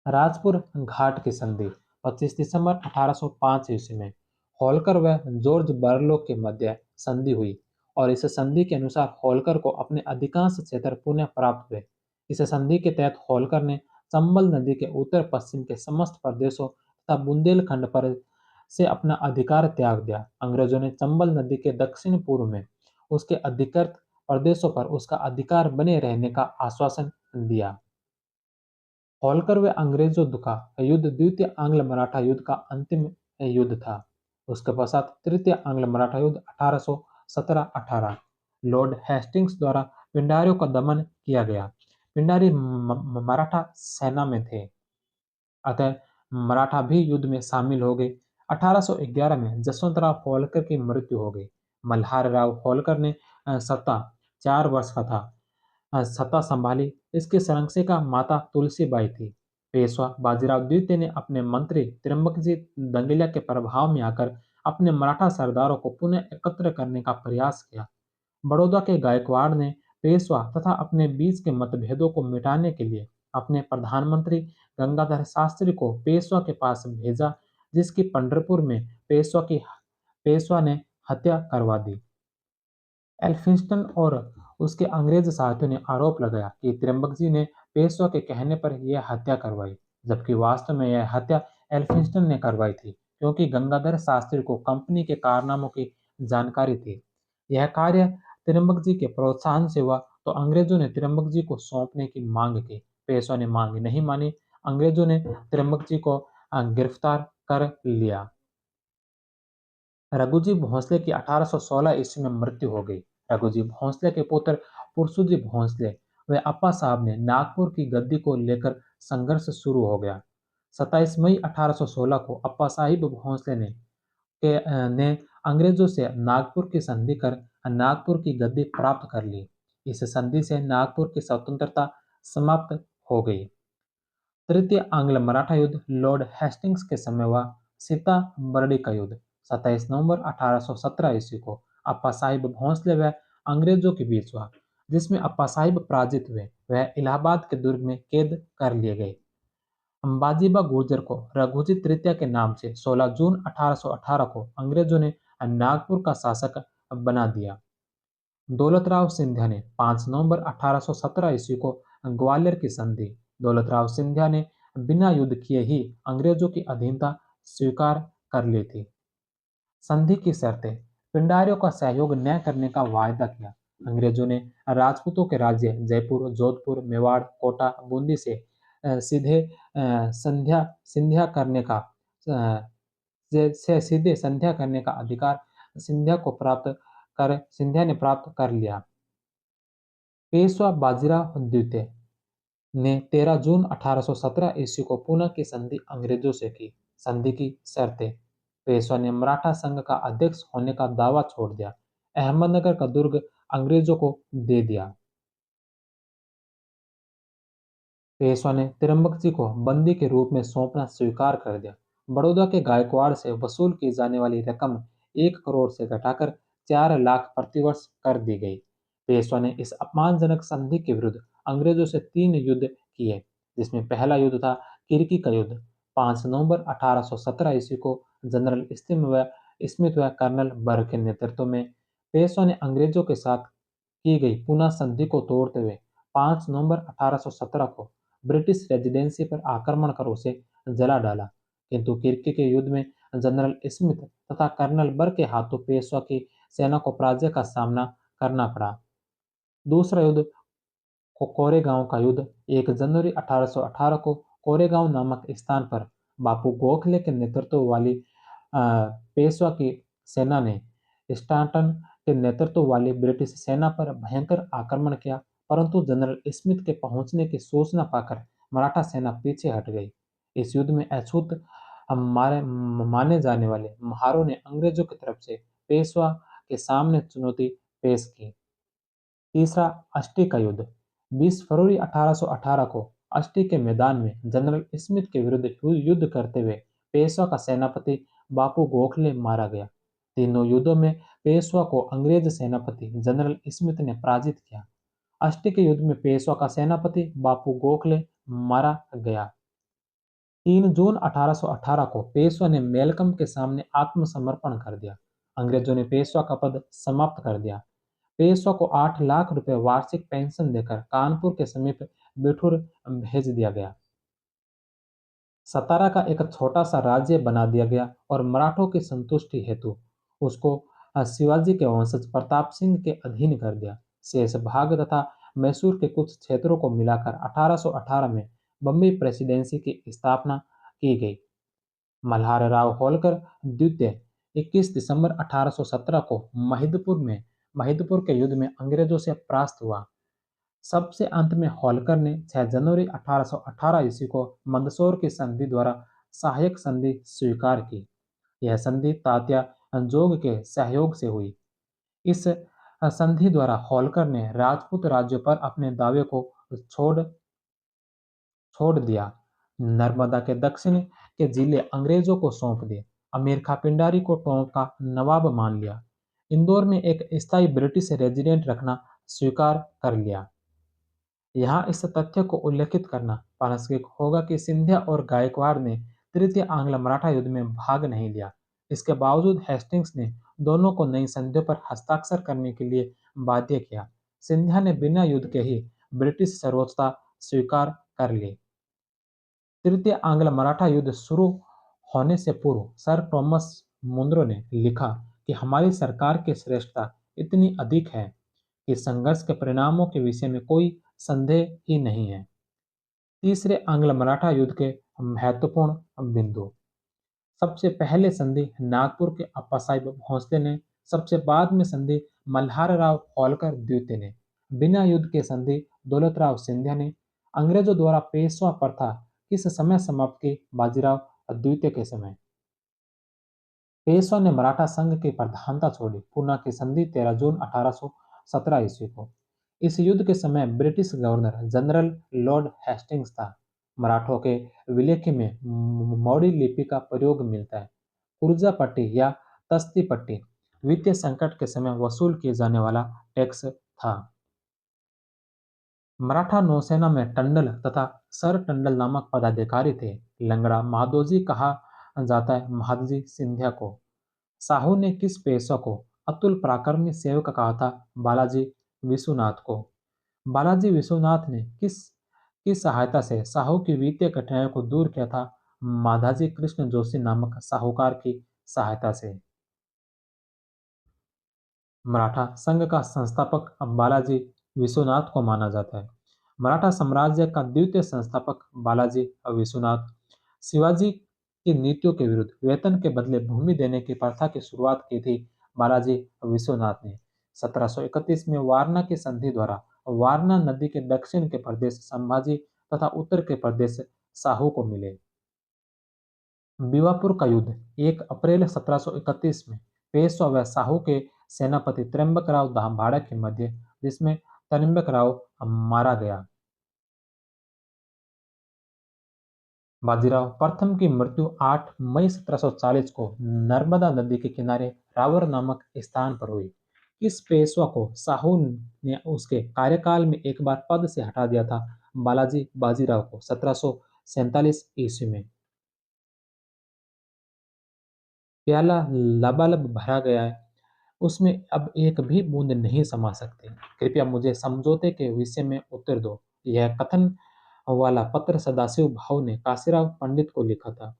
राजपुर घाट की संधि 25 दिसंबर 1805 ईस्वी में होलकर व जॉर्ज बर्लो के मध्य संधि हुई और इस संधि के अनुसार होलकर को अपने अधिकांश क्षेत्र पुनः प्राप्त हुए। इस संधि के तहत होलकर ने चंबल नदी के उत्तर पश्चिम के समस्त प्रदेशों तथा बुंदेलखंड पर से अपना अधिकार त्याग दिया। अंग्रेजों ने चंबल नदी के दक्षिण पूर्व में उसके अधिकृत प्रदेशों पर उसका अधिकार बने रहने का आश्वासन दिया। होलकर व अंग्रेजों का युद्ध द्वितीय आंग्ल मराठा युद्ध का अंतिम युद्ध था। उसके पश्चात तृतीय आंग्ल मराठा युद्ध 1817-18 लॉर्ड हेस्टिंग्स द्वारा पिंडारियों का दमन किया गया। पिंडारी मराठा सेना में थे, अतः मराठा भी युद्ध में शामिल हो गए। 1811 में जसवंतराव होलकर की मृत्यु हो गई। मल्हार राव होलकर ने सत्ता 4 वर्ष का था सत्ता संभाली। इसकी संरक्षिका माता तुलसीबाई थी। पेशवा बाजीराव द्वितीय ने अपने मंत्री त्र्यंबकजी दंगलिया के प्रभाव में आकर अपने मराठा सरदारों को पुनः एकत्र करने का प्रयास किया। बड़ौदा के गायकवाड़ ने पेशवा तथा अपने बीच के मतभेदों को मिटाने के लिए अपने प्रधानमंत्री गंगाधर शास्त्री को पेशवा के पास भेजा, जिसकी पंढरपुर में पेशवा ने हत्या करवा दी। एल्फिंस्टन और उसके अंग्रेज साथियों ने आरोप लगाया कि त्र्यंबक जी ने पेशवा के कहने पर यह हत्या करवाई, जबकि वास्तव में यह हत्या एल्फिंस्टन ने करवाई थी, क्योंकि गंगाधर शास्त्री को कंपनी के कारनामों की जानकारी थी। यह कार्य त्र्यंबक जी के प्रोत्साहन से हुआ, तो अंग्रेजों ने त्र्यंबक जी को सौंपने की मांग की। पेशवा ने मांग नहीं मानी। अंग्रेजों ने त्र्यंबक जी को गिरफ्तार कर लिया। रघुजी भोंसले की 1816 ईस्वी में मृत्यु हो गई। रघुजी भोंसले के पुत्र पुरसुजी भोंसले व अप्पा साहब ने नागपुर की गद्दी को लेकर संघर्ष शुरू हो गया। 27 मई 1816 को अप्पा साहिब भोंसले ने अंग्रेजों से नागपुर की संधि कर नागपुर की गद्दी प्राप्त कर ली। इस संधि से नागपुर की स्वतंत्रता समाप्त हो गई। तृतीय आंग्ल मराठा युद्ध लॉर्ड हेस्टिंग्स के समय हुआ। सीताबर्डी का युद्ध 27 नवंबर 1817 ईस्वी को अप्पा साहिब भोंसले व अंग्रेजों के बीच हुआ, जिसमें अप्पा साहिब पराजित हुए। वह इलाहाबाद के दुर्ग में कैद कर लिए गए। बाजीबा गुर्जर को रघुजी तृतीय के नाम से 16 जून 1818 को अंग्रेजों ने नागपुर का शासक बना दिया। दौलतराव सिंधिया ने 5 नवंबर 1817 ईस्वी को ग्वालियर की संधि। दौलतराव सिंधिया ने बिना युद्ध किए ही अंग्रेजों की अधीनता स्वीकार कर ली थी। संधि की शर्तें: पिंडारियों का सहयोग न करने का वायदा किया। अंग्रेजों ने राजपूतों के राज्य जयपुर, जोधपुर, मेवाड़, कोटा, बूंदी से सीधे संध्या सिंधिया करने का सीधे संध्या करने का अधिकार सिंधिया ने प्राप्त कर लिया। पेशवा बाजीराव द्वितीय ने 13 जून 1817 ईस्वी को पुणे की संधि अंग्रेजों से की। संधि की शर्तें: पेशवा ने मराठा संघ का अध्यक्ष होने का दावा छोड़ दिया। अहमदनगर का दुर्ग अंग्रेजों को दे दिया। पेशवा ने त्र्यंबक जी को बंदी के रूप में सौंपना स्वीकार कर दिया। बड़ौदा के गायकवाड़ से वसूल की जाने वाली रकम 1 करोड़ से घटाकर 4 लाख प्रतिवर्ष कर दी गई। पेशवा ने इस अपमानजनक संधि के विरुद्ध अंग्रेजों से 3 युद्ध किए, जिसमें पहला युद्ध था किरकी का युद्ध। 5 नवंबर 1817 ईस्वी को जनरल स्मिथ व कर्नल बर के नेतृत्व में पेशवा ने अंग्रेजों के साथ की गई पुनः संधि को तोड़ते हुए 5 नवंबर 1817 को ब्रिटिश रेजिडेंसी पर आक्रमण कर उसे जला डाला, किंतु किर्की के युद्ध में जनरल स्मिथ तथा कर्नल बर के हाथों पेशवा की सेना को पराजय का सामना करना पड़ा। दूसरा युद्ध कोरेगांव का युद्ध 1 जनवरी 1818 को कोरेगांव नामक स्थान पर बापू गोखले के नेतृत्व वाली पेशवा की सेना ने स्टांटन के नेतृत्व वाली ब्रिटिश सेना पर भयंकर आक्रमण किया, परंतु जनरल स्मिथ के पहुंचने की सूचना पाकर मराठा सेना पीछे हट गई। इस युद्ध में अछूत माने जाने वाले महारों ने अंग्रेजों की तरफ से पेशवा के सामने चुनौती पेश की। तीसरा अष्टी का युद्ध 20 फरवरी 1818 को अष्टी के मैदान में जनरल स्मिथ के विरुद्ध युद्ध करते हुए पेशवा का सेनापति बापू गोखले मारा गया। तीनों युद्धों में पेशवा को अंग्रेज सेनापति जनरल स्मिथ ने पराजित किया। अष्टी के युद्ध में पेशवा का सेनापति बापू गोखले मारा गया। 3 जून 1818 को पेशवा ने मेलकम के सामने आत्मसमर्पण कर दिया। अंग्रेजों ने पेशवा का पद समाप्त कर दिया। पेशवा को 8 लाख रुपए वार्षिक पेंशन देकर कानपुर के समीप बिठूर भेज दिया गया। सतारा का एक छोटा सा राज्य बना दिया गया और मराठों की संतुष्टि हेतु उसको शिवाजी के वंशज प्रताप सिंह के अधीन कर दिया। शेष भाग तथा मैसूर के कुछ क्षेत्रों को मिलाकर 1818 में बम्बई प्रेसिडेंसी की स्थापना की गई। मल्हार राव होलकर द्वितीय 21 दिसंबर 1817 को महिदपुर के युद्ध में अंग्रेजों से परास्त हुआ। सबसे अंत में होलकर ने 6 जनवरी 1818 ईस्वी को मंदसौर की संधि द्वारा सहायक संधि स्वीकार की। यह संधि तात्या जोग के सहयोग से हुई। इस संधि द्वारा होलकर ने राजपूत राज्यों पर अपने दावे को छोड़ छोड़ दिया। नर्मदा के दक्षिण के जिले अंग्रेजों को सौंप दिए। अमीर खां पिंडारी को टोंक का नवाब मान लिया। इंदौर में एक स्थायी ब्रिटिश रेजिडेंट रखना स्वीकार कर लिया। यहाँ इस तथ्य को उल्लेखित करना आवश्यक होगा कि सिंधिया और गायकवाड़ ने तृतीय आंग्ल मराठा युद्ध में भाग नहीं लिया। इसके बावजूद हेस्टिंग्स ने दोनों को नई संधियों पर हस्ताक्षर करने के लिए बाध्य किया। सिंधिया ने बिना युद्ध के ही ब्रिटिश सर्वोच्चता स्वीकार कर ली। तृतीय आंग्ल मराठा युद्ध शुरू होने से पूर्व सर थॉमस मुनरो ने लिखा कि हमारी सरकार की श्रेष्ठता इतनी अधिक है कि संघर्ष के परिणामों के विषय में कोई संदेह ही नहीं है। तीसरे आंग्ल मराठा युद्ध के महत्वपूर्ण बिंदु। सबसे पहले संधि नागपुर के अप्पासाहेब भोंसले ने, सबसे बाद में संधि मल्हारराव होलकर द्वितीय ने, बिना युद्ध के संधि दौलतराव सिंधिया ने। अंग्रेजों द्वारा पेशवा प्रथा किस समय समाप्त की? बाजीराव द्वितीय के समय। पेशवा ने मराठा संघ की प्रधानता छोड़ी। पूना की संधि 13 जून 1817 ईस्वी को। इस युद्ध के समय British governor general Lord Hastings था। मराठों के विलेख में मौर्य लिपि का प्रयोग मिलता है। ऊर्जा पट्टी या तस्ती पट्टी वित्तीय संकट के समय वसूल किए जाने वाला टैक्स था। मराठा नौसेना में टंडल तथा सर टंडल नामक पदाधिकारी थे। लंगड़ा महादोजी कहा जाता है महादजी सिंधिया को। साहू ने किस पेशवा को अतुल पराक्रमी सेवक कहा था? बालाजी विश्वनाथ को। बालाजी विश्वनाथ ने किस की सहायता से साहू की वित्तीय कठिनाइयों को दूर किया था? माधाजी कृष्ण जोशी नामक साहूकार की सहायता से। मराठा संघ का संस्थापक बालाजी विश्वनाथ को माना जाता है। मराठा साम्राज्य का द्वितीय संस्थापक बालाजी विश्वनाथ। शिवाजी की नीतियों के विरुद्ध वेतन के बदले भूमि देने की प्रथा की शुरुआत की थी बालाजी विश्वनाथ ने। 1731 में वारना की संधि द्वारा वारना नदी के दक्षिण के प्रदेश संभाजी तथा उत्तर के प्रदेश साहू को मिले। बीवापुर का युद्ध 1 अप्रैल 1731 में पेशवा व साहू के सेनापति त्र्यंबकराव दाभाडे के मध्य, जिसमें त्र्यंबकराव मारा गया। बाजीराव प्रथम की मृत्यु 8 मई 1740 को नर्मदा नदी के किनारे रावर नामक स्थान पर हुई। इस पेशवा को साहू ने उसके कार्यकाल में एक बार पद से हटा दिया था, बालाजी बाजीराव को 1747 ईस्वी में। प्याला लबालब भरा गया है, उसमें अब एक भी बूंद नहीं समा सकती। कृपया मुझे समझौते के विषय में उत्तर दो। यह कथन वाला पत्र सदाशिव भाऊ ने काशीराम पंडित को लिखा था।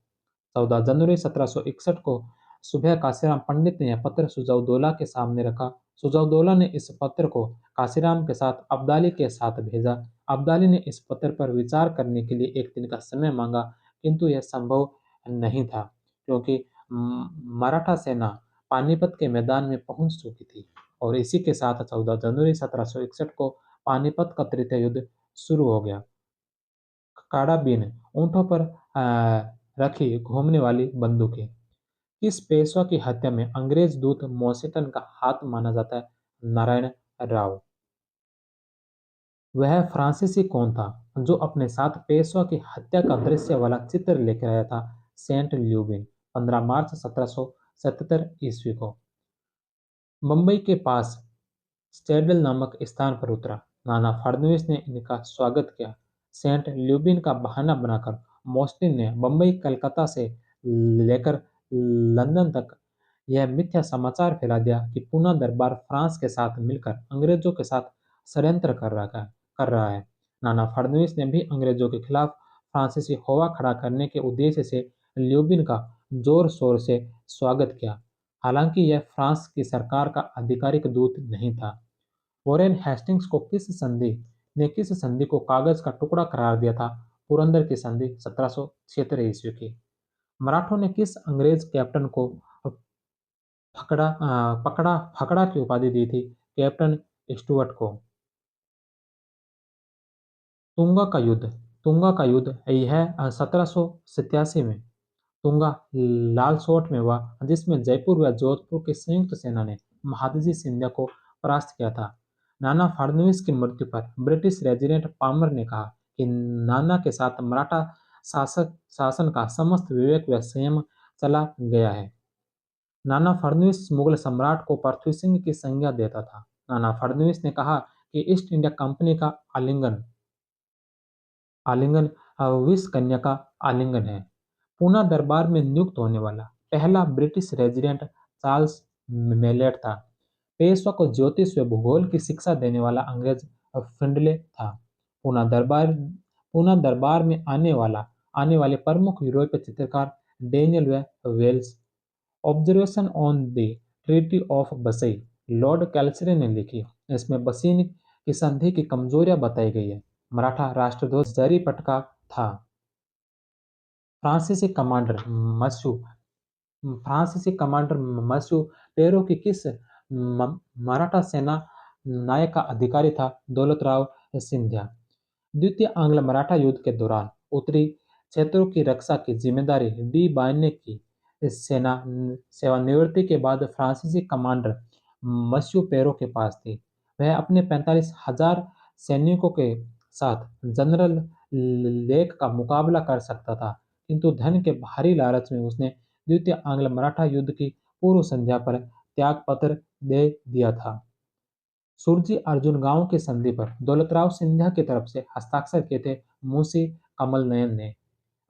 14 जनवरी 1761 को सुबह काशीराम पंडित ने यह पत्र सुजाउदौला के सामने रखा। सुजाउदौला ने इस पत्र को काशीराम के साथ अब्दाली के साथ भेजा। अब्दाली ने इस पत्र पर विचार करने के लिए एक दिन का समय मांगा, किंतु यह संभव नहीं था क्योंकि मराठा सेना पानीपत के मैदान में पहुंच चुकी थी और इसी के साथ 14 जनवरी 1761 को पानीपत का तृतीय युद्ध शुरू हो गया। काड़ाबीन ऊंटों पर रखी घूमने वाली बंदूकें। किस पेशवा की हत्या में अंग्रेज दूत मॉसिटन का हाथ माना जाता है? नारायण राव। वह फ्रांसीसी कौन था जो अपने साथ पेशवा की हत्या का दृश्य वाला चित्र लेकर आया था? सेंट ल्यूबिन। 15 मार्च 1777 ईस्वी को मुंबई के पास स्टेडल नामक स्थान पर उतरा। नाना फडणवीस ने इनका स्वागत किया। सेंट ल्यूबिन का बहाना बनाकर मोस्टिन ने बम्बई कलकत्ता से लेकर लंदन तक यह मिथ्या समाचार फैला दिया कि पूना दरबार फ्रांस के साथ मिलकर अंग्रेजों के साथ षड्यंत्र कर रहा है। नाना फडणवीस ने भी अंग्रेजों के खिलाफ फ्रांसीसी होवा खड़ा करने के उद्देश्य से ल्यूबिन का जोर शोर से स्वागत किया। हालांकि यह फ्रांस की सरकार का आधिकारिक दूत नहीं था। वॉरेन हेस्टिंग्स को किस संधि को कागज का टुकड़ा करार दिया था? पुरंदर की संधि 1776 ईस्वी की। मराठों ने किस अंग्रेज कैप्टन को फकड़ा की उपाधि दी थी? कैप्टन स्टुअर्ट को। तुंगा का युद्ध। तुंगा का युद्ध यह 1787 में तुंगा लालसोट में हुआ, जिसमें जयपुर व जोधपुर की संयुक्त सेना ने महादजी सिंधिया को परास्त किया था। नाना फडणवीस की मृत्यु पर ब्रिटिश रेजिडेंट पामर ने कहा कि नाना के साथ मराठा शासन का समस्त विवेक व संयम चला गया है। नाना फडणवीस मुगल सम्राट को पृथ्वी सिंह की संज्ञा देता था। नाना फडणवीस ने कहा कि ईस्ट इंडिया कंपनी का आलिंगन आलिंगन विष कन्या का आलिंगन है। पूना दरबार में नियुक्त होने वाला पहला ब्रिटिश रेजिडेंट चार्ल्स मेलेट था। पेशवा को ज्योतिष व भूगोल की शिक्षा देने वाला अंग्रेज फिंडले था। पूना दरबार पूना दरबार में आने वाले प्रमुख यूरोपीय चित्रकार डेनियल व Wales observation on the treaty of Bassein Lord Castlereagh ने लिखी। इसमें बसीन की संधि की कमजोरियां बताई गई है। मराठा राष्ट्रध्वज जरी पटका था। फ्रांसीसी कमांडर मस्यू फ्रांसीसी कमांडर मस्यू पेरो की किस मराठा सेना नायक का अधिकारी था? दौलत राव सिंधिया। द्वितीय आंग्ल मराठा युद्ध के दौरान उत्तरी क्षेत्रों की रक्षा की जिम्मेदारी डी बायने की सेना सेवानिवृत्ति के बाद फ्रांसीसी कमांडर मस्यू पेरो के पास थी। वह अपने 45,000 सैनिकों के साथ जनरल लेक का मुकाबला कर सकता था, किंतु धन के भारी लालच में उसने द्वितीय आंग्ल मराठा युद्ध की पूर्व संध्या पर त्यागपत्र दे दिया था। सुरजी अर्जुन गांव की संधि पर दौलतराव सिंधिया की तरफ से हस्ताक्षर किए थे मुंशी कमल नयन ने।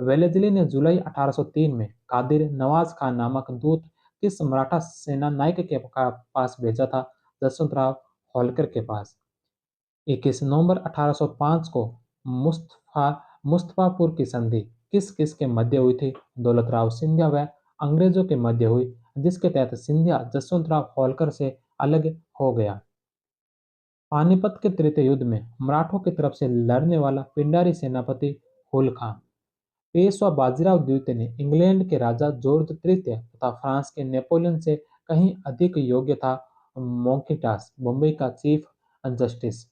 वेलेस्ली ने जुलाई 1803 में कादिर नवाज खान नामक दूत किस मराठा सेना नायक के पास भेजा था? जसवंतराव होलकर के पास। 21 नवंबर 1805 को मुस्तफा मुस्तफापुर की संधि किस किस के मध्य हुई थी? दौलतराव सिंधिया व अंग्रेजों के मध्य हुई, जिसके तहत सिंधिया जसवंतराव होलकर से अलग हो गया। पानीपत के तृतीय युद्ध में मराठों की तरफ से लड़ने वाला पिंडारी सेनापति हुल खां। पेशवा बाजीराव द्वितीय ने इंग्लैंड के राजा जॉर्ज तृतीय तथा फ्रांस के नेपोलियन से कहीं अधिक योग्य था। मोंकिटास मुंबई का चीफ जस्टिस।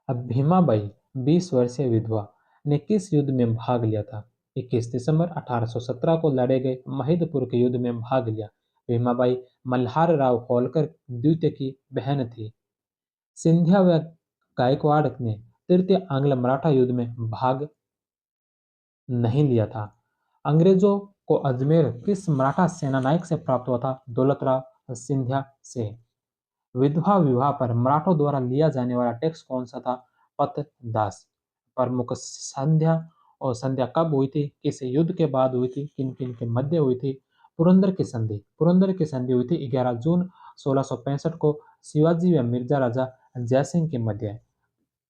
अब भीमाबाई 20 वर्षीय विधवा ने किस युद्ध में भाग लिया था? 21 दिसंबर 1817 को लड़े गए महिदपुर के युद्ध में भाग लिया। भीमाबाई मल्हार राव होलकर द्वितीय की बहन थी। सिंधिया व गायकवाड़ ने तृतीय आंग्ल मराठा युद्ध में भाग नहीं लिया था। अंग्रेजों को अजमेर किस मराठा सेनानायक से प्राप्त हुआ था? दौलतराव सिंधिया से। विधवा विवाह पर मराठों द्वारा लिया जाने वाला टैक्स कौन सा था? पतदास। प्रमुख संध्या और संध्या कब हुई थी? किस युद्ध के बाद हुई थी? किन किन के मध्य हुई थी? पुरंदर की संधि हुई थी 11 जून 1665 को शिवाजी व मिर्जा राजा जयसिंह के मध्य।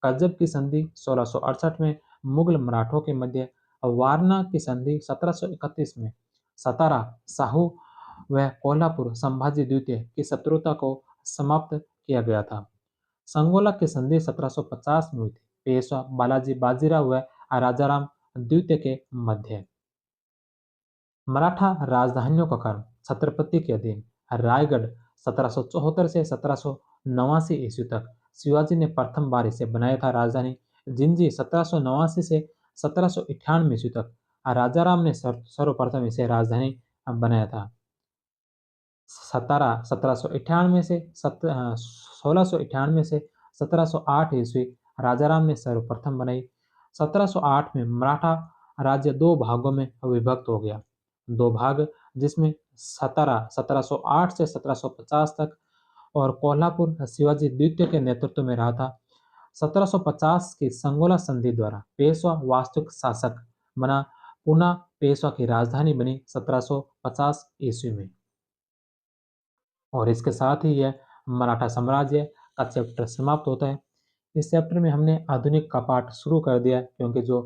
कजब की संधि 1668 में मुगल मराठों के मध्य। वारना की संधि 1731 में सतारा साहू व कोल्हापुर संभाजी द्वितीय की शत्रुता को समाप्त किया गया था। संगोला की संधि 1750 में हुई थी। पेशवा बालाजी बाजीराव व राजाराम द्वितीय के मध्य। मराठा राजधानियों का क्रम छत्रपति के अधीन। रायगढ़ 1774 से 1789 ईस्वी तक शिवाजी ने प्रथम बार इसे बनाया था राजधानी। जिंजी 1789 से 1798 ईस्वी तक राजाराम ने सर्वप्रथम इसे राजधानी बनाया था। सतारा 1798 से 1698 से 1708 ईस्वी राजाराम ने सर्वप्रथम बनाई। 1708 में मराठा राज्य दो भागों में विभक्त हो गया। दो भाग जिसमें सतारा 1708 से 1750 तक और कोल्हापुर शिवाजी द्वितीय के नेतृत्व में रहा था। 1750 की संगोला संधि द्वारा पेशवा वास्तविक शासक बना। पुनः पेशवा की राजधानी बनी 1750 ईस्वी में। और इसके साथ ही यह मराठा साम्राज्य का चैप्टर समाप्त होता है। इस चैप्टर में हमने आधुनिक का पाठ शुरू कर दिया क्योंकि जो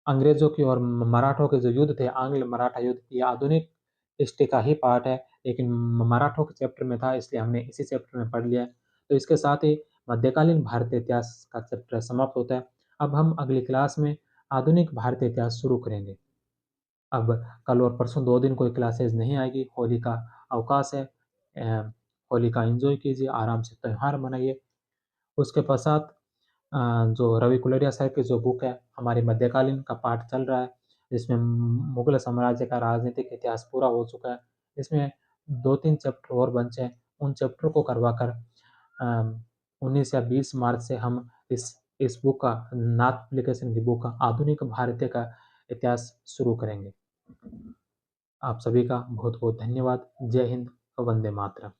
अंग्रेजों की और मराठों के जो युद्ध थे आंग्ल मराठा युद्ध, ये आधुनिक हिस्ट्री का ही पार्ट है, लेकिन मराठों के चैप्टर में था इसलिए हमने इसी चैप्टर में पढ़ लिया है। तो इसके साथ ही मध्यकालीन भारतीय इतिहास का चैप्टर समाप्त होता है। अब हम अगली क्लास में आधुनिक भारतीय इतिहास शुरू करेंगे। अब कल और परसों 2 दिन कोई क्लासेस नहीं आएगी, होली का अवकाश है। होली का एंजॉय कीजिए, आराम से त्यौहार मनाइए। उसके पश्चात जो रवि कुलरिया साहब की जो बुक है हमारी मध्यकालीन का पाठ चल रहा है, जिसमें मुगल साम्राज्य का राजनीतिक इतिहास पूरा हो चुका है। इसमें 2-3 चैप्टर और बचे हैं, उन चैप्टर को करवाकर 19 या 20 मार्च से हम इस बुक का नाथ पब्लिकेशन की बुक का आधुनिक भारतीय का इतिहास शुरू करेंगे। आप सभी का बहुत बहुत धन्यवाद। जय हिंद, वंदे मातरम।